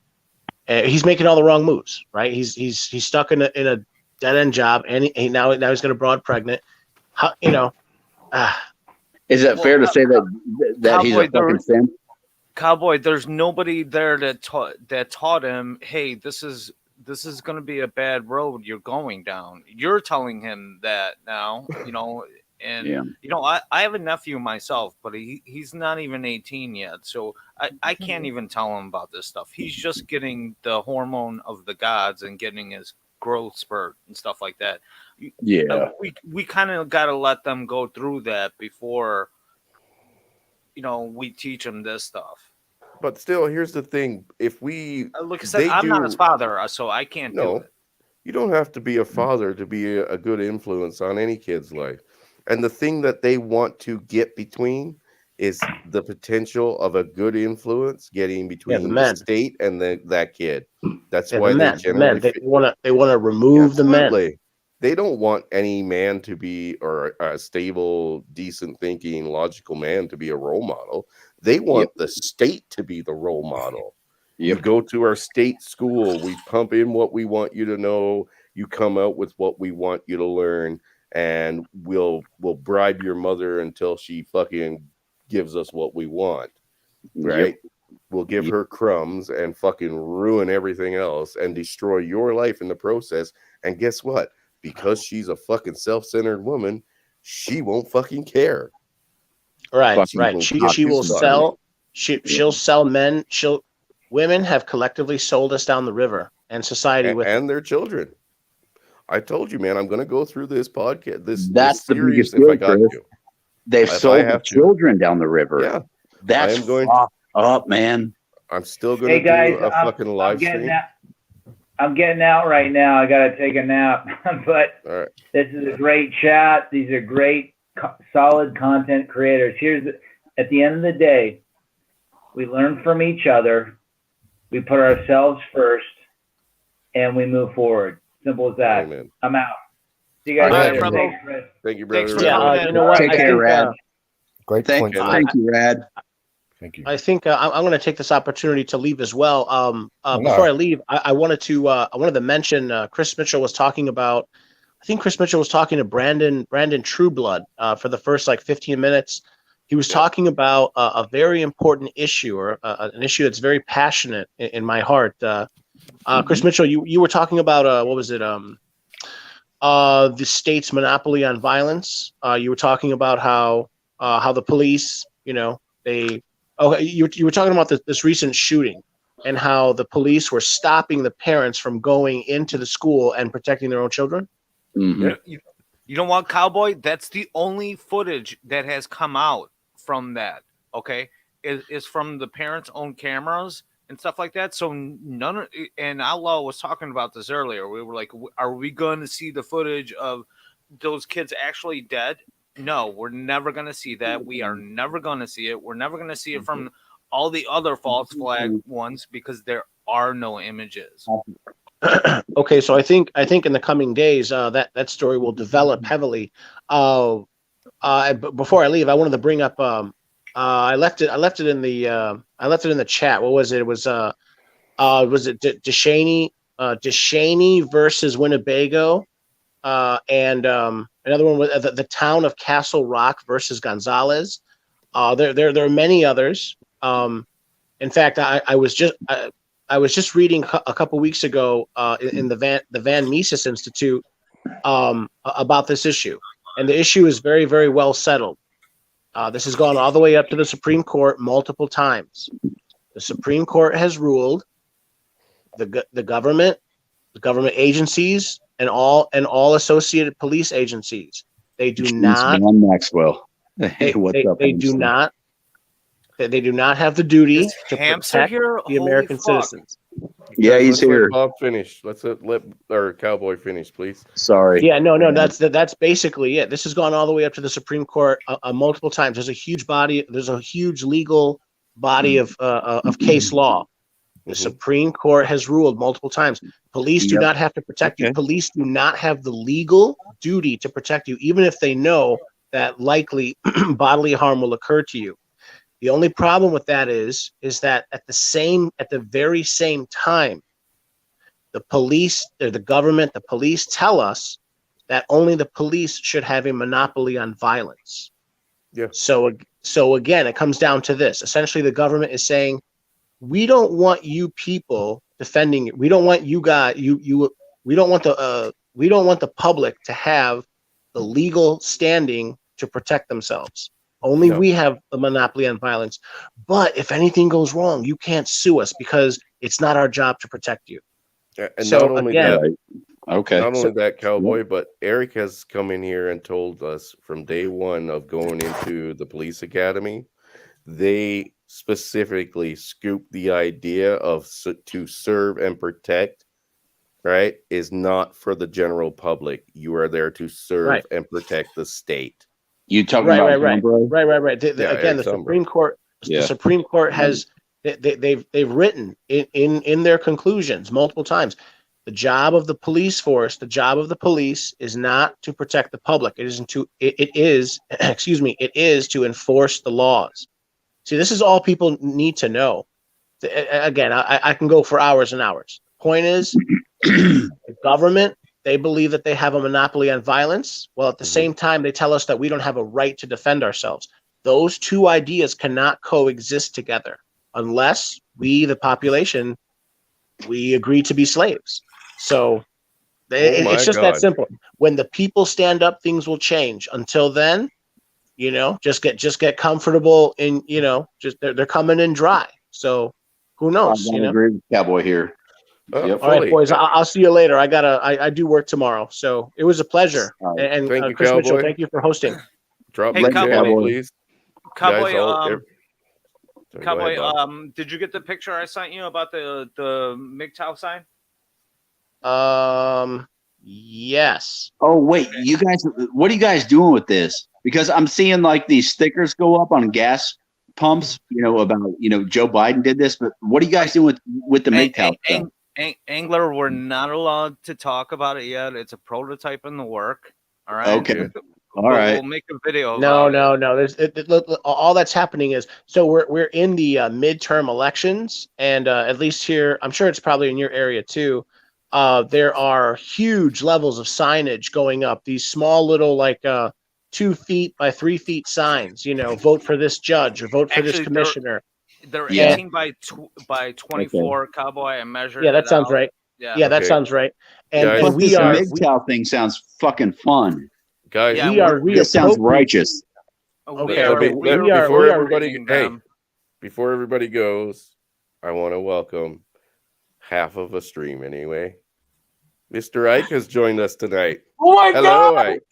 he's making all the wrong moves. Right? He's stuck in a dead end job, and now he's going to broad pregnant. How, is it fair to say that he's a fucking simp? Cowboy, there's nobody there that taught him, hey, this is this is going to be a bad road you're going down. You're telling him that now, and Yeah. I have a nephew myself, but he's not even 18 yet, so I can't even tell him about this stuff. He's just getting the hormone of the gods and getting his growth spurt and stuff like that. Yeah. We kind of got to let them go through that before we teach them this stuff. But still, here's the thing: if we, Like I said, I'm not his father, so I can't do it. You don't have to be a father to be a good influence on any kid's life. And the thing that they want to get between is the potential of a good influence getting between the state and that kid. That's why they generally they want to remove the men. They don't want any man to be, or a stable, decent thinking, logical man to be a role model. They want the state to be the role model. You go to our state school, we pump in what we want you to know, you come out with what we want you to learn, and we'll bribe your mother until she fucking gives us what we want. Right? We'll give her crumbs and fucking ruin everything else and destroy your life in the process. And guess what? Because she's a fucking self-centered woman, she won't fucking care. Right. She will sell. She'll sell men. Women have collectively sold us down the river, and society and their children. I told you, man. I'm going to go through this podcast. That's the biggest deal, Chris. They've sold the children down the river. Yeah, that's fucked up, man. I'm still going to do a fucking live stream. I'm getting out right now. I got to take a nap. But This is a great chat. These are great, solid content creators. At the end of the day, we learn from each other. We put ourselves first, and we move forward. Simple as that. Amen. I'm out. See you guys later. Thanks, Chris. Thank you, brother. You know what? Take care, Rad. Great point. Thank you, Rad. Thank you. I think I'm going to take this opportunity to leave as well. Before I leave, I wanted to mention Chris Mitchell was talking about. I think Chris Mitchell was talking to Brandon Trueblood for the first 15 minutes. He was talking about a very important issue, or an issue that's very passionate in my heart. Chris Mitchell, you were talking about what was it? The state's monopoly on violence. You were talking about how the police, you were talking about this recent shooting and how the police were stopping the parents from going into the school and protecting their own children. Mm-hmm. You know what, Cowboy? That's the only footage that has come out from that. Okay, is from the parents' own cameras and stuff like that. So and Outlaw was talking about this earlier. We were like, are we going to see the footage of those kids actually dead? No, we're never going to see that. We are never going to see it. We're never going to see it from all the other false flag ones because there are no images. Okay, so I think in the coming days that story will develop heavily. But before I leave, I wanted to bring up. I left it in the chat. What was it? It was it Deshaney versus Winnebago, and another one was the town of Castle Rock versus Gonzalez. There are many others. In fact, I was just reading a couple weeks ago in the Van Mises Institute about this issue, and the issue is very, very well settled. This has gone all the way up to the Supreme Court multiple times. The Supreme Court has ruled the government agencies, and all associated police agencies. They do not. Maxwell. Hey, what's up? They do not. They do not have the duty to protect the American citizens. Yeah, he's here. Let Bob finish. Let's let our Cowboy finish, please. Sorry. Yeah, no. That's basically it. This has gone all the way up to the Supreme Court multiple times. There's a huge body. There's a huge legal body of case law. The Supreme Court has ruled multiple times. Police do not have to protect you. Police do not have the legal duty to protect you, even if they know that likely bodily harm will occur to you. The only problem with that is that at the very same time, the police or the government, the police tell us that only the police should have a monopoly on violence. Yeah. So again, it comes down to this. Essentially, the government is saying, we don't want you people defending it. We don't want you guys. We don't want the public to have the legal standing to protect themselves. Only we have a monopoly on violence. But if anything goes wrong, you can't sue us because it's not our job to protect you. And so not only again, that, okay. Not only that, Cowboy, but Eric has come in here and told us from day one of going into the police academy, they specifically scooped the idea of to serve and protect, right, is not for the general public. You are there to serve and protect the state. You talking about right. Again, the Supreme Court, the Supreme Court has they've written in their conclusions multiple times. The job of the police force, the job of the police is not to protect the public. It isn't to. It is, excuse me. It is to enforce the laws. See, this is all people need to know. Again, I can go for hours and hours. Point is, the government, they believe that they have a monopoly on violence. Well, at the same time, they tell us that we don't have a right to defend ourselves. Those two ideas cannot coexist together unless we, the population, we agree to be slaves. So it's just that simple. When the people stand up, things will change. Until then, just get comfortable in, just they're coming in dry. So who knows? I agree with Cowboy here. All right, boys. I'll see you later. I do work tomorrow, so it was a pleasure. And thank you, Chris Cowboy. Mitchell, thank you for hosting. Drop Hey, Cowboy, please. Cowboy, Cowboy, did you get the picture I sent you about the MGTOW sign? Yes. Oh wait, you guys, what are you guys doing with this? Because I'm seeing like these stickers go up on gas pumps, about Joe Biden did this, but what are you guys doing with the MGTOW stuff? Angler, we're not allowed to talk about it yet. It's a prototype in the work. All right. Okay. All right. We'll make a video. No. There's all that's happening is we're in the midterm elections, and at least here, I'm sure it's probably in your area too. There are huge levels of signage going up. These small little 2 feet by 3 feet signs. Vote for this judge or vote for this commissioner. They're 18 by 24. Okay. Cowboy. I measured. Yeah, that sounds right. Yeah, that sounds right. And, guys, and this MGTOW thing sounds fucking fun. Guys, this sounds righteous. Okay, before everybody goes, I want to welcome half of a stream anyway. Mr. Ike has joined us tonight. Oh my Hello, God! Ike.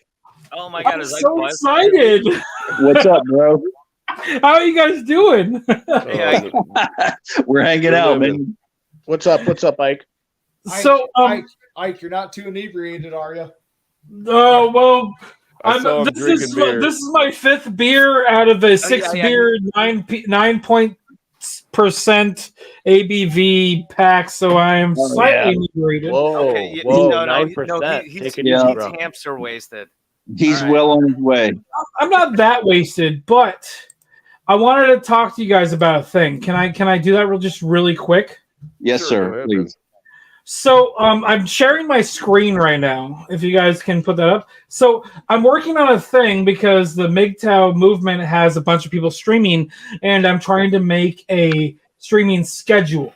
Oh my God! I'm so excited. What's up, bro? How are you guys doing? We're hanging out, man. What's up, Ike? So, Ike, you're not too inebriated, are you? Oh well. This is my fifth beer out of a beer 9% ABV pack, so I am slightly inebriated. Whoa, 9%. He's hamster wasted. He's well on his way. I'm not that wasted, but I wanted to talk to you guys about a thing. Can I do that just really quick? Yes, sir. Please. So I'm sharing my screen right now, if you guys can put that up. So I'm working on a thing because the MGTOW movement has a bunch of people streaming, and I'm trying to make a streaming schedule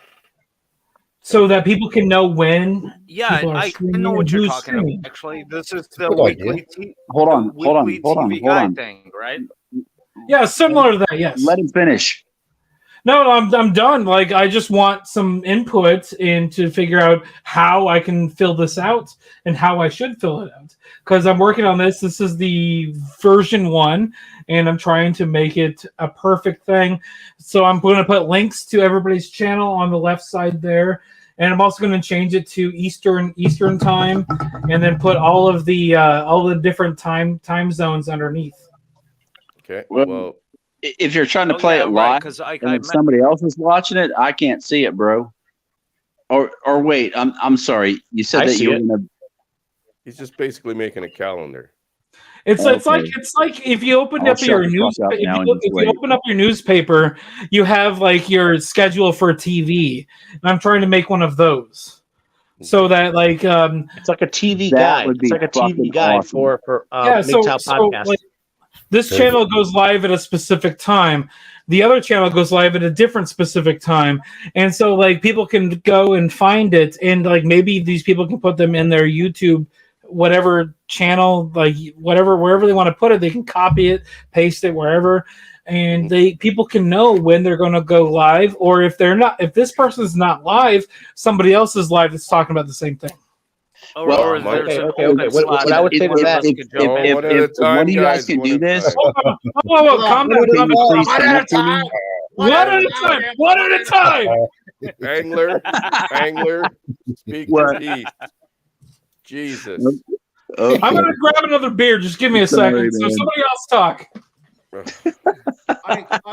so that people can know when. Yeah, I know what you're talking about. Actually, this is the weekly TV thing, right? Yeah, similar to that, yes. Let him finish. No, I'm done. I just want some input in to figure out how I can fill this out and how I should fill it out. Because I'm working on this. This is the version 1, and I'm trying to make it a perfect thing. So I'm going to put links to everybody's channel on the left side there. And I'm also going to change it to Eastern time, and then put all the different time zones underneath. Okay. Well, if you're trying to play it live, and if somebody else is watching it, I can't see it, bro. Or wait, I'm sorry. You said that you were gonna. He's just basically making a calendar. It's like if you open up your newspaper, you have your schedule for TV, and I'm trying to make one of those, so that it's like a TV guide. It's like a TV guide awesome. for MGTOW podcast. This Very channel goes live at a specific time. The other channel goes live at a different specific time. And so like people can go and find it, and like maybe these people can put them in their YouTube whatever channel, like whatever, wherever they want to put it, they can copy it, paste it wherever, and people can know when they're going to go live, or if they're not, if this person's not live, somebody else is live that's talking about the same thing. Or is there an open slot What I would say to that, If one of you guys can do this, Whoa, calm down. can you please One at a connect to me? time. One at a time. One at a time. Angler, speak your piece. Jesus. Okay. I'm gonna grab another beer. Just give me a Sorry, second. So man. somebody else talk.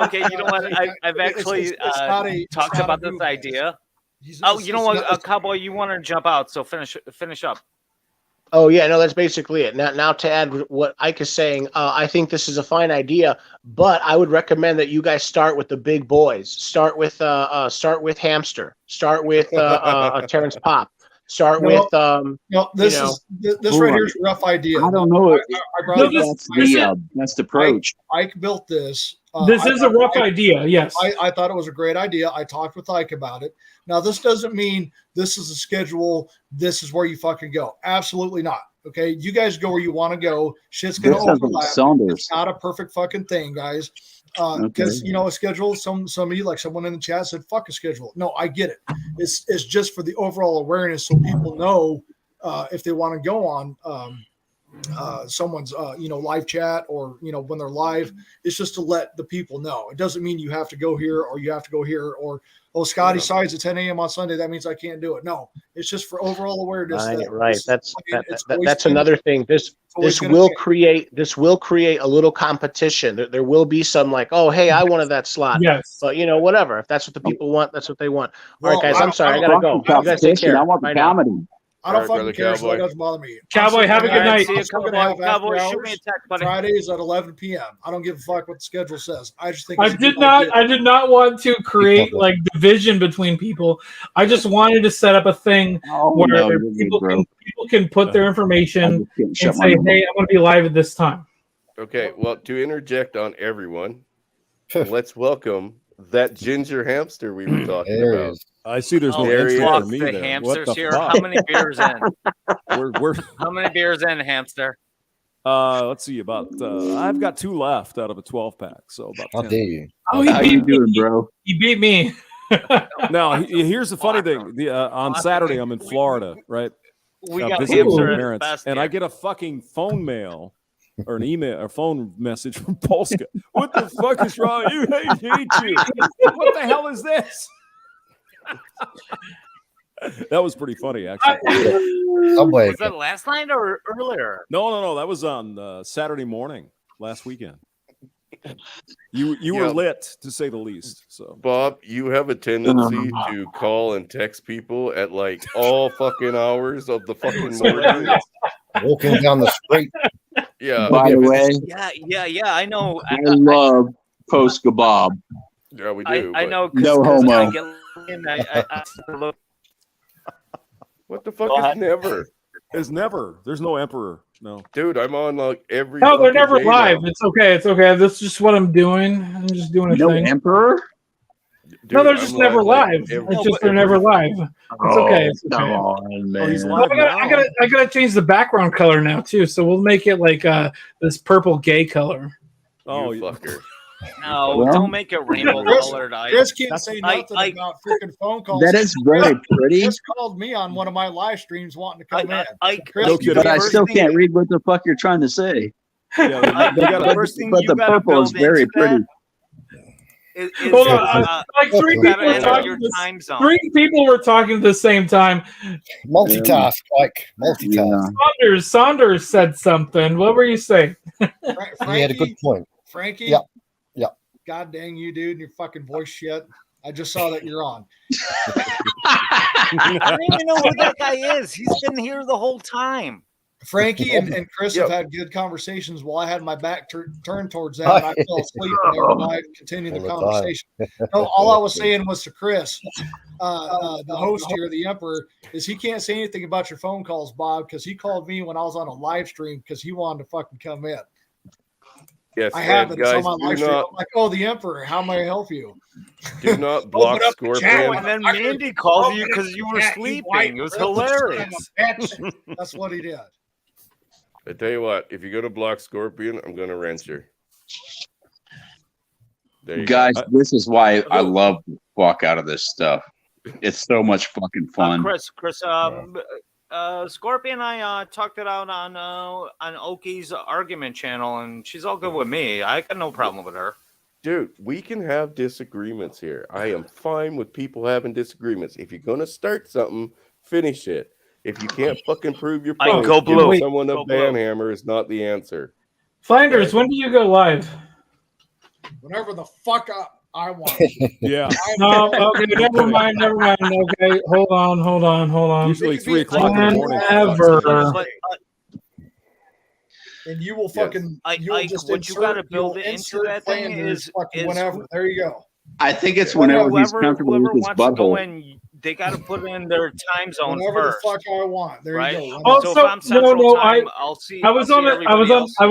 Okay, you know what? I've actually talked about this idea. Oh, you know what, Cowboy, you want to jump out, so finish up. Oh yeah, no, that's basically it. Now to add what Ike is saying, I think this is a fine idea, but I would recommend that you guys start with the big boys. Start with Hamster. Start with Terrence Pop. Start with this right here is a rough idea. I don't know if I brought that's the best approach. Ike built this. This is a rough idea. Yes, I thought it was a great idea. I talked with Ike about it. Now, this doesn't mean this is a schedule. This is where you fucking go. Absolutely not. Okay, you guys go where you want to go. Shit's gonna overlap. It's not a perfect fucking thing, guys. Because a schedule. Some of you, like someone in the chat, said, "Fuck a schedule." No, I get it. It's just for the overall awareness, so people know if they want to go on someone's live chat or when they're live. It's just to let the people know. It doesn't mean you have to go here or you have to go here or Scotty sides at 10 a.m. on Sunday. That means I can't do it. No, it's just for overall awareness. Right. That's another thing. This will create a little competition. There will be some like, oh hey, I wanted that slot. Yes. But whatever. If that's what the people want, that's what they want. All right, guys. I'm sorry. I gotta go. You guys take care. I want the comedy. I don't fucking care, so that doesn't bother me. Cowboy, have a good night. See you, Cowboy, shoot me a text, buddy. Fridays at 11 p.m. I don't give a fuck what the schedule says. I just think I did not want to create like division between people. I just wanted to set up a thing where people can put their information and say, "Hey, I'm going to be live at this time." Okay, well, to interject on everyone, let's welcome that ginger hamster we were talking about. I see there's no answer for me the there. hamsters What the here. fuck? How many beers in? We're How many beers in, hamster? let's see, about I've got 2 left out of a 12-pack, so about 10. How dare you? Oh, How you doing, bro? He beat me. Now, here's the funny thing. On Saturday, I'm in Florida, right? We got visiting hamster my at parents, best and here. I get a fucking phone mail or an email or phone message from Polska. What the fuck is wrong? You hate you. What the hell is this? That was pretty funny, actually. Subway. Was that last night or earlier? No. That was on Saturday morning last weekend. You were lit, to say the least. So, Bob, you have a tendency to call and text people at like all fucking hours of the fucking morning. Walking down the street. Yeah. By the way, Yeah. I know. I love post kebab. Yeah, we do. I know. No homo. What the fuck is never? It's never. There's no emperor. No, dude, I'm on like every. No, they're fucking never day live. now. It's okay. It's okay. That's just what I'm doing. I'm just doing a No thing. emperor? Dude, No, they're just I'm never like live. every- It's just they're never live. It's okay. It's okay. Come on, man. he's Oh, live I gotta change the background color now too. So we'll make it like this purple gay color. Oh, you fucker. No, Well, don't make it rainbow colored. Chris can't say nothing about freaking phone calls. That is very pretty. Chris called me on one of my live streams wanting to come in. But I still can't read what the fuck you're trying to say. Yeah, the first thing But you the gotta purple is build very into that pretty. Hold on, like three you gotta people were enter talking. your time zone. 3 people were talking at the same time. Multitask, like multitask. Saunders said something. What were you saying? He had a good point. Frankie? Yeah. God dang you, dude, and your fucking voice shit. I just saw that you're on. I don't even know who that guy is. He's been here the whole time. Frankie and Chris have had good conversations while I had my back turned towards that, and I fell asleep and everybody continued the conversation. No, all I was saying was to Chris, the host here, the Emperor, is he can't say anything about your phone calls, Bob, because he called me when I was on a live stream because he wanted to fucking come in. Yes, I have and it. It's on guys, my do live stream. not I'm like, oh, the Emperor. How may I help you? do not block Open up the chat, Scorpion. And then motherfucker. Mandy called Open you up because the you were chat, you white sleeping. It was privileged son of a hilarious. bitch. That's what he did. I tell you what, if you're gonna block Scorpion, I'm gonna wrench her. There you Guys, go. this is why I love to fuck out of this stuff. It's so much fucking fun. Chris, Scorpion and I talked it out on Oki's argument channel, and she's all good with me. I got no problem with her. Dude, we can have disagreements here. I am fine with people having disagreements. If you're gonna start something, finish it. If you can't fucking prove your Ike, point, go giving blue. someone a Go blue. banhammer is not the answer. Finders, Okay. when do you go live? Whenever the fuck I want. Yeah. No, okay, never mind. Okay, hold on. Usually 3 o'clock in the morning. Whenever. But And you will Yes. fucking you'll Ike, just what you insert, gotta build you'll it into insert that thing Flanders is whenever. There you go. I think it's whenever he's comfortable whoever with his wants to go butthole. in, they got to put in their time zone Whenever first. the fuck I want. There right? you go. Also, So if I'm Central no, Time, I'll see. I was I'll on see I everybody was on else's I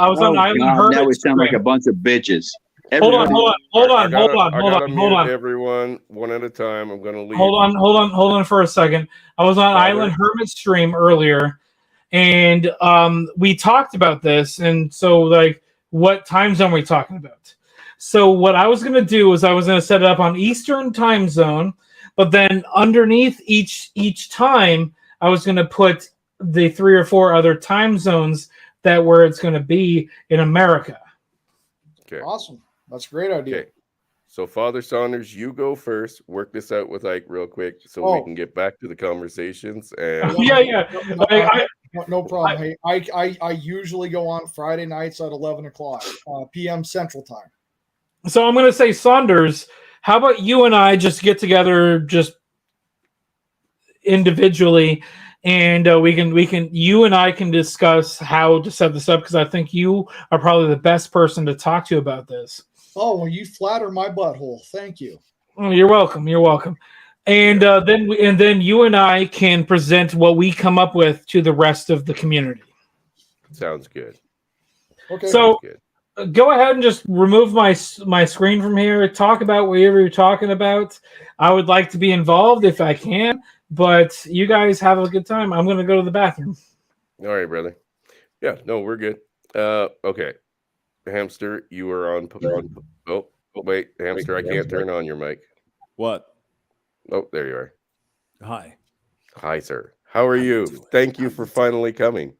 was on Oh, Island God, Hermit. now we sound like a stream. bunch of bitches. Hold on, Everybody, hold on. I gotta mute everyone one at a time. I'm gonna leave. Hold on for a second. I was on Island Hermit stream earlier, and we talked about this, and so like, what time zone are we talking about? So what I was gonna do is I was gonna set it up on Eastern time zone, but then underneath each time I was gonna put the 3 or 4 other time zones that where it's gonna be in America. Okay. Awesome. That's a great idea. Okay. So Father Saunders, you go first. Work this out with Ike real quick so we can get back to the conversations. And Yeah. No problem. Hey, I usually go on Friday nights at 11 o'clock p.m. Central Time. So I'm going to say, Saunders, how about you and I just get together just individually, and you and I can discuss how to set this up, because I think you are probably the best person to talk to about this. Oh, well, you flatter my butthole. Thank you. Oh, you're welcome. And then you and I can present what we come up with to the rest of the community. sounds good. Okay. So go ahead and just remove my screen from here. Talk about whatever you're talking about. I would like to be involved if I can, but you guys have a good time. I'm going to go to the bathroom. All right, brother. Yeah, no, we're good. Okay. Hamster, you are on. Oh, wait, Hamster, I can't turn on your mic. What? Oh, there you are. Hi. Hi, sir. How are you? Thank you for finally coming.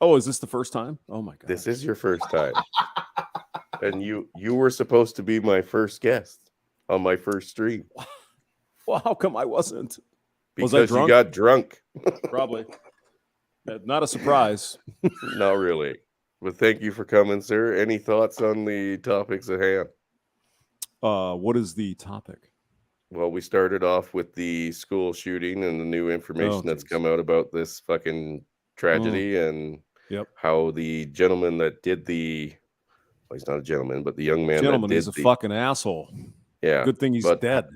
Oh, is this the first time? Oh my God. This is your first time. And you were supposed to be my first guest on my first stream. Well, how come I wasn't? Because was I drunk? you got drunk. Probably. Not a surprise. Not really. But thank you for coming, sir. Any thoughts on the topics at hand? What is the topic? Well, we started off with the school shooting and the new information that's come out about this fucking tragedy and how the gentleman that did the, well, he's not a gentleman, but the young man that did he's a fucking asshole. Yeah. Good thing he's dead.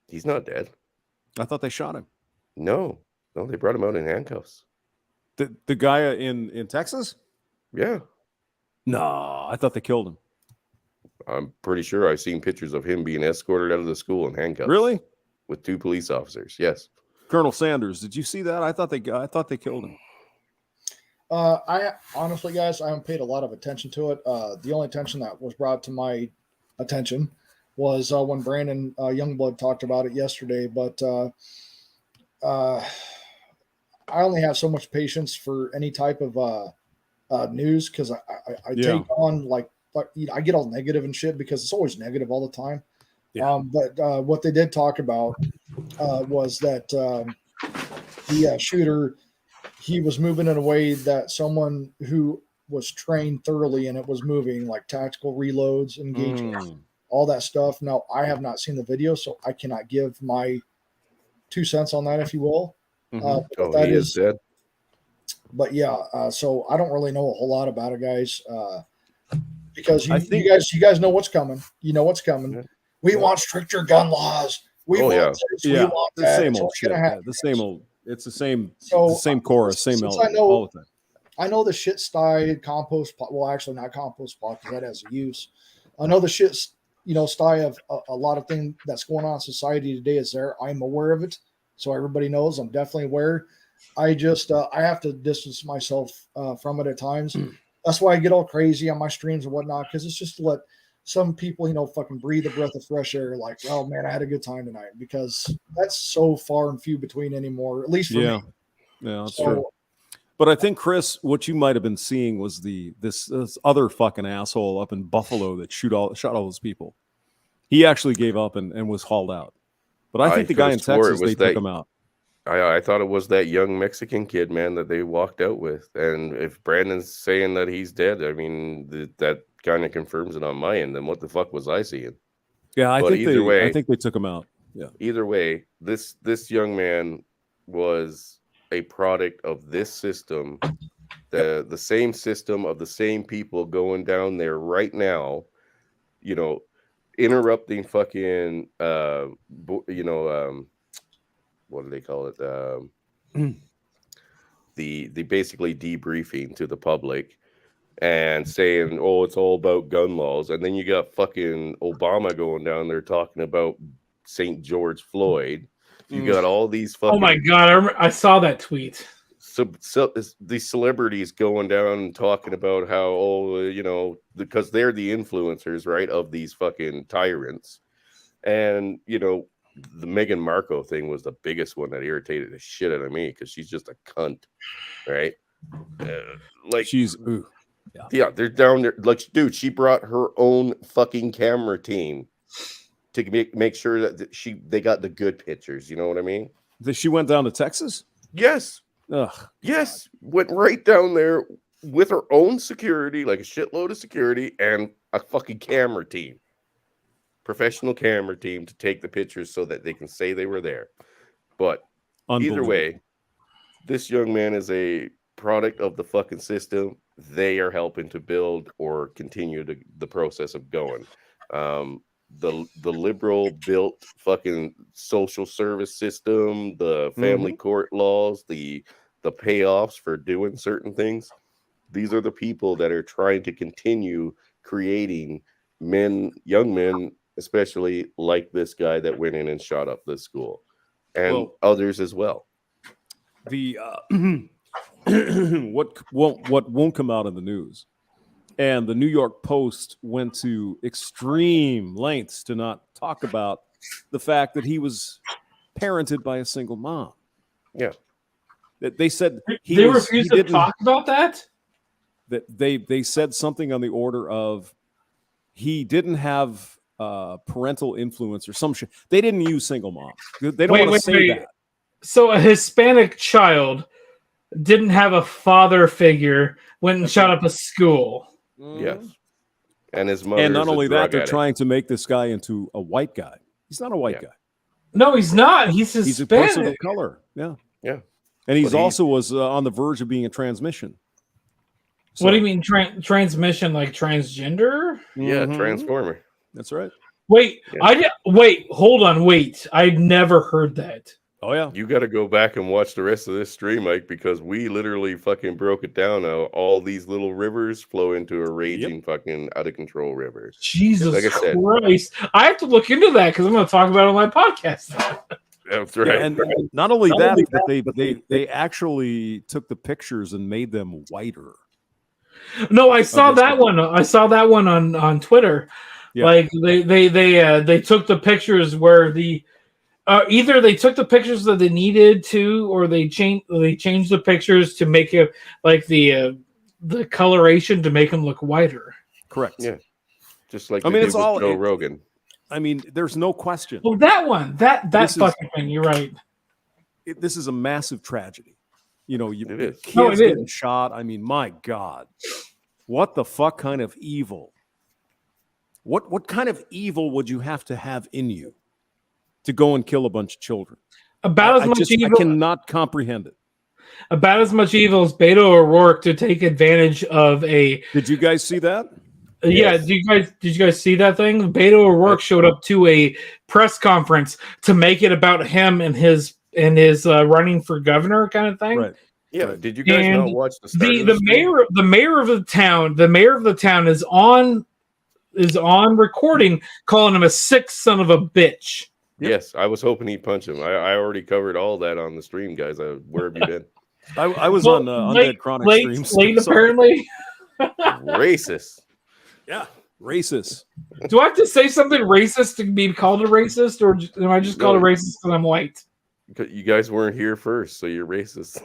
He's not dead. I thought they shot him. No, they brought him out in handcuffs. The guy in Texas? Yeah. No, I thought they killed him. I'm pretty sure I've seen pictures of him being escorted out of the school in handcuffs. Really? With 2 police officers. Yes. Colonel Sanders, did you see that? I thought they killed him. I honestly, guys, I haven't paid a lot of attention to it. The only attention that was brought to my attention was when Brandon Youngblood talked about it yesterday. But I only have so much patience for any type of news, because I take on like I get all negative and shit because it's always negative all the time. Yeah. But what they did talk about was that the shooter, he was moving in a way that someone who was trained thoroughly in it was moving, like tactical reloads, engaging, all that stuff. Now, I have not seen the video, so I cannot give my 2 cents on that, if you will. He is dead. But yeah, so I don't really know a whole lot about it, guys, because you guys know what's coming. You know what's coming. Yeah. We want stricter gun laws. We want this. We want the that. same old shit. The same old. It's the same. So, the same chorus. Same all the time. I know the shit sty compost pot. Well, actually, not compost pot because that has a use. I know the shit's sty of a lot of things that's going on in society today is there. I'm aware of it, so everybody knows. I'm definitely aware. I just I have to distance myself from it at times. That's why I get all crazy on my streams and whatnot, because it's just to let some people, fucking breathe a breath of fresh air. Like, oh man, I had a good time tonight, because that's so far and few between anymore. At least for me. Yeah, that's true. But I think, Chris, what you might have been seeing was this other fucking asshole up in Buffalo that shot all those people. He actually gave up and was hauled out. But I think the guy in Texas, they took him out. I thought it was that young Mexican kid, man, that they walked out with. And if Brandon's saying that he's dead, I mean, that kind of confirms it on my end. Then what the fuck was I seeing? Yeah, I think they took him out. Yeah. Either way, this young man was a product of this system, the same system of the same people going down there right now, interrupting fucking what do they call it? The basically debriefing to the public and saying, oh, it's all about gun laws. And then you got fucking Obama going down there talking about St. George Floyd. You got all these fucking... Oh my God, I saw that tweet. So these celebrities going down and talking about how, because they're the influencers, right, of these fucking tyrants. And, the Meghan Markle thing was the biggest one that irritated the shit out of me, because she's just a cunt, right? Yeah, they're down there. Like, dude, she brought her own fucking camera team to make sure that they got the good pictures. You know what I mean? She went down to Texas? Yes. Ugh. Yes. Went right down there with her own security, like a shitload of security, and a fucking camera team. Professional camera team to take the pictures so that they can say they were there. But either way, this young man is a product of the fucking system. They are helping to build or continue the process of going. The liberal built fucking social service system, the family court laws, the payoffs for doing certain things. These are the people that are trying to continue creating young men, especially like this guy that went in and shot up this school, and others as well. The what won't come out in the news, and the New York Post went to extreme lengths to not talk about the fact that he was parented by a single mom. Yeah, they said they refused to talk about that. That they said something on the order of he didn't have parental influence or some shit. They didn't use single mom. They don't want to say that. So a Hispanic child didn't have a father figure, went and shot up a school. Yes. And his mother. And not only that, they're trying to make this guy into a white guy. He's not a white guy. No, he's not. He's Hispanic. He's a person of color. Yeah. Yeah. And he also was on the verge of being a transmission. So, what do you mean transmission, like transgender? Yeah, transformer. That's right. Wait, hold on, wait. I'd never heard that. Oh yeah. You got to go back and watch the rest of this stream, Mike, because we literally fucking broke it down. How all these little rivers flow into a raging fucking out of control river. Jesus Christ! I have to look into that because I'm going to talk about it on my podcast. That's right. Yeah, and not only that, but they actually took the pictures and made them whiter. No, I saw that one. I saw that one on Twitter. Yeah. Like they took the pictures where either they took the pictures that they needed to, or they changed the pictures to make it like the coloration to make them look whiter. Correct. Yeah. Just like it's all Joe Rogan. I mean, there's no question. Oh, that one, that fucking thing. You're right. This is a massive tragedy. It is. Kids getting shot. I mean, my God, what the fuck kind of evil? What kind of evil would you have to have in you to go and kill a bunch of children? About as much evil. I cannot comprehend it. About as much evil as Beto O'Rourke to take advantage of a. Did you guys see that? Yeah, did you guys see that thing? Beto O'Rourke showed up to a press conference to make it about him and his running for governor kind of thing. Right. Yeah, Right. did you guys And not watch the start of the the stream? mayor of the town is on recording calling him a sick son of a bitch. Yes, I was hoping he'd punch him. I already covered all that on the stream, guys. Where have you been? I was Well, on Undead Chronic late, streams. late Sorry. apparently. Racist. Yeah, racist. Do I have to say something racist to be called a racist, or am I just called a No. racist because I'm white? You guys weren't here first, so you're racist.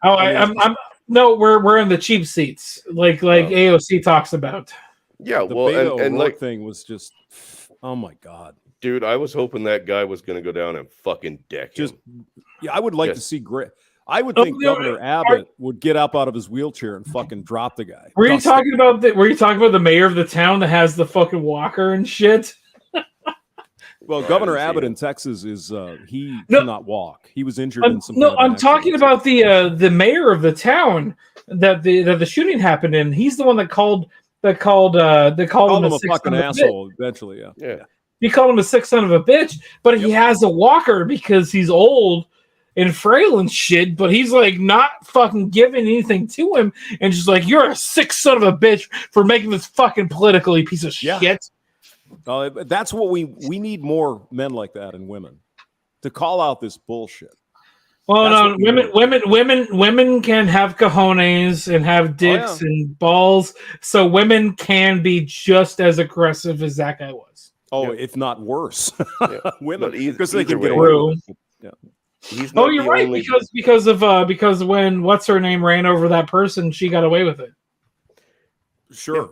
Oh, I'm no, we're in the cheap seats, like AOC talks about. Yeah, The well, Beta and O'Rourke like, thing was just, oh my god, dude, I was hoping that guy was going to go down and fucking deck him. just yeah. I would like to Just- see Gray. I would Oh, think no, Governor Abbott would get up out of his wheelchair and fucking drop the guy. Were you Dust him. talking about the mayor of the town that has the fucking walker and shit? Well, I Governor didn't see Abbott it. in Texas is he No. cannot walk. He was injured in some. No, kind of I'm talking accident. about the mayor of the town that the shooting happened in. He's the one that called Called him him a sick fucking son of a bitch. asshole. Eventually, yeah. Yeah. He called him a sick son of a bitch, but he has a walker because he's old and frail and shit, but he's like not fucking giving anything to him and just like, you're a sick son of a bitch for making this fucking political, you piece of shit. That's what we need more men like that and women to call out this bullshit. Well, That's no, what we women can have cojones and have dicks and balls, so women can be just as aggressive as that guy was. Oh, if not worse. Yeah. Women, But either- because they can either get way. away with it. Yeah. He's Oh, not you're the right, only- because when what's her name ran over that person, she got away with it. Sure.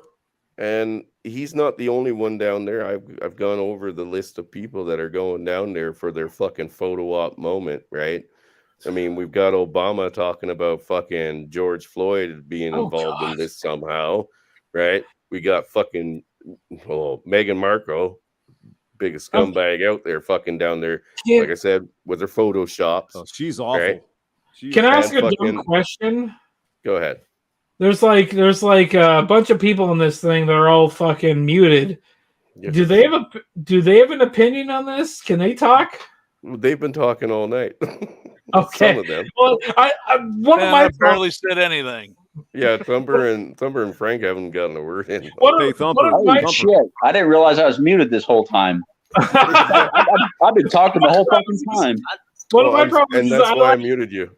And he's not the only one down there. I've gone over the list of people that are going down there for their fucking photo op moment, right? I mean, we've got Obama talking about fucking George Floyd being involved in this somehow, right? We got fucking Meghan Markle, biggest scumbag out there, fucking down there. Yeah. Like I said, with her photoshops. Oh, she's awful. Right? Can I ask And a fucking- dumb question? Go ahead. There's like a bunch of people in this thing that are all fucking muted. Yes. Do they have an opinion on this? Can they talk? They've been talking all night. Okay. Some of them. Well, one of my I barely said anything. Yeah, Thumper and Frank haven't gotten a word in. Holy shit. I didn't realize I was muted this whole time. I've been talking the whole fucking time. One of my problems and is that's I why I like, muted you.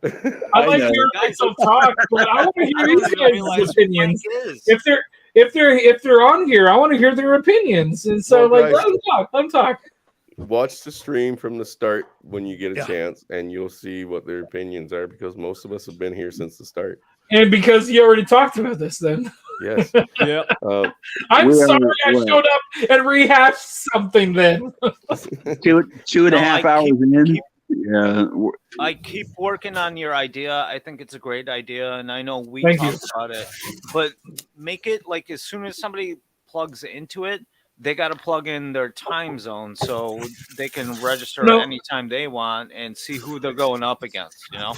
I like know. hearing myself talk, but I want to hear these guys' opinions. Is. If they're on here, I want to hear their opinions. And so, Well, like, guys- let them talk. Watch the stream from the start when you get a Yeah. chance, and you'll see what their opinions are, because most of us have been here since the start. And because you already talked about this, then Yes. Yeah. I'm We are- sorry I well- showed up and rehashed something. Then Two and a half hours in. Yeah. I keep working on your idea. I think it's a great idea, and I know we Thank you. talked about it. But make it like as soon as somebody plugs into it, they got to plug in their time zone so they can register No. anytime they want and see who they're going up against. You know.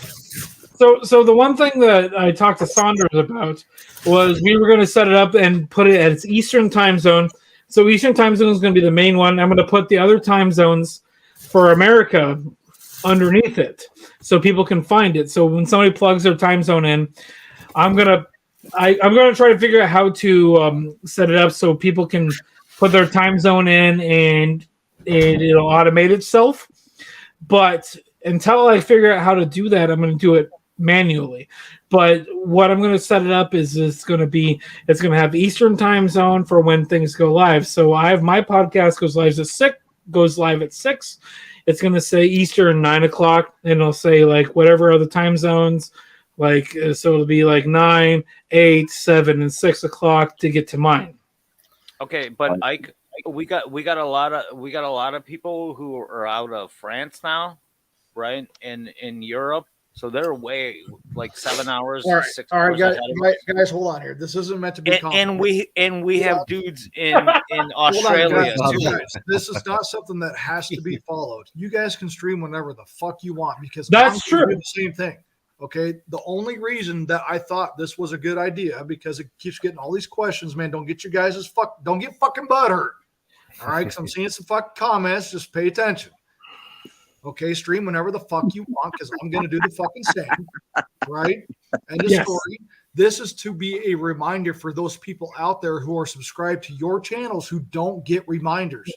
So the one thing that I talked to Saunders about was we were going to set it up and put it at its Eastern time zone. So Eastern time zone is going to be the main one. I'm going to put the other time zones for America underneath it so people can find it. So when somebody plugs their time zone in, I'm gonna try to figure out how to set it up so people can put their time zone in and it'll automate itself. But until I figure out how to do that, I'm going to do it manually. But what I'm going to set it up is it's going to have Eastern time zone for when things go live. So I have my podcast goes live at 6. It's going to say Eastern 9 o'clock, and it'll say like whatever other time zones, like so it'll be like 9, 8, 7, and 6 o'clock to get to mine. Okay, but we got a lot of people who are out of France now, right? And in Europe, so they're way like 7 hours, All right, 6 all right, hours ahead of us. guys, hold on here. This isn't meant to be. And we have dudes in Hold on, Australia guys. too. Guys, this is not something that has to be followed. You guys can stream whenever the fuck you want because That's I'm gonna true. do the same thing. Okay. The only reason that I thought this was a good idea because it keeps getting all these questions, man. Don't get don't get fucking butthurt. All right, because I'm seeing some fucking comments. Just pay attention. Okay, stream whenever the fuck you want because I'm going to do the fucking same. Right? And the Yes. story. This is to be a reminder for those people out there who are subscribed to your channels who don't get reminders.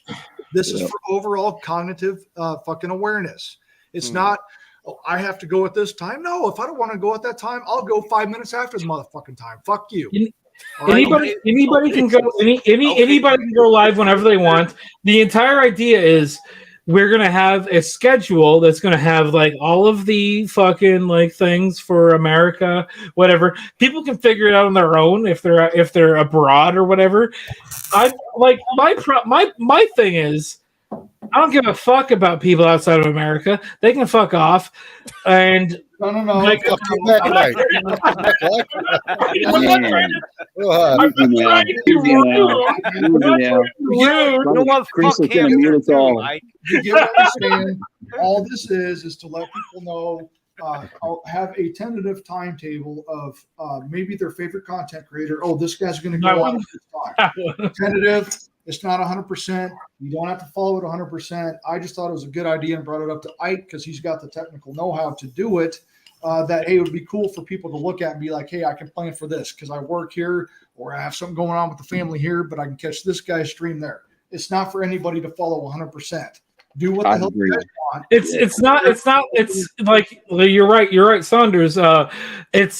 This is for overall cognitive fucking awareness. It's not, oh, I have to go at this time. No, if I don't want to go at that time, I'll go 5 minutes after the motherfucking time. Fuck you. All right? Anybody can go. Anybody can go live whenever they want. The entire idea is we're gonna have a schedule that's gonna have like all of the fucking like things for America, whatever. People can figure it out on their own if they're abroad or whatever. I like my thing is I don't give a fuck about people outside of America. They can fuck off. And no. Like, Fuck you back, mate. Chris is gonna mute us all. You get what I'm saying? All this is to let people know, have a tentative timetable of maybe their favorite content creator. Oh, this guy's going to go on this time. Tentative. It's not 100%. You don't have to follow it 100%. I just thought it was a good idea and brought it up to Ike because he's got the technical know-how to do it. That, hey, it would be cool for people to look at and be like, hey, I can plan for this because I work here or I have something going on with the family here, but I can catch this guy's stream there. It's not for anybody to follow 100%. Do what the hell you guys want. It's like you're right, Saunders. It's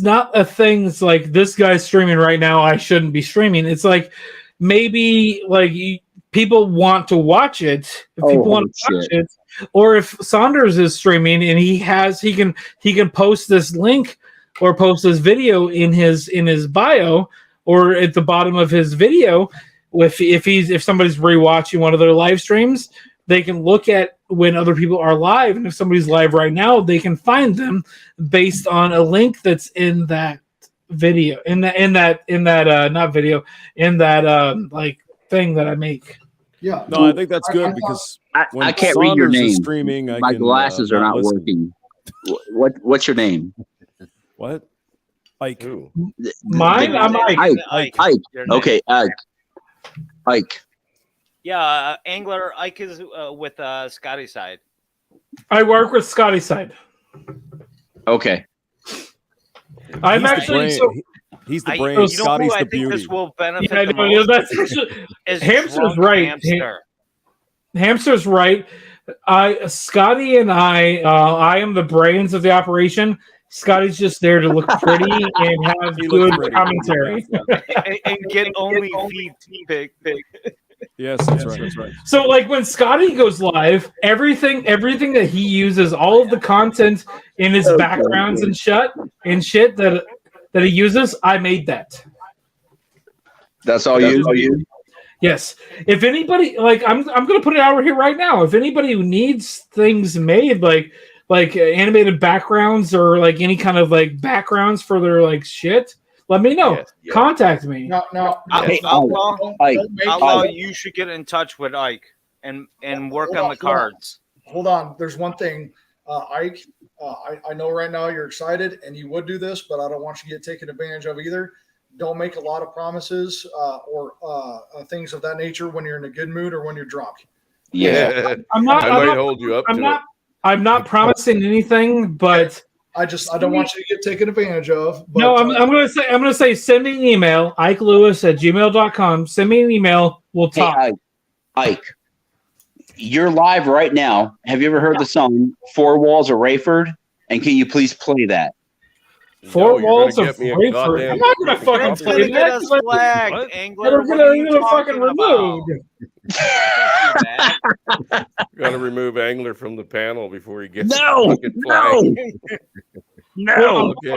not a thing. It's like this guy's streaming right now. I shouldn't be streaming. It's like maybe like people want to watch it. If people want to watch it, or if Saunders is streaming and he can post this link or post this video in his bio or at the bottom of his video. If somebody's rewatching one of their live streams, they can look at when other people are live, and if somebody's live right now, they can find them based on a link that's in that video, in that like thing that I make. Yeah. No, I think that's good because when I can't read your Saunders is name. streaming, My glasses are not working. What's your name? What? Ike. Mine? I'm Ike. Ike. Okay, Ike. Yeah, Angler Ike is with Scotty's side. I work with Scotty's side. Okay. I'm He's actually the brain. He's the brain. You know Scotty's who I the think beauty. this will benefit Yeah, the no, most? that's actually, is Hamster's drunk right. Hamster. Hamster's right. Scotty and I am the brains of the operation. Scotty's just there to look pretty and have good commentary. and get only feed big. Yes, that's right. That's right. So, like when Scotty goes live, everything that he uses, all of the content in his backgrounds and shit that he uses, I made that. That's all you. Yes. If anybody I'm gonna put it out here right now. If anybody who needs things made like animated backgrounds or like any kind of like backgrounds for their like shit, let me know. Yes. Contact me. Outlaw, you should get in touch with Ike and work on the cards. Hold on. There's one thing, Ike. I know right now you're excited and you would do this, but I don't want you to get taken advantage of either. Don't make a lot of promises or things of that nature when you're in a good mood or when you're drunk. Yeah, I might hold you up to it. I'm not promising anything, but I don't want you to get taken advantage of. But, no, I'm gonna say send me an email, IkeLewis@gmail.com. Send me an email. We'll talk. Hey, Ike, you're live right now. Have you ever heard the song Four Walls of Rayford? And can you please play that? Four Walls of Rayford. I'm not gonna fucking play Get us that. flagged, Angler. We're gonna fucking remove. Got to remove Angler from the panel before he gets No.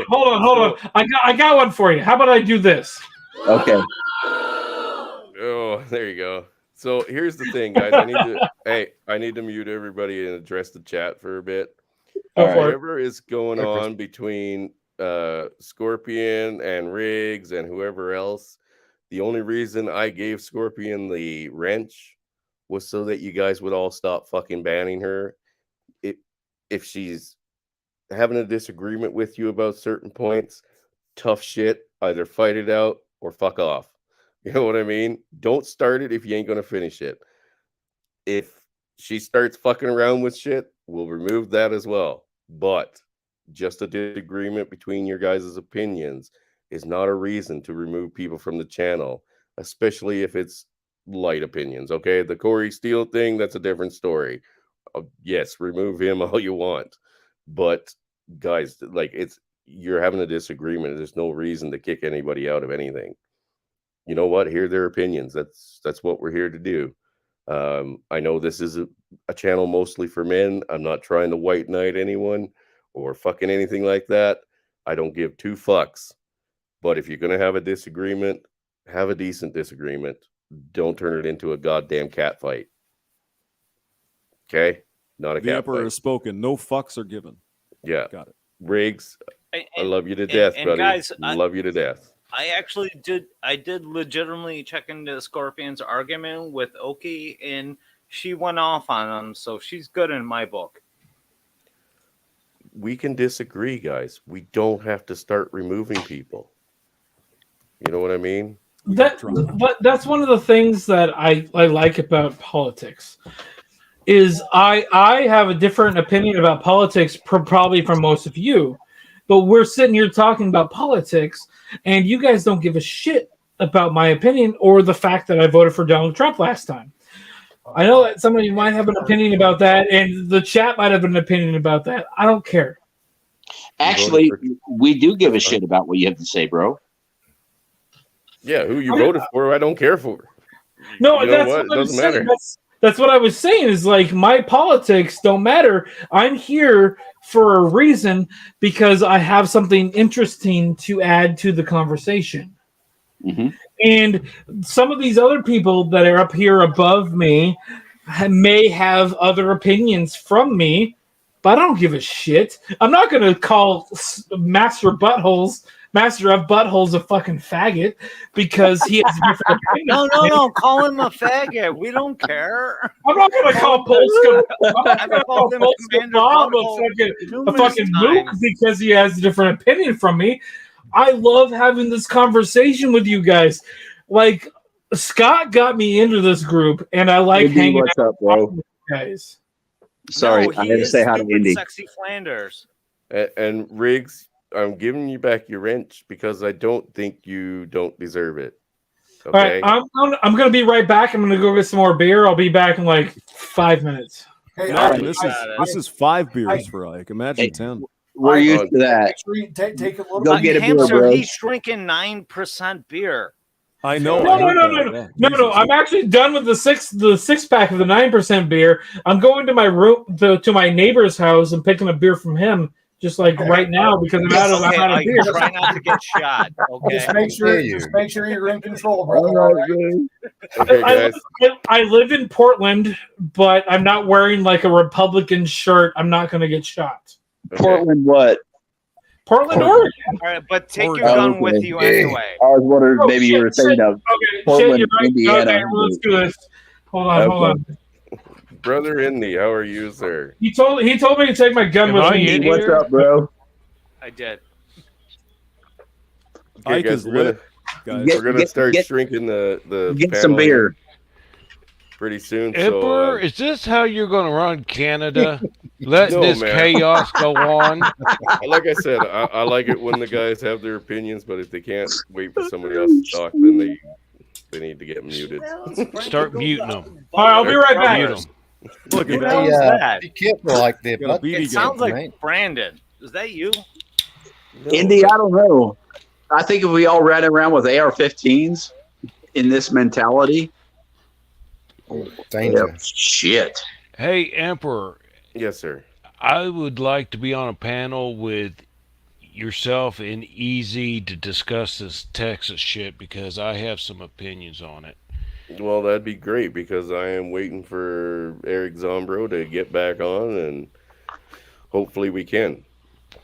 Hold on. I got one for you. How about I do this? Okay. Oh, there you go. So here's the thing, guys. I need to mute everybody and address the chat for a bit. Whatever is going on between Scorpion and Riggs and whoever else, the only reason I gave Scorpion the wrench was so that you guys would all stop fucking banning her. If she's having a disagreement with you about certain points, tough shit, either fight it out or fuck off. You know what I mean? Don't start it if you ain't going to finish it. If she starts fucking around with shit, we'll remove that as well. But just a disagreement between your guys' opinions is not a reason to remove people from the channel, especially if it's light opinions. Okay, the Corey Steele thing, that's a different story. Yes, remove him all you want, but guys, like, you're having a disagreement. There's no reason to kick anybody out of anything. You know what? Hear their opinions. That's what we're here to do. I know this is a channel mostly for men. I'm not trying to white knight anyone or fucking anything like that. I don't give two fucks. But if you're going to have a disagreement, have a decent disagreement. Don't turn it into a goddamn cat fight. Okay? Not a The cat Emperor fight. has spoken. No fucks are given. Yeah. Got it. Riggs, I love you to death, buddy. Guys, love you to death. I actually did. I did legitimately check into Scorpion's argument with Oki, and she went off on him. So she's good in my book. We can disagree, guys. We don't have to start removing people. You know what I mean? But that's one of the things that I like about politics. Is I have a different opinion about politics probably from most of you, but we're sitting here talking about politics, and you guys don't give a shit about my opinion or the fact that I voted for Donald Trump last time. I know that some of you might have an opinion about that, and the chat might have an opinion about that. I don't care. Actually, we do give a shit about what you have to say, bro. Yeah, who you voted for, I don't care for. No, you know that's what? what It I was doesn't saying. matter. That's what I was saying is like my politics don't matter. I'm here for a reason because I have something interesting to add to the conversation. Mm-hmm. And some of these other people that are up here above me may have other opinions from me, but I don't give a shit. I'm not going to call Master of Buttholes a fucking faggot because he has a different opinion. No. Call him a faggot. We don't care. I'm not going to call Polska. I'm not going to call Polska Bob a fucking mook because he has a different opinion from me. I love having this conversation with you guys. Like, Scott got me into this group, and I like hanging what's out up, bro? with you guys. Sorry, No, I he had to is say hi to stupid, Indy. Sexy Flanders. And Riggs, I'm giving you back your wrench because I don't think you don't deserve it. Okay. All right, I'm going to be right back. I'm going to go get some more beer. I'll be back in like 5 minutes. Hey, Man, this is 5 beers for Ike. Imagine Hey, 10. We're used to that. Make sure you take a little Go bit. get a beer, Hamster, bro. he's drinking 9% beer. I know. No. I'm actually done with the six pack of the 9% beer. I'm going to my room to my neighbor's house and picking a beer from him, just like right now because I'm out of beer. Try not to get shot. Okay. Just make sure you're in control, brother. All right, man. Okay, guys. I live in Portland, but I'm not wearing like a Republican shirt. I'm not going to get shot. Okay. Portland, what? Portland, Oregon. All right, but take your Oh, gun with okay. you anyway. I was wondering Oh, maybe you were saying of Okay, Portland, you're right. Indiana. Okay, well, let's do this. Hold on. Brother Indy, how are you, sir? He told me to take my gun with me. Indy, what's up, bro? I did. Okay, Ike guys, is lit. Guys, we're gonna start shrinking the Get panel some beer. pretty soon. Emperor, is this how you're going to run Canada? Let No, this man. chaos go on? Like I said, I like it when the guys have their opinions, but if they can't wait for somebody else to talk, then they need to get muted. Start muting them. All right, I'll be right back. Mute 'em. Look Who at the hell is that? Be careful like that. Got a But beady It sounds going, like Brandon. Is that you? No, Indy, but- I don't know. I think if we all ran around with AR-15s in this mentality, danger. shit. Hey, Emperor, Yes, sir. I would like to be on a panel with yourself and Easy to discuss this Texas shit because I have some opinions on it. Well, that'd be great because I am waiting for Eric Zombro to get back on, and hopefully we can.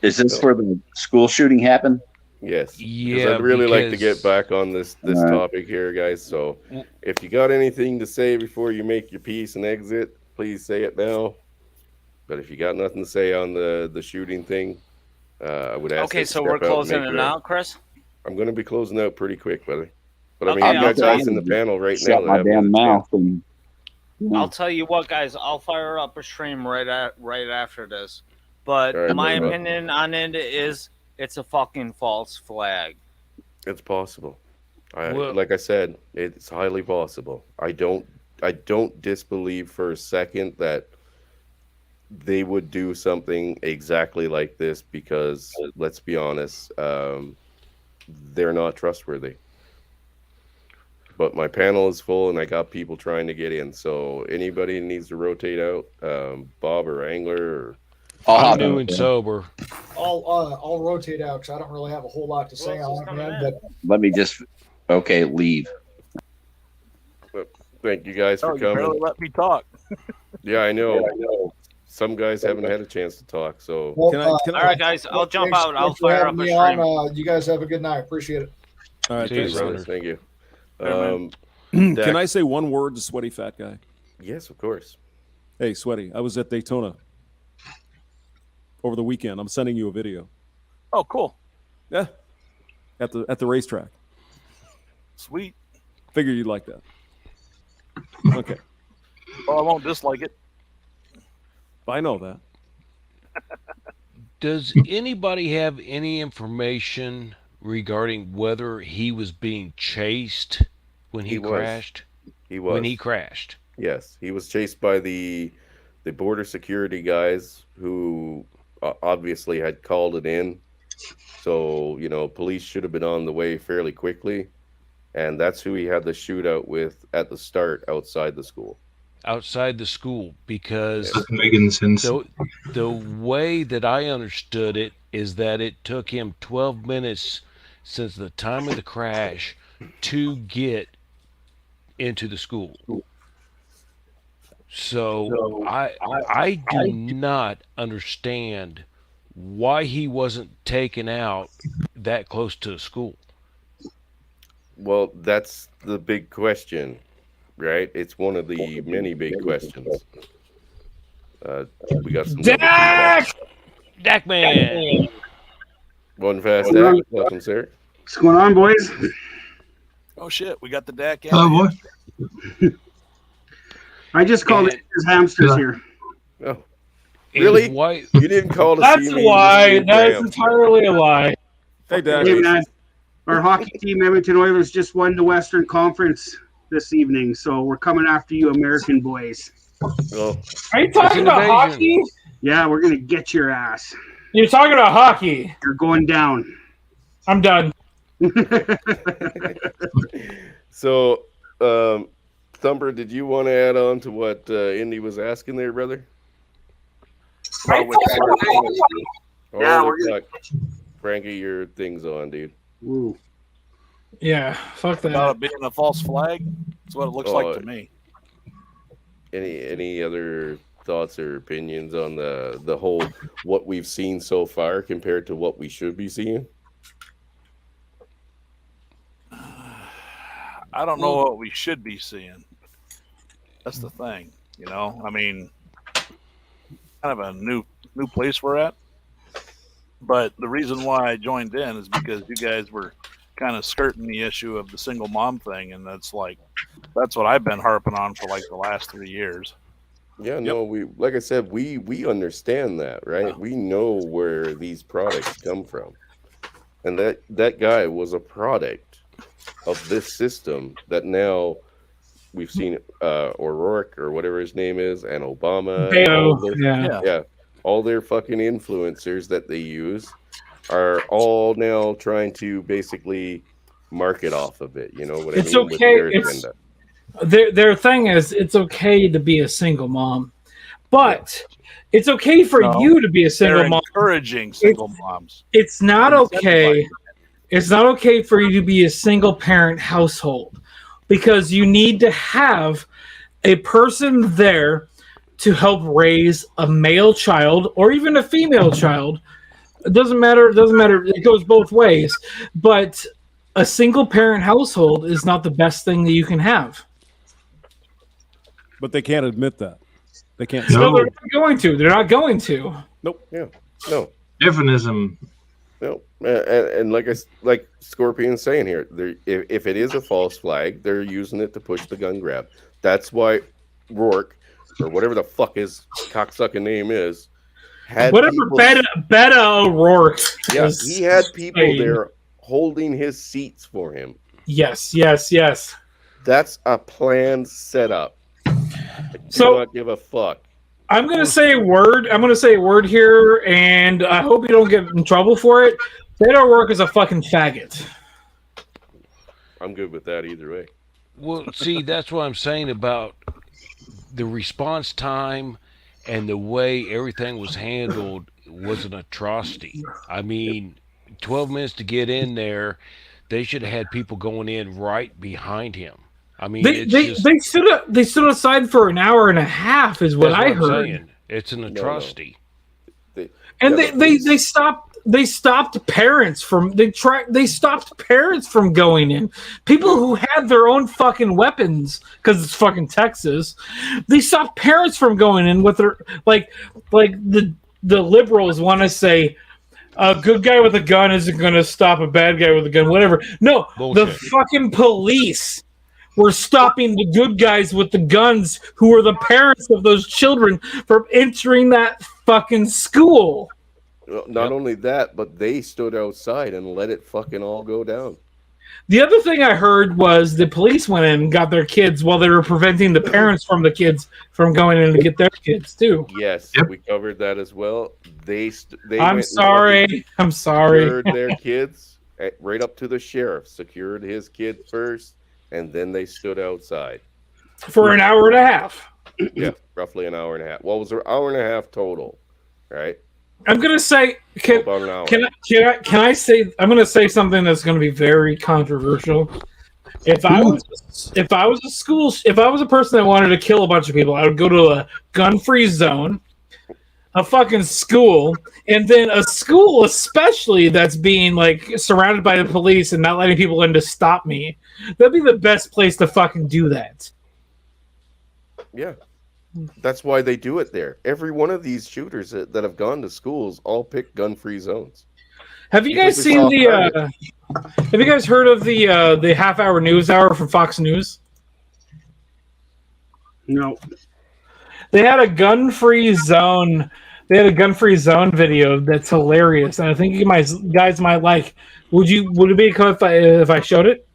Is this where the school shooting happened? Yes. Yeah, I'd really like to because- get back on this All right. topic here, guys. So if you got anything to say before you make your peace and exit, please say it now. But if you got nothing to say on the shooting thing, I would ask. Okay, you to so we're step out and closing make it your- out, Chris? I'm going to be closing out pretty quick, brother. But I mean, Okay, you I'll got guys in the panel right now. Shut that my have damn the chance. mouth and I'll tell you what, guys. I'll fire up a stream right after this. But All right, my brother. opinion on it is it's a fucking false flag. It's possible. Well- Like I said, it's highly possible. I don't disbelieve for a second that they would do something exactly like this because, let's be honest, they're not trustworthy. But my panel is full and I got people trying to get in. So anybody needs to rotate out, Bob or Angler or I'm new and sober. I'll rotate out because I don't really have a whole lot to say on it, man. But Let me just leave. Thank you guys for Oh, you barely coming. let me talk. Yeah, I know. Some guys haven't had a chance to talk. So well, All right, guys. I'll jump out. I'll thanks for fire having up a me stream. on. You guys have a good night. Appreciate it. All right, See you, thanks, brother. Leonard. Thank you. Can Dak- I say one word to Sweaty Fat Guy? Yes, of course. Hey, Sweaty, I was at Daytona over the weekend. I'm sending you a video. Oh, cool. Yeah, at the racetrack. Sweet. Figured you'd like that. Okay, Well, I won't dislike it. I know that. Does anybody have any information regarding whether he was being chased when he He was. crashed? He was. When he crashed. Yes, he was chased by the border security guys who obviously had called it in. So, police should have been on the way fairly quickly. And that's who he had the shootout with at the start outside the school. Outside the school, because Doesn't make any sense. the way that I understood it is that it took him 12 minutes since the time of the crash to get into the school. So I do not understand why he wasn't taken out that close to the school. Well, that's the big question, right? It's one of the many big questions. We got some double Dak! feedback. Dak man. One fast Dak. Welcome, sir. What's going on, boys? Oh shit, we got the DAC. Hello, boy. I just called it his hamsters here. Oh, really? Why? You didn't call to That's see a me? lie. That is entirely a lie. Hey, Dak. Hey, man, our hockey team, Edmonton Oilers, just won the Western Conference this evening, so we're coming after you, American boys. Oh, Are you talking about hockey? Yeah, we're gonna get your ass. You're talking about hockey. You're going down. I'm done. so, Thumper, did you want to add on to what Indy was asking there, brother? Yeah, Holy we're gonna- fuck. Frankie, your thing's on, dude. Ooh. Yeah, fuck that. About it being a false flag. That's what it looks like to me. Any other thoughts or opinions on the whole what we've seen so far compared to what we should be seeing? I don't know what we should be seeing. That's the thing, I mean, kind of a new place we're at. But the reason why I joined in is because you guys were kind of skirting the issue of the single mom thing, and that's what I've been harping on for like the last 3 years. Yeah, no, we like I said, we understand that, right? We know where these products come from. And that guy was a product of this system that now we've seen O'Rourke or whatever his name is, and Obama. And all yeah. All their fucking influencers that they use are all now trying to basically market off of it. You know what It's I mean? okay. With their agenda. Their thing is it's okay to be a single mom, but it's okay for you to be a single They're mom. encouraging single moms. It's not okay. It's not okay for you to be a single parent household because you need to have a person there to help raise a male child or even a female child. It doesn't matter. It doesn't matter. It goes both ways. But a single parent household is not the best thing that you can have. But they can't admit that. They can't. No, they're not going to. They're not going to. Nope. Yeah. No. Definism. No. And like Scorpion's saying here, if it is a false flag, they're using it to push the gun grab. That's why Rourke, or whatever the fuck his cocksucking name is, had Whatever people, Beto O'Rourke. yeah, is he had people saying. there holding his seats for him. Yes, yes, yes. That's a planned setup. I do So- not give a fuck. I'm gonna say a word. I'm gonna say a word here, and I hope you don't get in trouble for it. Beto O'Rourke is a fucking faggot. I'm good with that either way. Well, see, that's what I'm saying about the response time and the way everything was handled was an atrocity. I mean, 12 minutes to get in there, they should have had people going in right behind him. I mean, They stood aside for an hour and a half, is what that's I I'm heard. saying. It's an atrocity. And they stopped parents from they stopped parents from going in. People who had their own fucking weapons, because it's fucking Texas. They stopped parents from going in with their like the liberals want to say a good guy with a gun isn't going to stop a bad guy with a gun, whatever. No, Bullshit. The fucking police were stopping the good guys with the guns who were the parents of those children from entering that fucking school. Well, not only that, but they stood outside and let it fucking all go down. The other thing I heard was the police went in and got their kids while they were preventing the parents from the kids from going in to get their kids too. Yes, we covered that as well. They I'm went sorry. and I'm sorry. secured their kids right up to the sheriff. Secured his kid first, and then they stood outside For an hour and a half. Yeah, roughly an hour and a half. Well, it was an hour and a half total, right? I'm gonna say About an hour. can I say I'm gonna say something that's gonna be very controversial. If I was a person that wanted to kill a bunch of people, I would go to a gun-free zone, a fucking school, and then a school especially that's being like surrounded by the police and not letting people in to stop me. That'd be the best place to fucking do that. Yeah. That's why they do it there. Every one of these shooters that have gone to schools all pick gun-free zones. Have you guys seen the? Have you guys heard of the half-hour news hour from Fox News? No. They had a gun-free zone. They had a gun-free zone video that's hilarious, and I think you guys might like. Would it be cool if I showed it?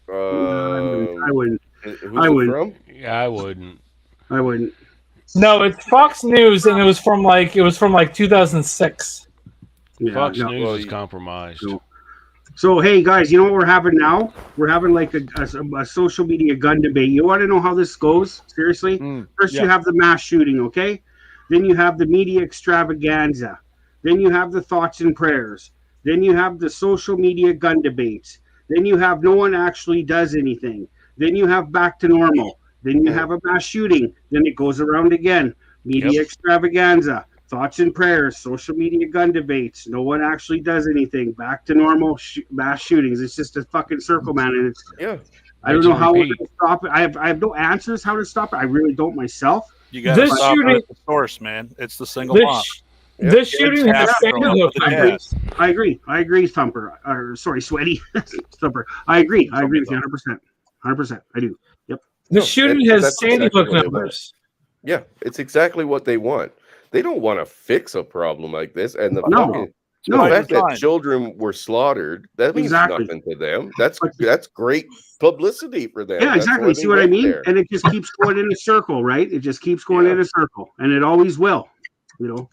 I wouldn't. Who's I it wouldn't. from? Yeah, I wouldn't. I wouldn't. No, it's Fox News, and it was from like 2006. Yeah, Fox no. News is compromised. So, hey guys, you know what we're having now? We're having like a social media gun debate. You want to know how this goes? Seriously? First, you have the mass shooting, okay? Then you have the media extravaganza. Then you have the thoughts and prayers. Then you have the social media gun debates. Then you have no one actually does anything. Then you have back to normal. Then you have a mass shooting. Then it goes around again. Media extravaganza, thoughts and prayers, social media gun debates. No one actually does anything. Back to normal mass shootings. It's just a fucking circle, man. And it's I don't know how we're going to stop it. I have no answers how to stop it. I really don't myself. You got to stop it at the source, man. It's the single bomb. This shooting has I agree, Thumper. Or sorry, Sweaty. Thumper. I agree with you 100%. 100%. I do. Yep. The shooting has Sandy Hook what they numbers. want. Yeah, it's exactly what they want. They don't want to fix a problem like this. And the fact that children were slaughtered, that means nothing to them. That's great publicity for them. Yeah, exactly. See what I mean? And it just keeps going in a circle, right? It just keeps going in a circle. And it always will. You know?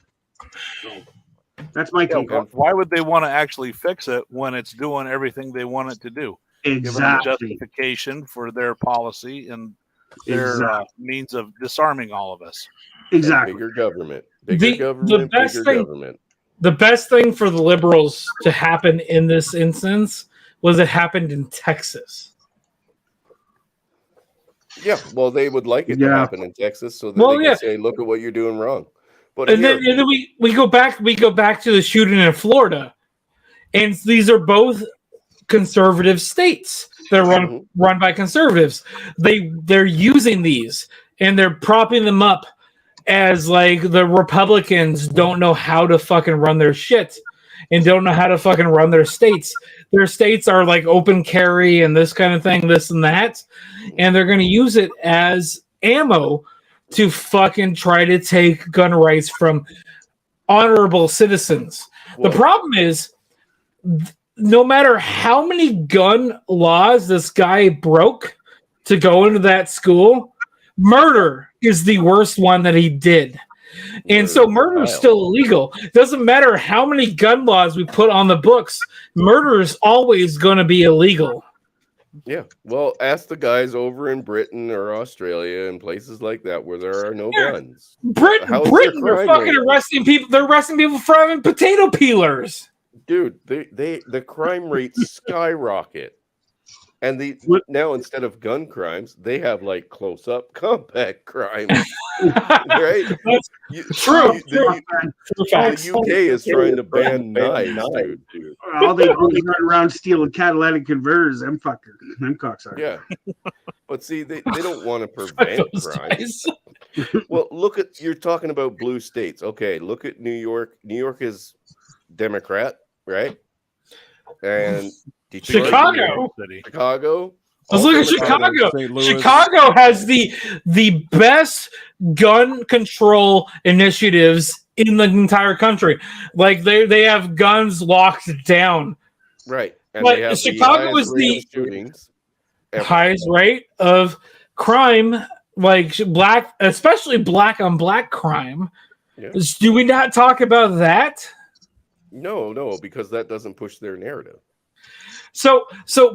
That's my take. Why would they want to actually fix it when it's doing everything they want it to do? Exactly. Give them a justification for their policy and their means of disarming all of us. Exactly. Bigger government. The best thing for the liberals to happen in this instance was it happened in Texas. Yeah, well, they would like it to happen in Texas so that they can say, "Look at what you're doing wrong." But then we go back to the shooting in Florida, and these are both conservative states. They're run by conservatives. They're using these and they're propping them up as like the Republicans don't know how to fucking run their shit and don't know how to fucking run their states. Their states are like open carry and this kind of thing, this and that, and they're going to use it as ammo to fucking try to take gun rights from honorable citizens. The problem is, no matter how many gun laws this guy broke to go into that school, murder is the worst one that he did. And so murder is still illegal. Doesn't matter how many gun laws we put on the books, murder is always going to be illegal. Yeah. Well, ask the guys over in Britain or Australia and places like that where there are no guns. Britain, they're fucking arresting people. They're arresting people for having potato peelers. Dude, the crime rates skyrocket. And now instead of gun crimes, they have like close-up compact crimes. Right? True. The UK is trying to ban knives, dude. All they do is run around stealing catalytic converters. Them cocksuckers. Yeah. But see, they don't want to prevent crime. Well, you're talking about blue states. Okay, look at New York. New York is Democrat, right? And Detroit, Chicago. Let's look at Chicago. Chicago has the best gun control initiatives in the entire country. Like they have guns locked down. Right. And but they have Chicago is the shootings highest rate of crime, like especially black on black crime. Yeah. Do we not talk about that? No, because that doesn't push their narrative. So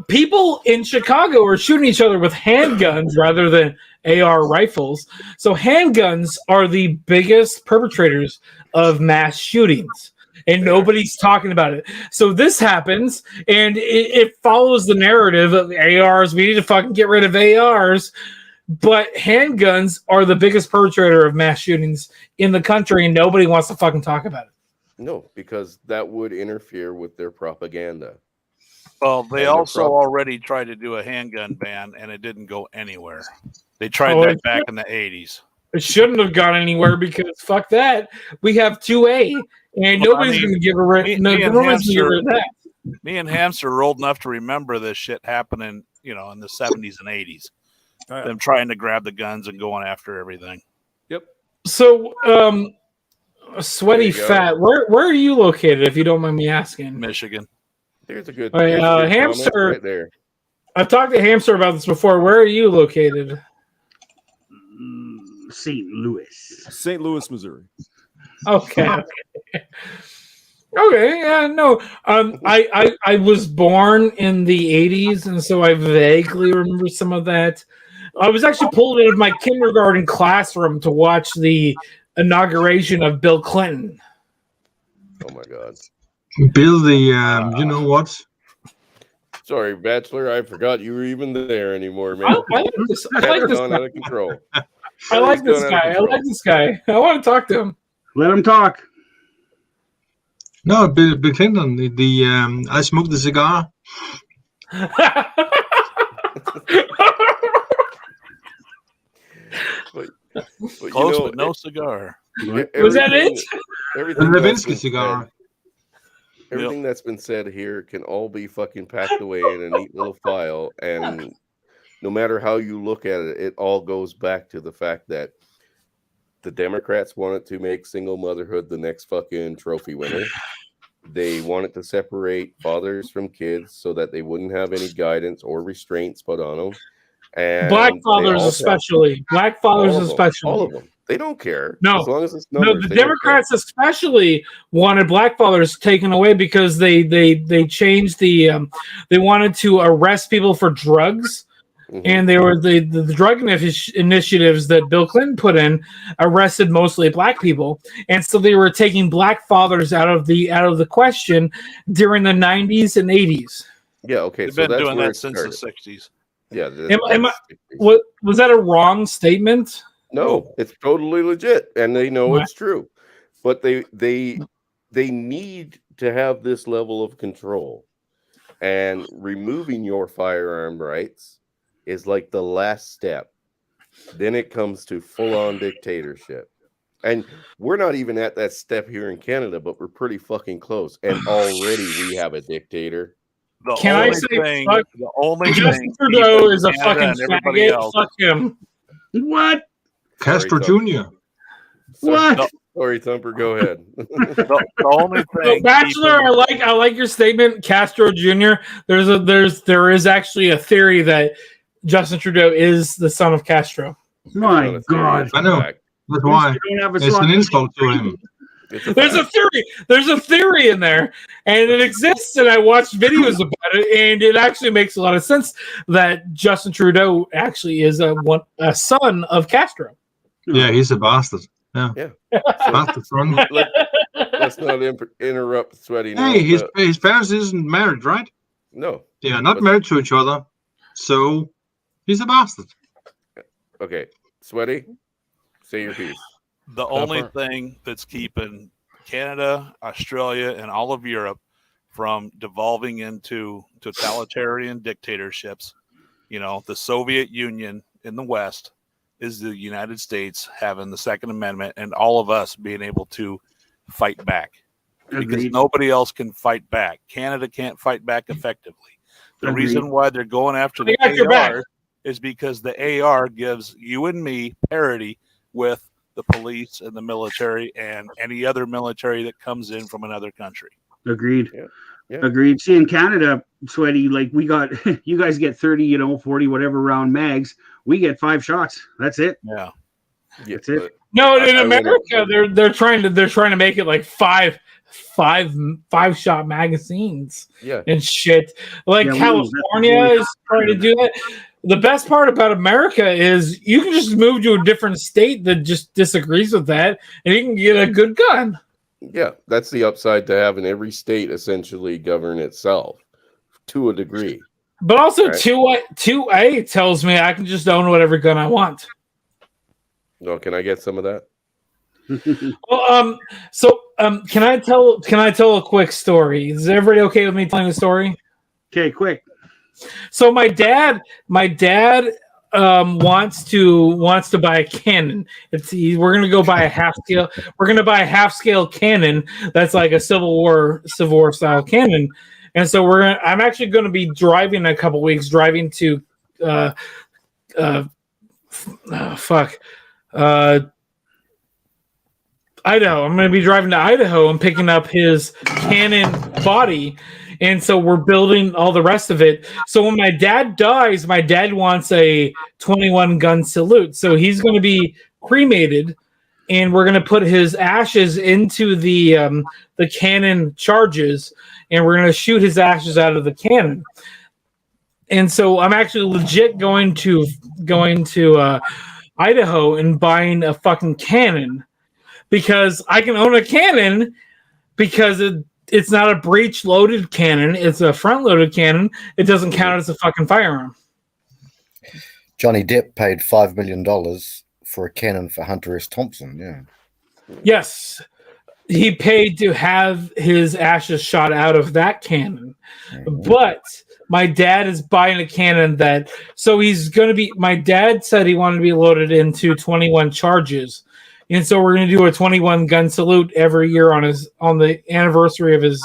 people in Chicago are shooting each other with handguns rather than AR rifles. So handguns are the biggest perpetrators of mass shootings, and nobody's talking about it. So this happens, and it follows the narrative of ARs. We need to fucking get rid of ARs. But handguns are the biggest perpetrator of mass shootings in the country, and nobody wants to fucking talk about it. No, because that would interfere with their propaganda. Well, they also already tried to do a handgun ban, and it didn't go anywhere. They tried that back in the 80s. It shouldn't have gone anywhere because fuck that. We have 2A, and nobody's going to give a nobody's going to give her that. Me and Hamster are old enough to remember this shit happening, in the 70s and 80s. Them trying to grab the guns and going after everything. Yep. So, Sweaty Fat, where are you located, if you don't mind me asking? Michigan. There's a good, Hamster right there. I've talked to Hamster about this before. Where are you located? St. Louis, Missouri. Okay. Okay, yeah, no. I was born in the 80s, and so I vaguely remember some of that. I was actually pulled into my kindergarten classroom to watch the inauguration of Bill Clinton. Oh my God. Bill, you know what? Sorry, Bachelor, I forgot you were even there anymore, man. I like this guy. Out of control. I like this guy. I want to talk to him. Let him talk. No, Bill Clinton. I smoked the cigar. but Close, but no cigar. Was that it? Everything Levinsky cigar. Everything that's been said here can all be fucking packed away in a neat little file, and no matter how you look at it, it all goes back to the fact that the Democrats wanted to make single motherhood the next fucking trophy winner. They wanted to separate fathers from kids so that they wouldn't have any guidance or restraints put on them. And Black fathers especially. All of them. They don't care. No, as long as it's numbers, no. The Democrats especially wanted black fathers taken away because they changed the. They wanted to arrest people for drugs, and they were the drug initiatives that Bill Clinton put in arrested mostly black people, and so they were taking black fathers out of the question during the 90s and 80s. Yeah, okay. They've been doing that since the 60s. Yeah. Was that a wrong statement? No, it's totally legit, and they know it's true. But they need to have this level of control, and removing your firearm rights is like the last step. Then it comes to full-on dictatorship, and we're not even at that step here in Canada, but we're pretty fucking close. And already we have a dictator. The only Justin thing Trudeau is a fucking faggot. Fuck him. What? Castro Sorry, Jr. What? Sorry, Thumper. Go ahead. The only So, thing, Bachelor, I like your statement, Castro Jr. There is actually a theory that Justin Trudeau is the son of Castro. My God. I know. That's why. You don't have a It's son. an insult to him. There's a theory. There's a theory in there, and it exists. And I watched videos about it, and it actually makes a lot of sense that Justin Trudeau actually is a son of Castro. Yeah, he's a bastard. Yeah. Bastard son. Let's not interrupt Sweaty. Now, Hey, his parents isn't married, right? No. They are not married to each other. So he's a bastard. Okay, Sweaty, say your piece. the only thing that's keeping Canada, Australia, and all of Europe from devolving into totalitarian dictatorships, the Soviet Union in the West, is the United States having the Second Amendment and all of us being able to fight back. Because Agreed. nobody else can fight back. Canada can't fight back effectively. The Agreed. reason why they're going after the They got your back. AR is because the AR gives you and me parity with the police and the military and any other military that comes in from another country. Agreed. Yeah. Agreed. See, in Canada, Sweaty, like we got, you guys get 30, 40, whatever round mags. We get 5 shots. That's it. Yeah. That's it. No, in America, they're trying to make it like five shot magazines. Yeah. And shit. Like Yeah, California is trying to do that. The best part about America is you can just move to a different state that just disagrees with that, and you can get a good gun. Yeah, that's the upside to having every state essentially govern itself to a degree. But also, Right. 2A tells me I can just own whatever gun I want. No, can I get some of that? Well, can I tell a quick story? Is everybody okay with me telling the story? Okay, quick. So my dad wants to buy a cannon. We're gonna go buy a half scale. We're gonna buy a half scale cannon that's like a Civil War style cannon. And so I'm actually going to be driving in a couple weeks, driving to Idaho. I'm going to be driving to Idaho and picking up his cannon body. And so we're building all the rest of it. So when my dad dies, my dad wants a 21 gun salute. So he's going to be cremated, and we're going to put his ashes into the cannon charges, and we're going to shoot his ashes out of the cannon. And so I'm actually legit going to Idaho and buying a fucking cannon, because I can own a cannon because it's not a breech loaded cannon. It's a front loaded cannon. It doesn't count as a fucking firearm. Johnny Depp paid $5 million for a cannon for Hunter S. Thompson. Yeah. Yes. He paid to have his ashes shot out of that cannon. But my dad is buying a cannon my dad said he wanted to be loaded into 21 charges. And so we're going to do a 21 gun salute every year on the anniversary of his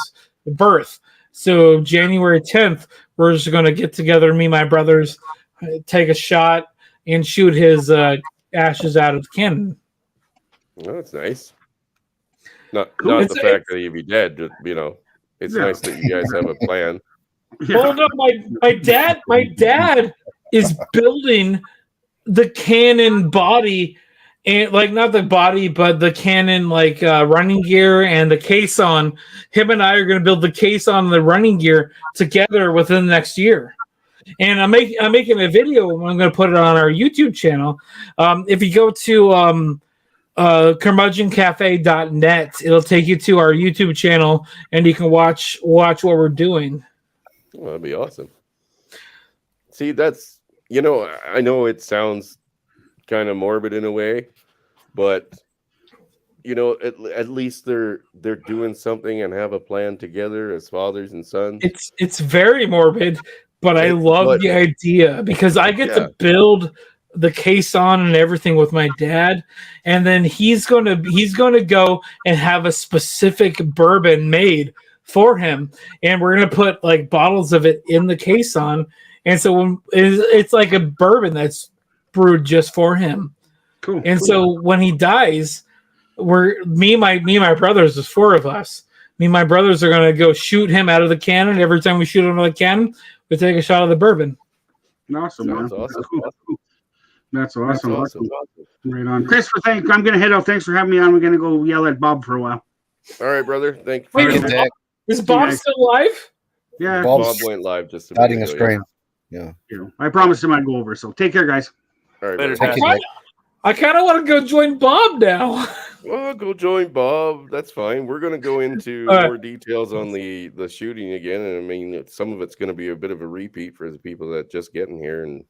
birth. So January 10th, we're just going to get together, me and my brothers, take a shot and shoot his ashes out of the cannon. Oh, that's nice. Not the fact that he'd be dead, but, it's nice that you guys have a plan. Well, no, my dad is building the cannon body, and like not the body, but the cannon running gear and the caisson. Him and I are going to build the caisson and the running gear together within the next year. And I'm making a video. I'm going to put it on our YouTube channel. If you go to curmudgeoncafe.net, it'll take you to our YouTube channel, and you can watch what we're doing. Well, that'd be awesome. See, that's I know it sounds kind of morbid in a way, but at least they're doing something and have a plan together as fathers and sons. It's very morbid, but I love the idea because I get to build the caisson and everything with my dad, and then he's gonna go and have a specific bourbon made for him, and we're gonna put like bottles of it in the caisson, and so it's like a bourbon that's brewed just for him. Cool. And so when he dies, me and my brothers, there's 4 of us. Me and my brothers are gonna go shoot him out of the cannon. Every time we shoot him out of the cannon, we take a shot of the bourbon. Awesome, man. Sounds awesome. That's awesome. That's awesome. Right on. Christopher, I'm gonna head out. Thanks for having me on. We're gonna go yell at Bob for a while. All right, brother. Thank you. Wait, is Bob still alive? Yeah. Bob went live just a starting a minute ago, stream. Yeah. I promised him I'd go over. So take care, guys. All right, Later, brother. Dad. I kind of want to go join Bob now. Well, go join Bob. That's fine. We're going to go into All right. more details on the shooting again, and I mean, some of it's going to be a bit of a repeat for the people that just getting here, and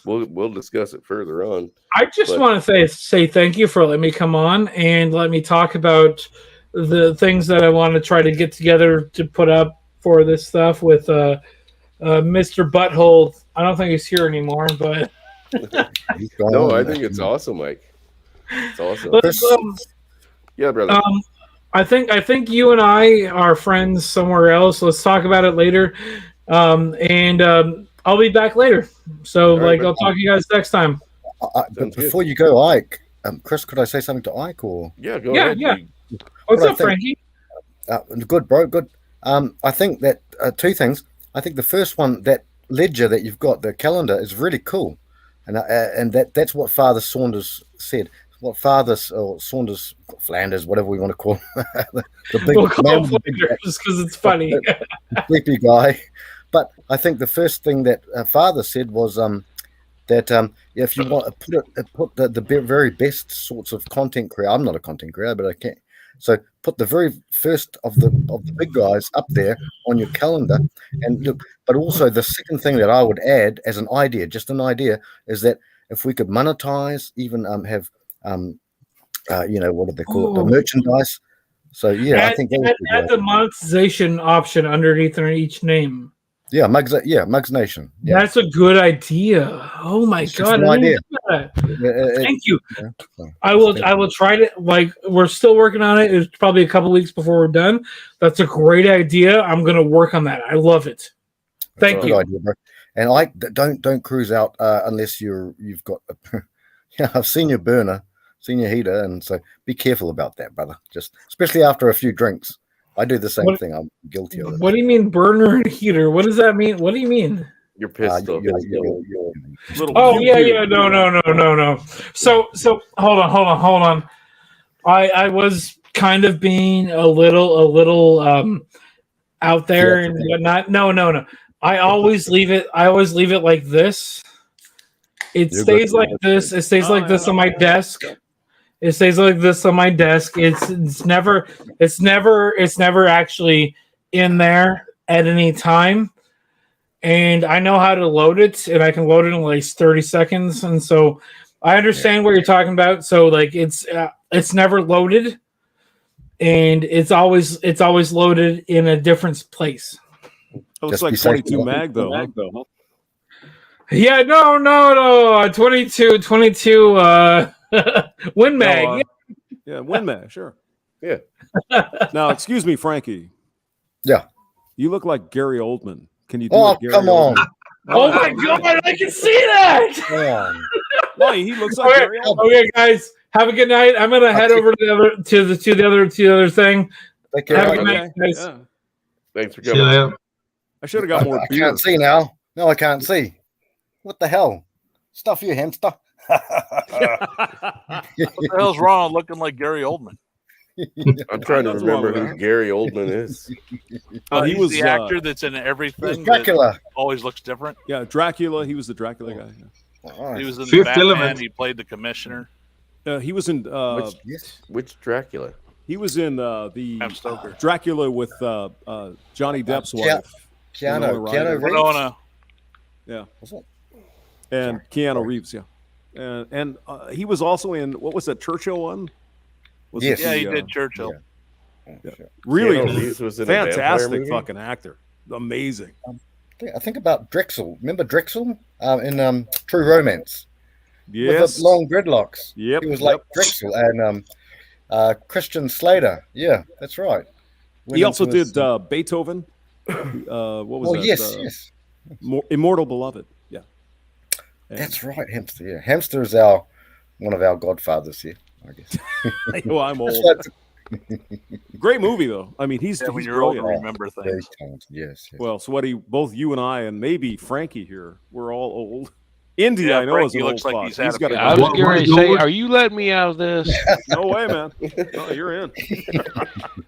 we'll discuss it further on. I just want to say thank you for letting me come on and let me talk about the things that I want to try to get together to put up for this stuff with Mr. Butthole. I don't think he's here anymore, but No, I think it's awesome, Mike. It's awesome. Yeah, brother. I think you and I are friends somewhere else. Let's talk about it later. And I'll be back later. So, right, I'll talk to you guys next time. But before you go, Ike, Chris, could I say something to Ike? Or Yeah, go Yeah, ahead. yeah. What's What I up, think- Frankie? Good, bro. Good. I think that 2 things. I think the first one, that ledger that you've got, the calendar, is really cool, and that's what Father Saunders said. What Father Saunders, Flanders, whatever we want to call him, the big We'll call man him with the big Flanders just because it's funny. sleepy guy. But I think the first thing that Father said was that if you want to put the very best sorts of content creator. I'm not a content creator, but I can. So put the very first of the big guys up there on your calendar, and look. But also the second thing that I would add as an idea, just an idea, is that if we could monetize, even have what do they call it, the Ooh. merchandise. So yeah, I think that would be add the monetization option underneath each name. yeah, Mugs Nation. Yeah. That's a good idea. Oh my It's just god! an I didn't idea. think of that. Yeah, Thank you. yeah, so, I will try to we're still working on it. It's probably a couple weeks before we're done. That's a great idea. I'm gonna work on that. I love it. Thank good you. idea, bro. And I don't cruise out unless you've got I've seen your burner, seen your heater, and so be careful about that, brother. Just especially after a few drinks. I do the same thing. I'm guilty of it. What do you mean burner and heater? What does that mean? What do you mean? You're pissed off. Oh yeah. No. So hold on. I was kind of being a little out there and whatnot. No. I always leave it like this. It stays like this. It stays like this on my desk. It stays like this on my desk. It's never actually in there at any time. And I know how to load it, and I can load it in like 30 seconds. And so I understand what you're talking about. So it's never loaded, and it's always loaded in a different place. It looks like 22 mag though. Huh? Yeah, no. 22 Win Mag. Yeah, Win Mag, sure. Yeah. Now, excuse me, Frankie. Yeah. You look like Gary Oldman. Can you do Oh, a Gary come on. Oldman? Oh my god, I can see that. Come on. No, he looks like Gary Oldman. Okay, guys, have a good night. I'm gonna head over to the other thing. Take care. Have a good night, guys. Yeah. Thanks for See you coming. later. I should have got more I beer. can't see now. No, I can't see. What the hell? Stuff you hamster. What the hell's wrong looking like Gary Oldman? I'm trying to Nothing wrong remember with who that. Gary Oldman is. He He's was the actor that's in everything. that Dracula. always looks different. Yeah, Dracula. He was the Dracula guy. All He right. was in the Fifth Batman. Element. He played the commissioner. He was in. Which Dracula? He was in Bram Stoker. Dracula with Johnny Depp's wife. Keanu Ryder. Reeves. Winona. Yeah, Was it? and Keanu Reeves. Yeah, and he was also in what was that Churchill one? Was Yes. Yeah, he the, did Churchill. Really Keanu Reeves was in a vampire fantastic movie? fucking actor. Amazing. I think about Drexel. Remember Drexel in True Romance? With Yes. the long dreadlocks. Yep. He was like yep. Drexel and Christian Slater. Yeah, that's right. He also Went into did Beethoven. What was Oh that? yes, yes. Immortal Beloved. Yeah. That's right, Hamster. Yeah, Hamster is one of our godfathers here, I guess. Well, I'm old. Great movie though. I mean, he's when he's you're old, brilliant. remember Very things. talented. Yes. Well, Sweaty, both you and I, and maybe Frankie here, we're all old. Indy, Yeah, I know, is Frankie an looks old like fuck. he's had a got few- a I was getting ready to say, are you letting me out of this? No way, man. No, you're in.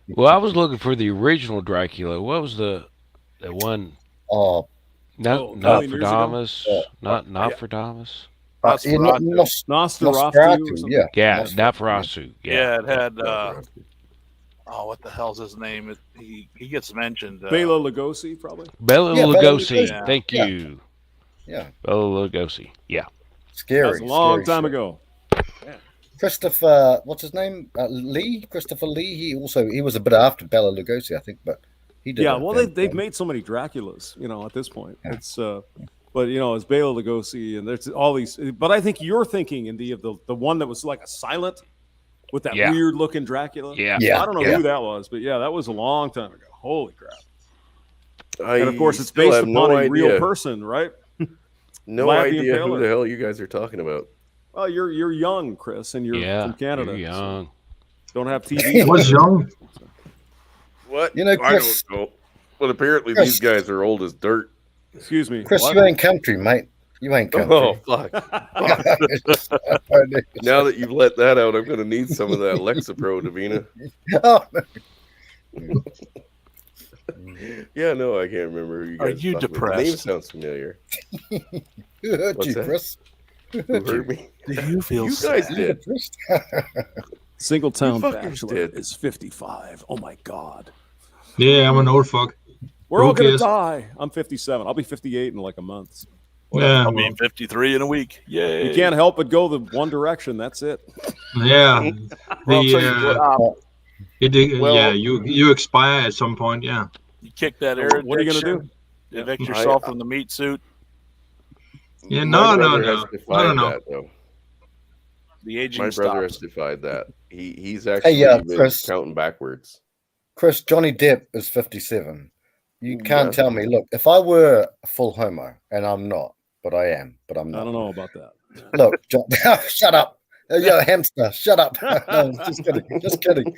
Well, I was looking for the original Dracula. What was the one? Oh, not million years ago? Nostradamus, not for Damas. Nosferatu. Yeah. Yeah, Nosferatu. Yeah, it had. What the hell's his name? He gets mentioned. Bela Lugosi, probably. Bela Lugosi. Thank Yeah. you. Yeah. Bela Lugosi. Yeah. Scary. That was a long scary time shit. ago. Christopher, what's his name? Lee. Christopher Lee. He was a bit after Bela Lugosi, I think, but he did. Yeah, well, they've made so many Draculas, at this point. Yeah. It's but it's Bela Lugosi, and there's all these. But I think you're thinking, Indy, of the one that was like a silent with that Yeah. weird looking Dracula. Yeah. I don't know who that was, but yeah, that was a long time ago. Holy crap! And of course, it's still based have upon no a real idea. person, right? No Vlad the idea who Impaler. the hell you guys are talking about. Well, you're young, Chris, and you're from Canada. You're young. So don't have TV. Was young. What? Chris, I don't know. But apparently Chris. these guys are old as dirt. Excuse me. Chris, what? you ain't country, mate. You ain't country. Oh, fuck. Now that you've let that out, I'm going to need some of that Lexapro, Davina. Oh, Yeah, no, I can't remember who you Are guys you talking about. depressed? The name sounds familiar. who hurt What's you, that? Chris? Who Who hurt you? hurt me? Do you feel You sad? guys did. Singletown You fuckers Bachelor did. is 55. Oh my God. Yeah, I'm an old fuck. We're Who all gonna cares? die. I'm 57. I'll be 58 in like a month. Yeah, I mean, 53 in a week. Yay. You can't help but go the one direction. That's it. yeah. Well, I'll tell you what, Yeah, you expire at some point. Yeah. you kick that air. What are you gonna do? Evict yourself from the meat suit. Yeah, My no, brother no, has no. defied No. that, though. The aging My brother has stops. defied that. He's actually been Chris. counting backwards. Chris, Johnny Depp is 57. You can't Yeah. tell me. Look, if I were a full homo, and I'm not, but I am, but I'm I not. don't know about that. Look, shut up. Yo, hamster, shut up. No, just kidding. Just kidding.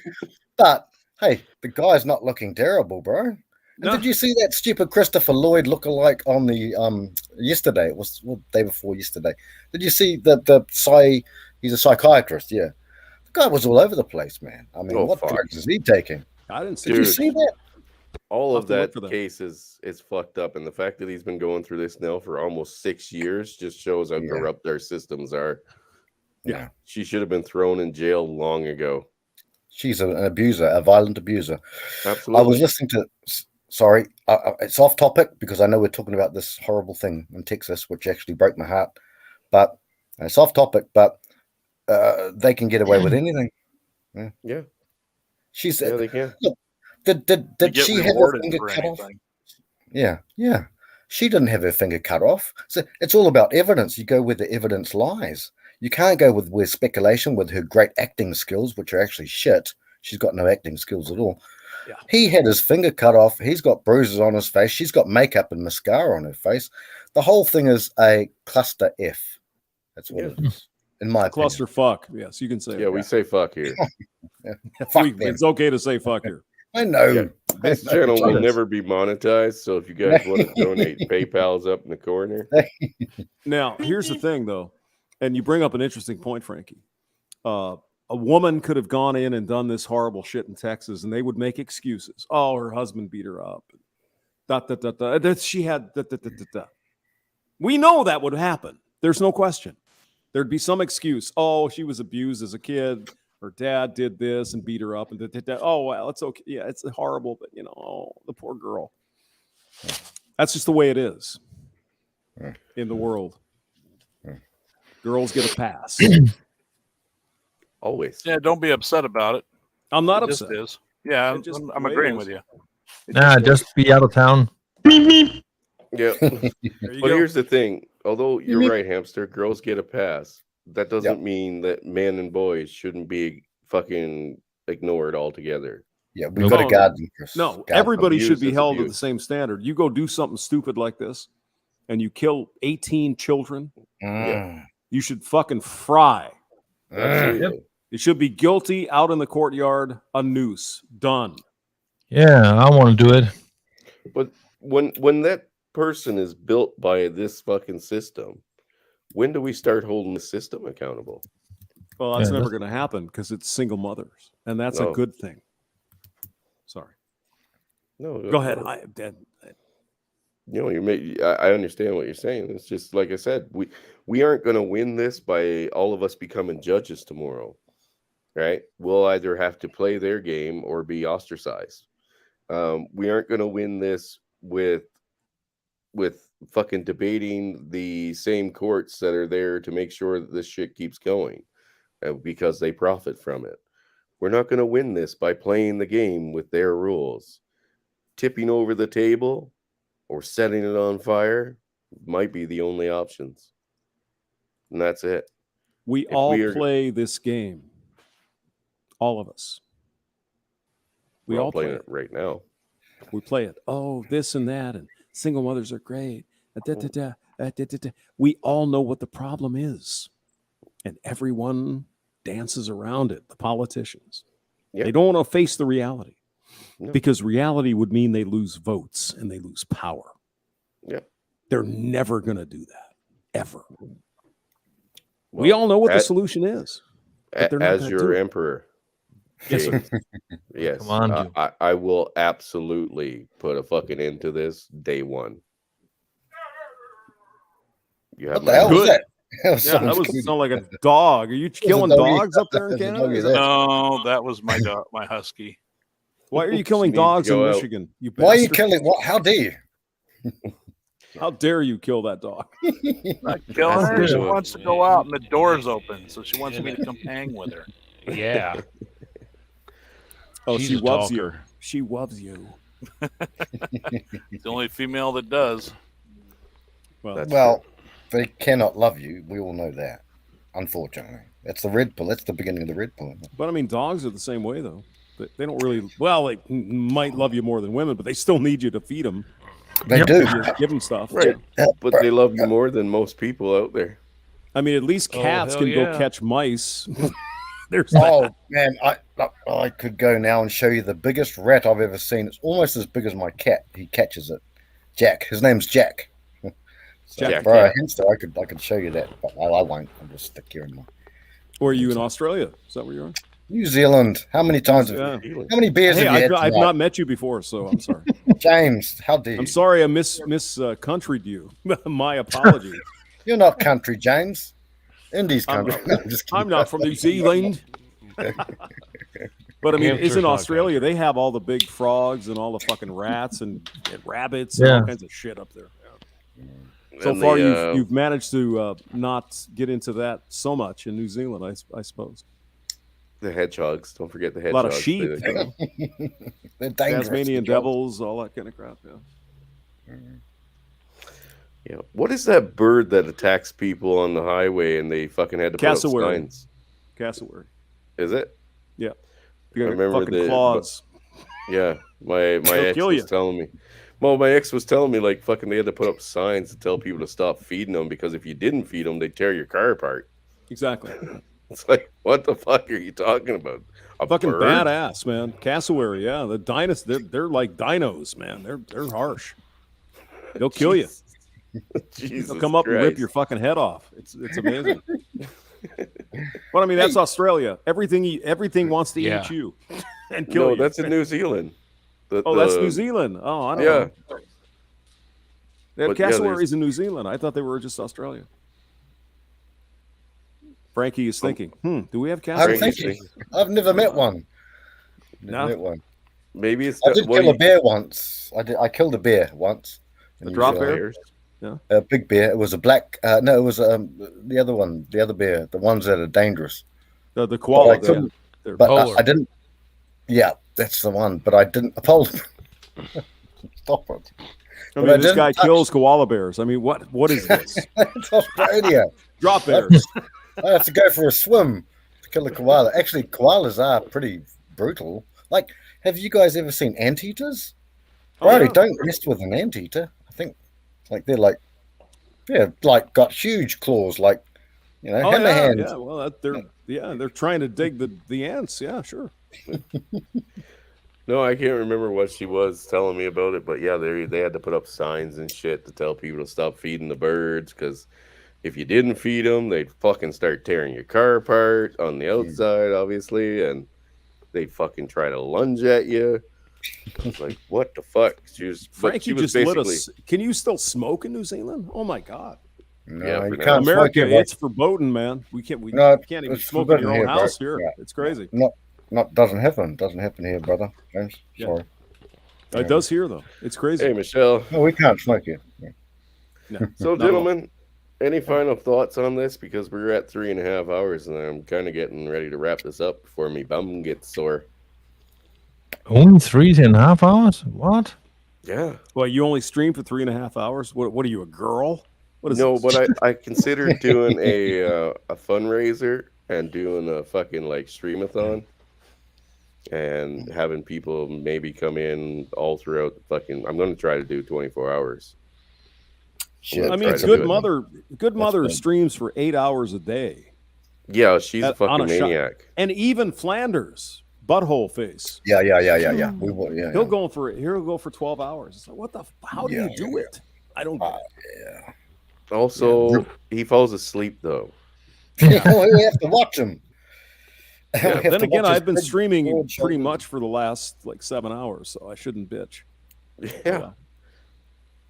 But hey, the guy's not looking terrible, bro. And No. did you see that stupid Christopher Lloyd lookalike on the yesterday? It was day before yesterday. Did you see that he's a psychiatrist, yeah. The guy was all over the place, man. I mean, what fuck. drugs is he taking? I didn't see Did you Dude. see that? All I'll of have to look that for that. case is fucked up, and the fact that he's been going through this now for almost 6 years just shows how Yeah. corrupt our systems are. Yeah. She should have been thrown in jail long ago. She's an abuser, a violent abuser. Absolutely. I was listening to. Sorry, it's off topic because I know we're talking about this horrible thing in Texas, which actually broke my heart. But it's off topic. But they can get away with anything. Yeah. She's. Yeah, they can. Look, did You get she have her rewarded finger for cut off? anything. Yeah. She didn't have her finger cut off. So it's all about evidence. You go where the evidence lies. You can't go with speculation with her great acting skills, which are actually shit. She's got no acting skills at all. Yeah. He had his finger cut off. He's got bruises on his face. She's got makeup and mascara on her face. The whole thing is a cluster F. That's what it is, in my opinion. Cluster fuck. Yes, you can say. Yeah, we say fuck here. Fuck them. It's okay to say fuck here. I know. Yeah. This I know. channel will never be monetized, so if you guys want to donate, PayPal's up in the corner. Now, here's the thing, though, and you bring up an interesting point, Frankie. A woman could have gone in and done this horrible shit in Texas, and they would make excuses. Oh, her husband beat her up. That she had. We know that would happen. There's no question. There'd be some excuse. Oh, she was abused as a kid. Her dad did this and beat her up. And oh, well, it's okay. Yeah, it's horrible, but oh, the poor girl. That's just the way it is in the world. Girls get a pass. Always. Yeah, don't be upset about it. I'm not It just upset. is. Yeah, It just I'm the way it agreeing is. with you. Just be out of town. Yeah. But here's the thing. Although you're right, hamster, girls get a pass. That doesn't mean that men and boys shouldn't be fucking ignored altogether. Yeah, we've got to guard them, Chris. No, Guard everybody them. should be Abuse is held to abuse. the same standard. You go do something stupid like this, and you kill 18 children Mm. You should fucking fry. Absolutely. It should be guilty out in the courtyard, a noose, done. Yeah, I want to do it. But when that person is built by this fucking system, when do we start holding the system accountable? Well, that's Yeah, never that's- going to happen because it's single mothers, and that's No. a good thing. Sorry. No, Go ahead. I understand what you're saying. It's just like I said, we aren't going to win this by all of us becoming judges tomorrow, right? We'll either have to play their game or be ostracized. We aren't going to win this with fucking debating the same courts that are there to make sure that this shit keeps going, because they profit from it. We're not going to win this by playing the game with their rules. Tipping over the table or setting it on fire might be the only options. And that's it. We If all we are- play this game. All of us. We We're all play playing it. it right now. We play it. Oh, this and that, and single mothers are great. We all know what the problem is, and everyone dances around it. The politicians, they don't want to face the reality, because reality would mean they lose votes and they lose power. Yeah, they're never going to do that ever. We all know what the solution is, but they're not as gonna your do it. emperor. Yes, sir. James. Yes. Come on, dude. I will absolutely put a fucking end to this day one. You have What the hell was Good. that? Yeah, that was sound like a dog. Are you killing doggy. dogs up there in There's a Canada? doggy Is there. that- No, that was my dog, my husky. Why are you killing Needs to dogs in go out. Michigan? You Why are you bastard? killing? What? How dare you? How dare you kill that dog? Not killing her. She do it. wants to go out and the door's open, so she wants me to come hang with her. Yeah. Oh, She's she a loves you. talker. She loves you. It's the only female that does. Well, Well, they cannot love you. We all know that. Unfortunately, that's the red pill. That's the beginning of the red pill. but I mean, dogs are the same way though. They don't really. Well, they might love you more than women, but they still need you to feed them. They do. Give them stuff. Right. But they love you more than most people out there. I mean, at least Oh, cats hell can go yeah. catch mice. There's Oh that. man, I could go now and show you the biggest rat I've ever seen. It's almost as big as my cat. He catches it. Jack. His name's Jack. So Jack, for yeah. a hamster, I could show you that, but I won't. I'll just stick here in my Or are you in Australia? Is that where you're on? New Zealand. How many times? Yeah. How many beers Hey, have you had I've tonight? not met you before, so I'm sorry. James, how dare you? I'm sorry I miss countryed you. My apologies. You're not country, James. Indies country. No, I'm just kidding. I'm not from New Zealand. But I mean, Hamster's isn't not Australia? They have all the big frogs and all the fucking rats and rabbits and Yeah. all kinds of shit up there. So And far, the, you've managed to not get into that so much in New Zealand, I suppose. The hedgehogs. Don't forget the A hedgehogs. lot of sheep, They're dangerous. Tasmanian the dogs. devils, all that kind of crap. Yeah. Yeah. What is that bird that attacks people on the highway and they fucking had to put up Cassowary. signs? Cassowary. Is it? Yeah. I remember fucking the claws. Yeah, my They'll ex kill was you. telling me. Well, my ex was telling me like fucking they had to put up signs to tell people to stop feeding them because if you didn't feed them, they'd tear your car apart. Exactly. It's like, what the fuck are you talking about? A Fucking bird? badass, man. Cassowary, yeah. The dinos, they're like dinos, man. They're harsh. They'll kill you. Jesus They'll come up and rip Christ. your fucking head off. It's amazing. But I mean, that's Australia. Everything wants to Yeah. eat you and kill No, you. that's in New Zealand. That's New Zealand. Oh, I don't Yeah. know. They have But, yeah, cassowaries in New Zealand. I thought they were just Australia. Frankie is thinking, do we have I'm cassowaries? thinking. I've never met one. Never No? met one. Maybe it's I did kill a bear once. I killed a bear once. in A New drop Zealand. bear? Yeah. A big bear. It was a black. No, it was the other one. The other bear. The ones that are dangerous. The But koala. I couldn't. They're But polar. I didn't. Yeah, that's the one. But I didn't. I told him. Stop it. I But mean, I this didn't guy touch- kills koala bears. I mean, what is this? It's Australia. Drop bears. I have to go for a swim to kill a koala. Actually, koalas are pretty brutal. Like, have you guys ever seen anteaters? Oh, Righty, yeah. don't mess with an anteater. I think, like, they're like Yeah, like got huge claws, like Oh hammer yeah, hands. yeah. Well, they're trying to dig the ants. Yeah, sure. No, I can't remember what she was telling me about it, but yeah, they had to put up signs and shit to tell people to stop feeding the birds because if you didn't feed them, they'd fucking start tearing your car apart on the outside, obviously, and they'd fucking try to lunge at you. It's like, what the fuck? Frankie just lit us. Can you still smoke in New Zealand? Oh my god. No, you for can't smoke America, here, it's verboten, man. We can't can't even it's smoke in your forbidden own here, house bro. here. Yeah. It's crazy. Not doesn't happen. Doesn't happen here, brother. James. Yeah. Sorry. It does here though. It's crazy. Hey, Michelle. No, we can't smoke here. Yeah. No, So, not at all. gentlemen, any final thoughts on this? Because we're at 3.5 hours, and I'm kind of getting ready to wrap this up before my bum gets sore. Only 3.5 hours? What? Yeah. Well, you only stream for 3.5 hours. What are you, a girl? What is No, this? but I considered doing a fundraiser and doing a fucking like streamathon and having people maybe come in all throughout the fucking. I'm going to try to do 24 hours. Shit, I mean, good mother streams for 8 hours a day. Yeah, she's a on fucking shot. maniac. And even Flanders, butthole face. Yeah. We will. Yeah. He'll go for 12 hours. It's like, what the? How do you do it? I don't. Get it. Yeah. Also, he falls asleep though. We have to watch him. Yeah, then again, I've been streaming pretty much for the last like 7 hours, so I shouldn't bitch.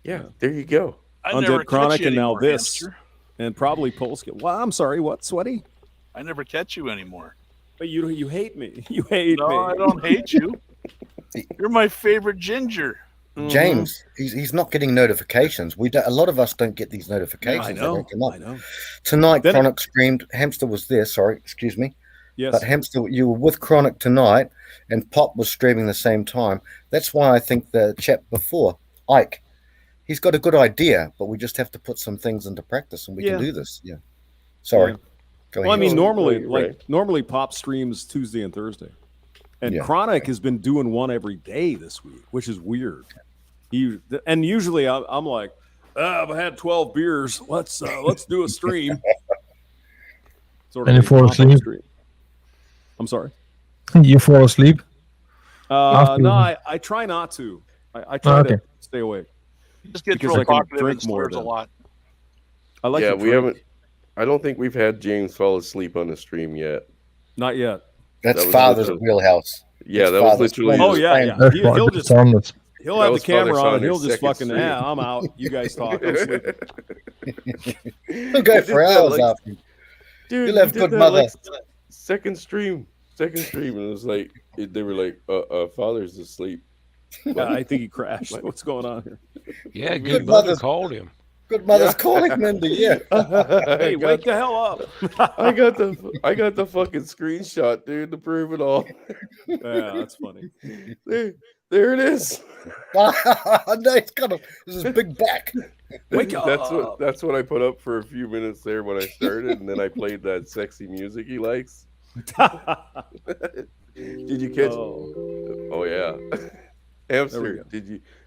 Yeah. There you go. I never Undead Chronic catch you and now anymore, this, hamster. and probably Polska. Well, I'm sorry. What, Sweaty? I never catch you anymore. But you hate me. You hate me. No, I don't hate you. You're my favorite ginger. James, he's not getting notifications. A lot of us don't get these notifications. I They know. don't come up. I know. Tonight, Chronic streamed. Hamster was there. Sorry, excuse me. Yes. But Hamster, you were with Chronic tonight, and Pop was streaming the same time. That's why I think the chap before, Ike, he's got a good idea, but we just have to put some things into practice, and we can do this. Yeah. Sorry. Yeah. Go Well, I ahead. mean, normally Pop streams Tuesday and Thursday, and Chronic has been doing one every day this week, which is weird. And usually I'm like, I've had 12 beers. Let's do a stream. And you fall asleep? I'm sorry. You fall asleep? No, I try not to. I try to stay awake. Just get because real I can talkative drink and more slurs a than. lot. I like. Yeah, to we drink. haven't. I don't think we've had James fall asleep on the stream yet. Not yet. That's That was Father's literally- wheelhouse. Yeah, That's that was Father's literally. Oh yeah. He'll just. He'll That have the was Father camera on and he'll Saunders' just second fucking. stream. Yeah, I'm out. You guys talk. I'm sleeping. We'll go for hours after. Dude, You'll have he did good that, mother. like, second stream, and it was like they were like, "Father's asleep." Yeah, I think he crashed. What's going on here? Yeah, Good good mother mother's- called him. Good mother's calling, Mindy. Yeah. Hey, wake the hell up! I got the fucking screenshot, dude, to prove it all. Yeah, that's funny. There it is. No, it's got this is big back. Wake up! That's what I put up for a few minutes there when I started, and then I played that sexy music he likes. Did you catch? Oh yeah, Hamster.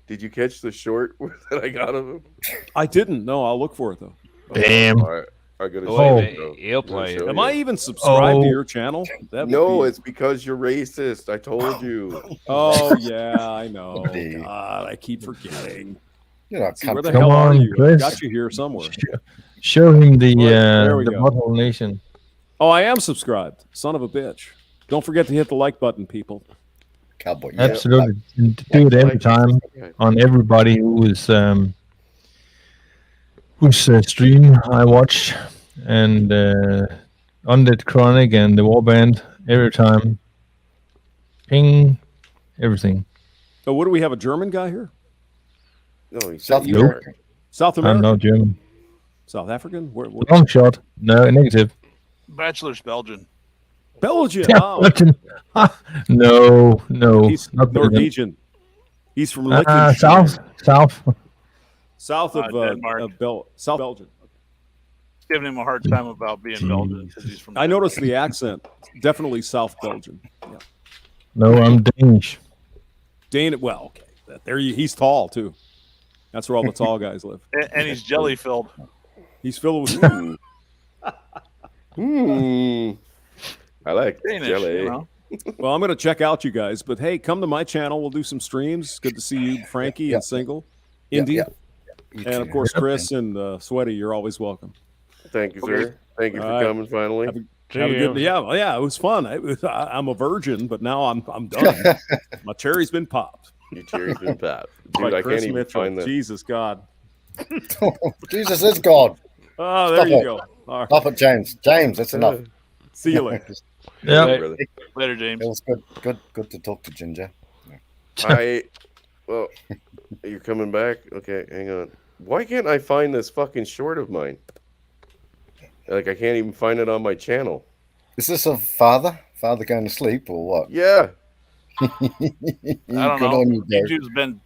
Did you catch the short that I got of him? I didn't. No, I'll look for it though. Damn. All right, I gotta Oh, show wait, you. he'll play it. Am I even subscribed to your channel? That would No, be- it's because you're racist. I told you. Oh yeah, I know. God, I keep forgetting. You know, See, where the Come hell are on, you? I Chris. got you here somewhere. Show him the There we go. Butthole Nation. Oh, I am subscribed. Son of a bitch. Don't forget to hit the like button, people. Cowboy. Absolutely. And to do it every time on everybody whose stream I watch, and Undead Chronic and the Warband every time. Ping, everything. Oh, what do we have? A German guy here? No, he's South South America. South I'm American? not German. South African? Where? Long shot. No, negative. Bachelor's Belgian. Belgian. Yeah, Oh. Belgian. No, He's not Belgian. Norwegian. He's from Liechtenstein. South. South of Denmark. South Belgium. Giving him a hard time about being Belgian because he's from. I noticed the accent. Definitely South Belgian. Yeah. No, I'm Danish. Well, okay. He's tall too. That's where all the tall guys live. And he's jelly filled. He's filled with. I like Danish, jelly. you know. Well, I'm going to check out you guys, but hey, come to my channel. We'll do some streams. Good to see you, Frankie and Single, Indy, and of course Chris and Sweaty. You're always welcome. Thank you, sir. Thank you for coming. Finally, have a good. Yeah, it was fun. I'm a virgin, but now I'm done. My cherry's been popped. Your cherry's been popped, By dude. I Chris can't even Mitchell. find that. Jesus God. Jesus is God. Oh, there Stop you it. go. All right. Stop it, James. James, that's enough. See you later. Later, James. It was good to talk to Ginger. Well, you're coming back? Okay, hang on. Why can't I find this fucking short of mine? Like, I can't even find it on my channel. Is this a father going to sleep or what? Yeah. I don't Good know. on you, Dave. DJ's been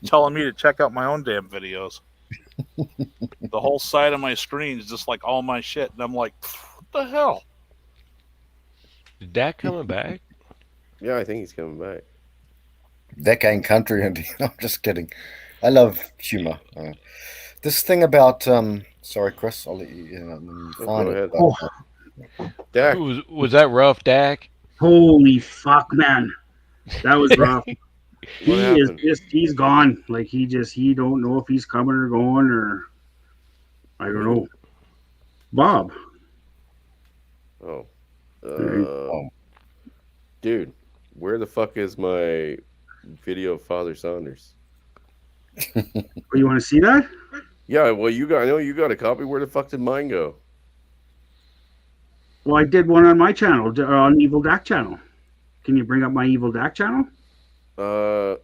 telling me to check out my own damn videos. The whole side of my screen is just like all my shit, and I'm like, what the hell? Is Dak coming back? Yeah, I think he's coming back. That ain't country, and I'm just kidding. I love humor. This thing about sorry, Chris, I'll let you find it. Dak. Was that rough, Dak? Holy fuck, man, that was rough. happened? He's gone. Like he don't know if he's coming or going, or I don't know. Bob. Oh. Dude, where the fuck is my video of Father Saunders? You want to see that? Yeah, well, I know you got a copy. Where the fuck did mine go? Well, I did one on my channel, on Evil Dak channel. Can you bring up my Evil Dak channel? Let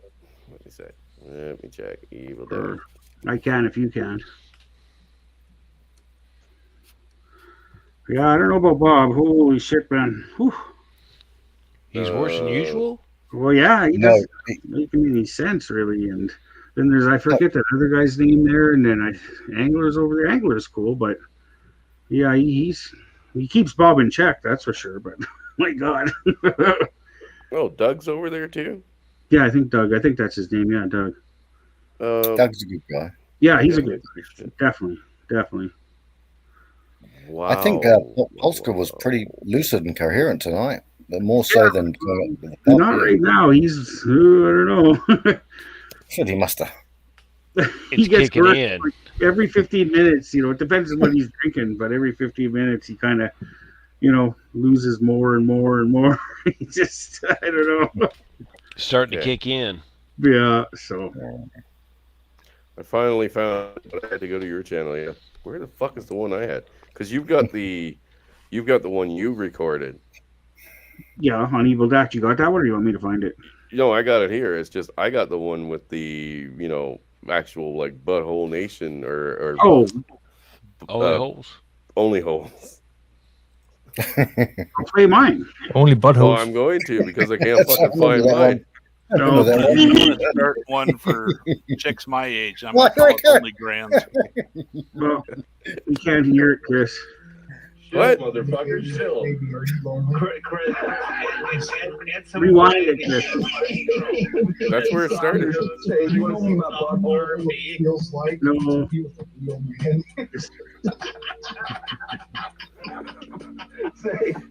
me see. Let me check. Evil Dak. I can if you can. Yeah, I don't know about Bob. Holy shit, man. Whew. He's worse than usual? Well, yeah, he doesn't make any sense, really. And then I forget that other guy's name there, and then Angler's over there. Angler's cool, but yeah, he keeps Bob in check, that's for sure. But my God. Oh, Doug's over there too? Yeah, I think Doug. I think that's his name. Yeah, Doug. Doug's a good guy. Yeah, he's a good guy. Definitely. Wow. I think Polska was pretty lucid and coherent tonight, but more so than Not right now. He's I don't know. Shit, he must have. He gets kicking worse, in. like, every 15 minutes. It depends on what he's drinking, but every 15 minutes he kind of, loses more and more and more. He just, I don't know. Starting to kick in. Yeah. So. I finally found. I had to go to your channel. Yeah. Where the fuck is the one I had? Because you've got the one you recorded. Yeah, on Evil Dak. You got that one, or you want me to find it? No, I got it here. It's just I got the one with the actual like Butthole Nation or only holes. Only holes. I'll play mine. Only buttholes. Oh, I'm going to because I can't fucking find mine. No, I'm going to start one for chicks my age. I'm going to call it Only Grands. Well, you can't hear it, Chris. What? Motherfucker, chill. Rewind it, Chris. That's where it started. No.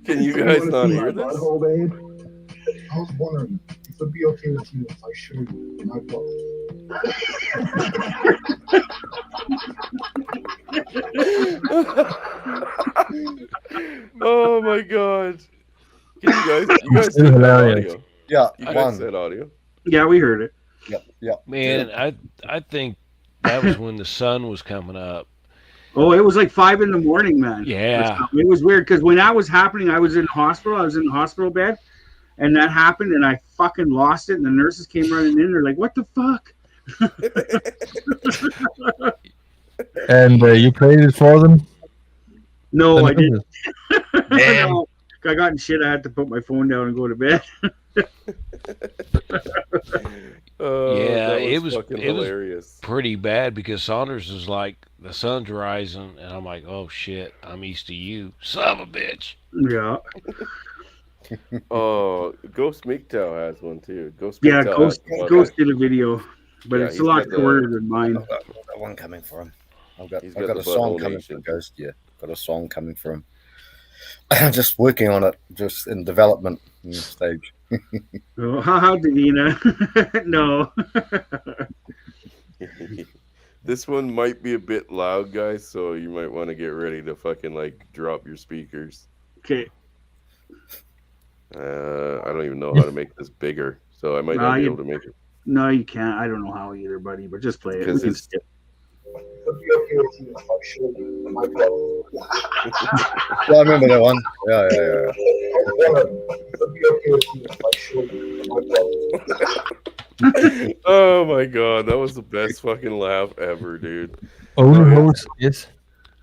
Can you guys not hear this? I was wondering if it'd be okay with you if I showed you my book. Oh my god! Can you guys Still said hilarious. audio? Yeah, You guys said audio. Yeah, we heard it. Yep. Man, I think that was when the sun was coming up. Oh, it was like 5 a.m, man. Yeah. It was weird because when that was happening, I was in the hospital. I was in the hospital bed, and that happened, and I fucking lost it. And the nurses came running in. They're like, "What the fuck?" And you played it for them? No, I didn't. No, I got in shit. I had to put my phone down and go to bed. Yeah, it was fucking hilarious. pretty bad because Saunders is like, the sun's rising, and I'm like, oh shit, I'm east of you, son of a bitch. Yeah. Oh, Ghost MGTOW has one too. Ghost Yeah, MGTOW Ghost did a video, but Yeah, it's he's a lot got the- shorter than mine. That one coming for him. I've got He's I've got got the a song butthole coming for nation. Ghost. Yeah, got a song coming for him. Just working on it, just in development stage. Oh, how Davina? No. This one might be a bit loud, guys, so you might want to get ready to fucking like drop your speakers. Okay. I don't even know how to make this bigger, so I might not be able to make it No, you can't. I don't know how either, buddy. But just play it. We because can it's. skip. Yeah, I remember that one. Yeah. Oh my god, that was the best fucking laugh ever, dude. Only holes, yes.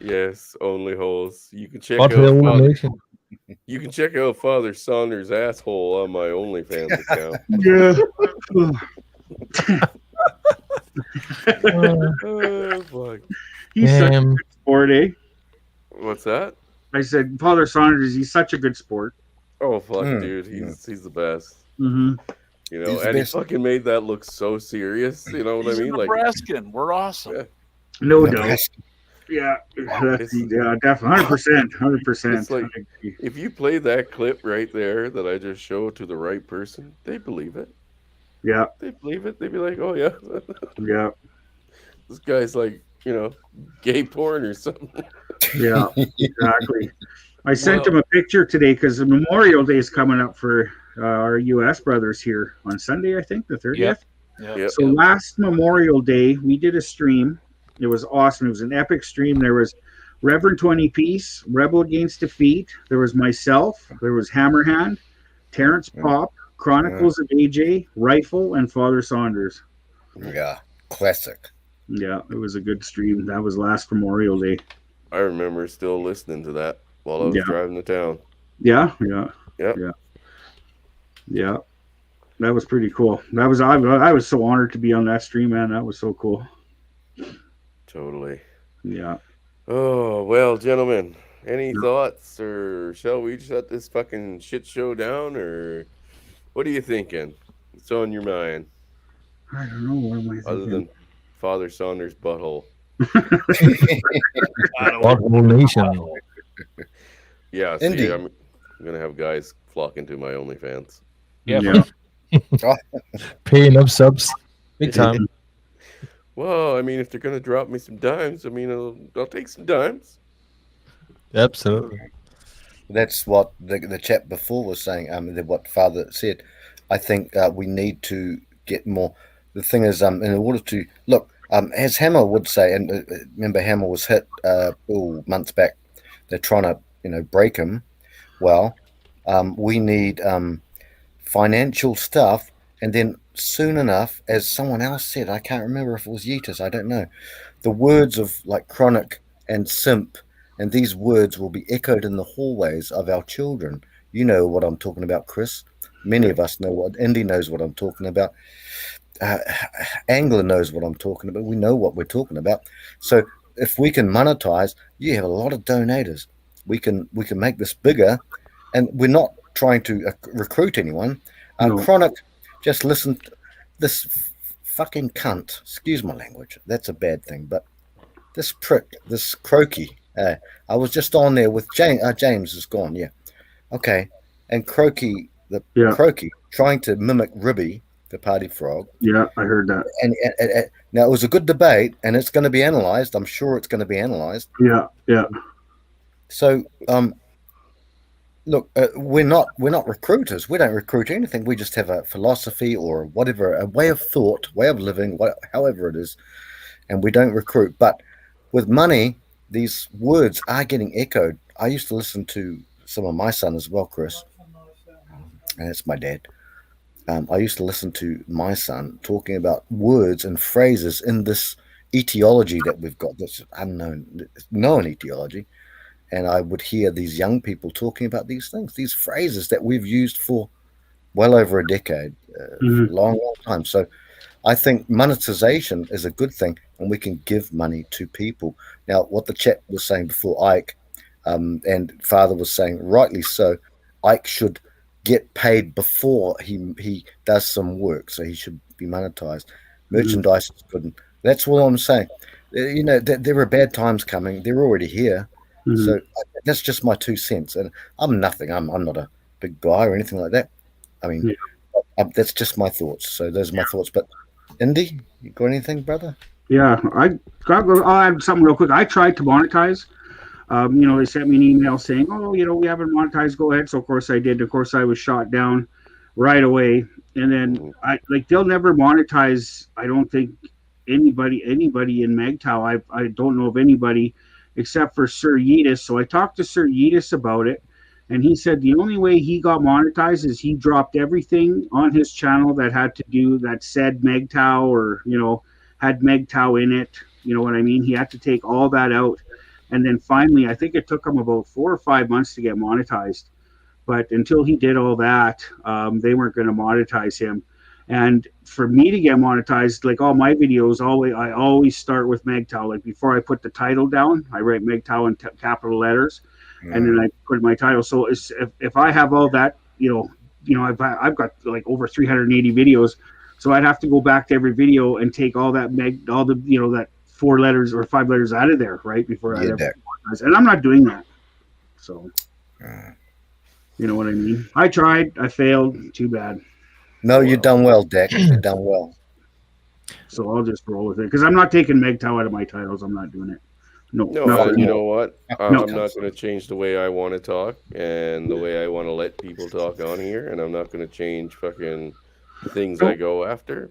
Yes, only holes. You can check Butthole out Father, nation. you can check out Father Saunders' asshole on my OnlyFans account. Yeah. Oh fuck. He's such a good sport, eh? What's that? I said, Father Saunders, he's such a good sport. Oh fuck, dude, he's the best. Mm-hmm. You know, He's the and he best. fucking made that look so serious. You know what He's I a mean? Like, Nebraskan. We're awesome. No doubt. Yeah, yeah, definitely, 100%. it's like if you play that clip right there that I just showed to the right person, they believe it. Yeah, They believe it. They'd be like, "Oh yeah, yeah, this guy's like, you know, gay porn or something." yeah, exactly. I sent him a picture today because Memorial Day is coming up for our U.S. brothers here on Sunday, I think, the 30th. Yep. So last Memorial Day, we did a stream. It was awesome. It was an epic stream. There was Reverend 20 Piece, Rebel Against Defeat. There was myself. There was Hammerhand, Terrence Pop, Chronicles of AJ, Rifle, and Father Saunders. Yeah, classic. Yeah, it was a good stream. That was last Memorial Day. I remember still listening to that while I was driving to town. Yeah. That was pretty cool. That was I was so honored to be on that stream, man. That was so cool. Totally. Yeah. Oh well, gentlemen, any thoughts, or shall we shut this fucking shit show down, or what are you thinking? What's on your mind? I don't know. What am I thinking? Other than Father Saunders' butthole. Butthole nation. Yeah, see, Indeed. I'm gonna have guys flocking to my OnlyFans. Yeah. Paying up subs. Big time. Well, I mean, if they're gonna drop me some dimes, I mean, I'll take some dimes. Absolutely. That's what the chap before was saying. What Father said. I think we need to get more. The thing is, in order to look, as Hammer would say, and remember Hammer was hit months back. They're trying to break him. Well, we need financial stuff, and then soon enough, as someone else said, I can't remember if it was Yeetus, I don't know, the words of like chronic and simp, and these words will be echoed in the hallways of our children. You know what I'm talking about, Chris. Many of us know what Indy knows what I'm talking about. Angler knows what I'm talking about. We know what we're talking about. So if we can monetize, you have a lot of donators. We can make this bigger, and we're not trying to recruit anyone. Chronic, just listen. This fucking cunt. Excuse my language. That's a bad thing, but this prick, this croaky. I was just on there with James. James is gone. Yeah, okay. And croaky, croaky, trying to mimic Ribby, the party frog. Yeah, I heard that. And now it was a good debate, and it's going to be analyzed. I'm sure it's going to be analyzed. Yeah. So, look, we're not recruiters. We don't recruit anything. We just have a philosophy or whatever, a way of thought, way of living, however it is, and we don't recruit. But with money, these words are getting echoed. I used to listen to some of my son as well, Chris, and that's my dad. I used to listen to my son talking about words and phrases in this etiology that we've got, this unknown, known etiology. And I would hear these young people talking about these things, these phrases that we've used for well over a decade, for a long time. So I think monetization is a good thing, and we can give money to people. Now, what the chap was saying before, Ike, and Father was saying, rightly so, Ike should get paid before he does some work, so he should be monetized. Merchandise is good. That's all I'm saying. There are bad times coming. They're already here. Mhm. So that's just my 2 cents. And I'm nothing. I'm not a big guy or anything like that. I mean, that's just my thoughts. So those are my thoughts. But Indy, you got anything, brother? Yeah, I'll add something real quick. I tried to monetize. They sent me an email saying, "Oh, we haven't monetized. Go ahead." So of course I did. Of course I was shot down right away. And then they'll never monetize. I don't think anybody in MGTOW. I don't know of anybody except for Sir Yeetus. So I talked to Sir Yeetus about it, and he said the only way he got monetized is he dropped everything on his channel that said MGTOW or had MGTOW in it. You know what I mean? He had to take all that out. And then finally, I think it took him about 4 or 5 months to get monetized. But until he did all that, they weren't going to monetize him. And for me to get monetized, like all my videos, I always start with MGTOW. Like before I put the title down, I write MGTOW in capital letters, and then I put my title. So if I have all that, I've got like over 380 videos, so I'd have to go back to every video and take all that that 4 letters or 5 letters out of there, right? Before I'd ever monetize. And I'm not doing that. So, you know what I mean? I tried, I failed. Too bad. No, you've done well, Dak. You've done well. So I'll just roll with it because I'm not taking MGTOW out of my titles. I'm not doing it. No, and you know what? I'm No. not going to change the way I want to talk and the way I want to let people talk on here, and I'm not going to change fucking things I go after.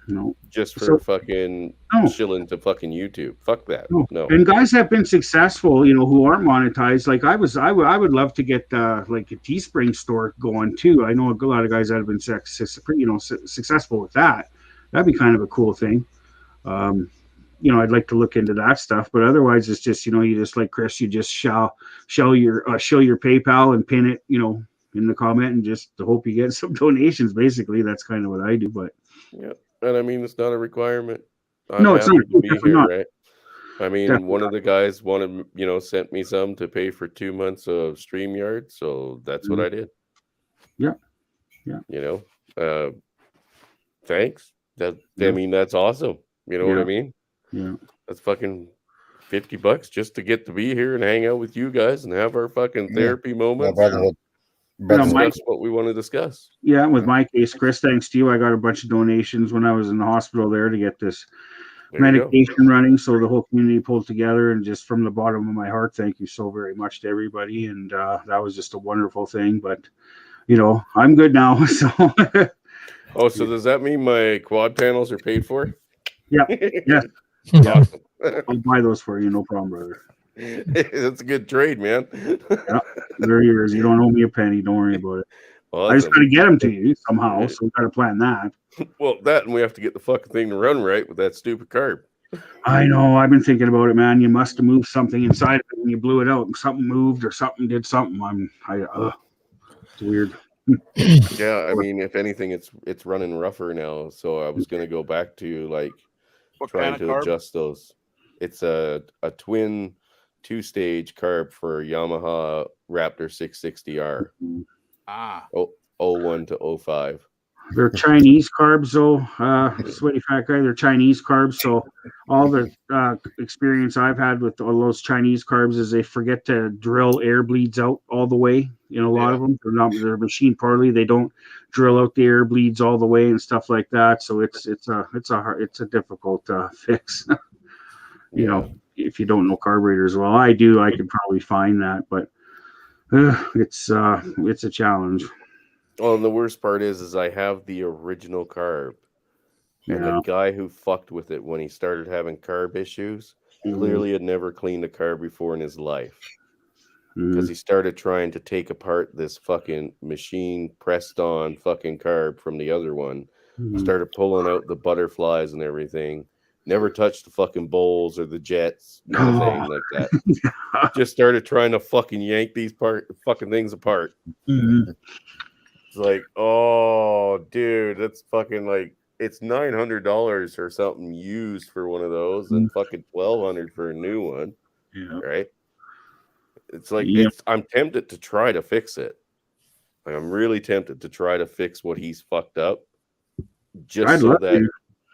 No. Just for fucking shilling to fucking YouTube. Fuck that. No. And guys have been successful, who aren't monetized. Like I would love to get like a Teespring store going too. I know a lot of guys that have been successful with that. That'd be kind of a cool thing. I'd like to look into that stuff, but otherwise it's just, you just like Chris, you just show your PayPal and pin it, in the comment and just hope you get some donations. Basically, that's kind of what I do. But yeah, and I mean it's not a requirement. No, it's happy not. to be Definitely here, not. right? I mean, Definitely one of the guys wanted, sent me some to pay for 2 months of StreamYard, so that's what I did. Yeah. Thanks. I mean, that's awesome. You know what I mean? Yeah. That's fucking $50 just to get to be here and hang out with you guys and have our fucking therapy moments. Brotherhood. Discuss what we want to discuss. Yeah, with my case, Chris, thanks to you, I got a bunch of donations when I was in the hospital there to get this medication running. So the whole community pulled together, and just from the bottom of my heart, thank you so very much to everybody. And that was just a wonderful thing. But I'm good now. So. So does that mean my quad panels are paid for? Yeah. Yes. Awesome. I'll buy those for you, no problem, brother. That's a good trade, man. Yeah, they're yours. You don't owe me a penny. Don't worry about it. Awesome. I just got to get them to you somehow, so we got to plan that. Well, that, and we have to get the fucking thing to run right with that stupid carb. I know. I've been thinking about it, man. You must have moved something inside of it when you blew it out. Something moved or something did something. It's weird. Yeah, I mean, if anything, it's running rougher now. So I was gonna go back to trying to adjust those. It's a twin 2-stage carb for Yamaha Raptor 660R. Ah. 01 to 05. They're Chinese carbs, though. Sweaty fat guy. They're Chinese carbs. So all the experience I've had with all those Chinese carbs is they forget to drill air bleeds out all the way. A lot of them they're machine partly. They don't drill out the air bleeds all the way and stuff like that. So it's a difficult fix. If you don't know carburetors well, I do. I could probably find that, but it's a challenge. Well, and the worst part is I have the original carb, and the guy who fucked with it when he started having carb issues clearly had never cleaned a carb before in his life, because he started trying to take apart this fucking machine pressed on fucking carb from the other one, started pulling out the butterflies and everything. Never touched the fucking bowls or the jets, nothing like that. Just started trying to fucking yank these fucking things apart. It's like, oh, dude, that's fucking it's $900 or something used for one of those, and fucking $1,200 for a new one. Yeah. Right? It's like I'm tempted to try to fix it. I'm really tempted to try to fix what he's fucked up, just so that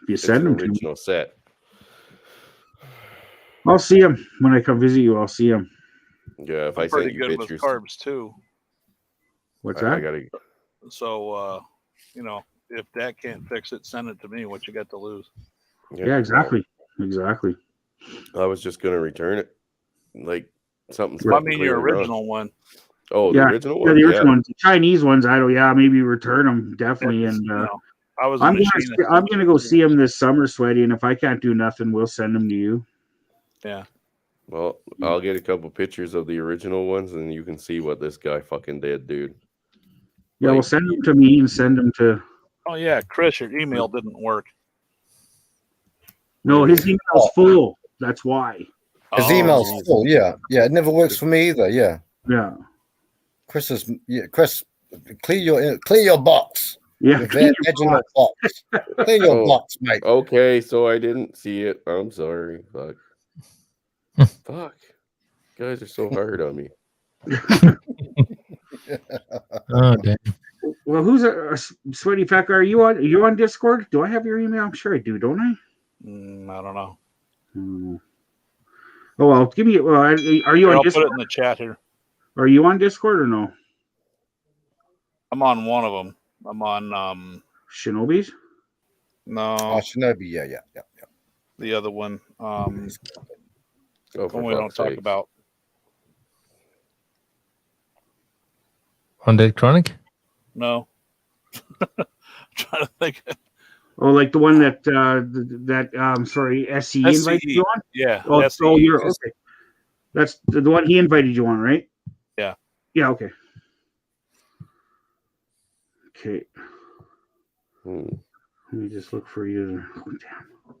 you send them original set. I'll see him when I come visit you. I'll see him. Yeah, if I I'm sent pretty you good pictures, with carbs too. What's I that? gotta. So, if that can't fix it, send it to me. What you got to lose? Yeah, exactly. Exactly. I was just gonna return it, like something's I fucking mean, your clearly wrong. original one. Oh, Yeah, the original yeah, one. the Yeah. original ones. The Chinese ones, I don't. Yeah, maybe return them definitely. That's, And I was a I'm machinist. gonna go see him this summer, Sweaty. And if I can't do nothing, we'll send them to you. Yeah. Well, I'll get a couple pictures of the original ones, and you can see what this guy fucking did, dude. Yeah, well, send them to me and send them to. Oh yeah, Chris, your email didn't work. No, his email's full. That's why. His email's full. Yeah, yeah. It never works for me either. Yeah. Yeah. Chris, clear your box. Yeah, Your clear vaginal box. Clear your box, mate. Okay, so I didn't see it. I'm sorry. Fuck. Fuck. You guys are so hard on me. Oh damn. Well, who's a Sweaty Fecker? Are you on Discord? Do I have your email? I'm sure I do, don't I? I don't know. Oh well, give me. Well, are you Here, on I'll Discord? put it in the chat here. Are you on Discord or no? I'm on one of them. I'm on Shinobi's? No. Oh, Shinobi. Yeah. The other one. for One we don't fuck's talk sake. about. On the electronic? No. I'm trying to think. Oh, like the one that sorry, SCE invited you on? Yeah. Oh, SCE. you're okay. That's the one he invited you on, right? Yeah. Yeah. Okay. Okay. Let me just look for you. Oh, damn.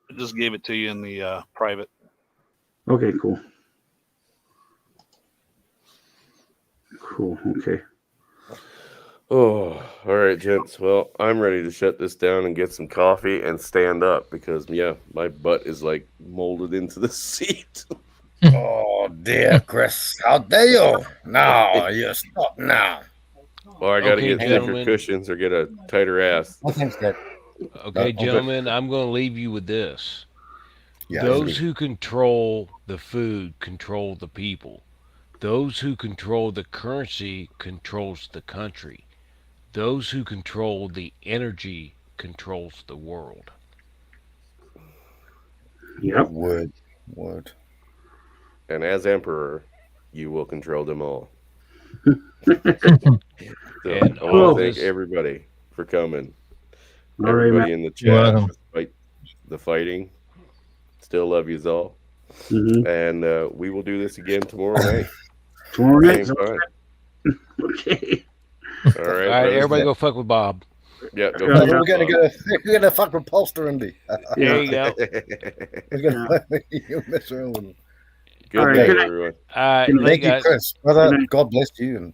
I just gave it to you in the private. Okay. Cool. Cool. Okay. Oh, all right, gents. Well, I'm ready to shut this down and get some coffee and stand up because, yeah, my butt is like molded into the seat. Oh dear, Chris. How dare you? No, you stop now. Well, I got to Okay, get thicker gentlemen. cushions or get a tighter ass. Oh, thanks, Dad. Okay, gentlemen, I'm going to leave you with this. Yeah, Those who control the food control the people. Those who control the currency controls the country. Those who control the energy controls the world. Yep. Word. And as emperor, you will control them all. So And I want to thank this- everybody for coming. All right, Everybody man. in the You're chat, welcome. despite the fighting. Still love yous all. Mhm. And we will do this again tomorrow night. Tomorrow night. Same time. Okay. All right, All right, brothers. everybody go fuck with Bob. Yeah, go Yeah, fuck We're with gonna Bob. get a fucking poster, Indy. There you go. We're gonna you mess around with him. Good All right, night, good night. everyone. All right, Thank later, Thank you, guys. Chris. Brother, Good night. God bless you. And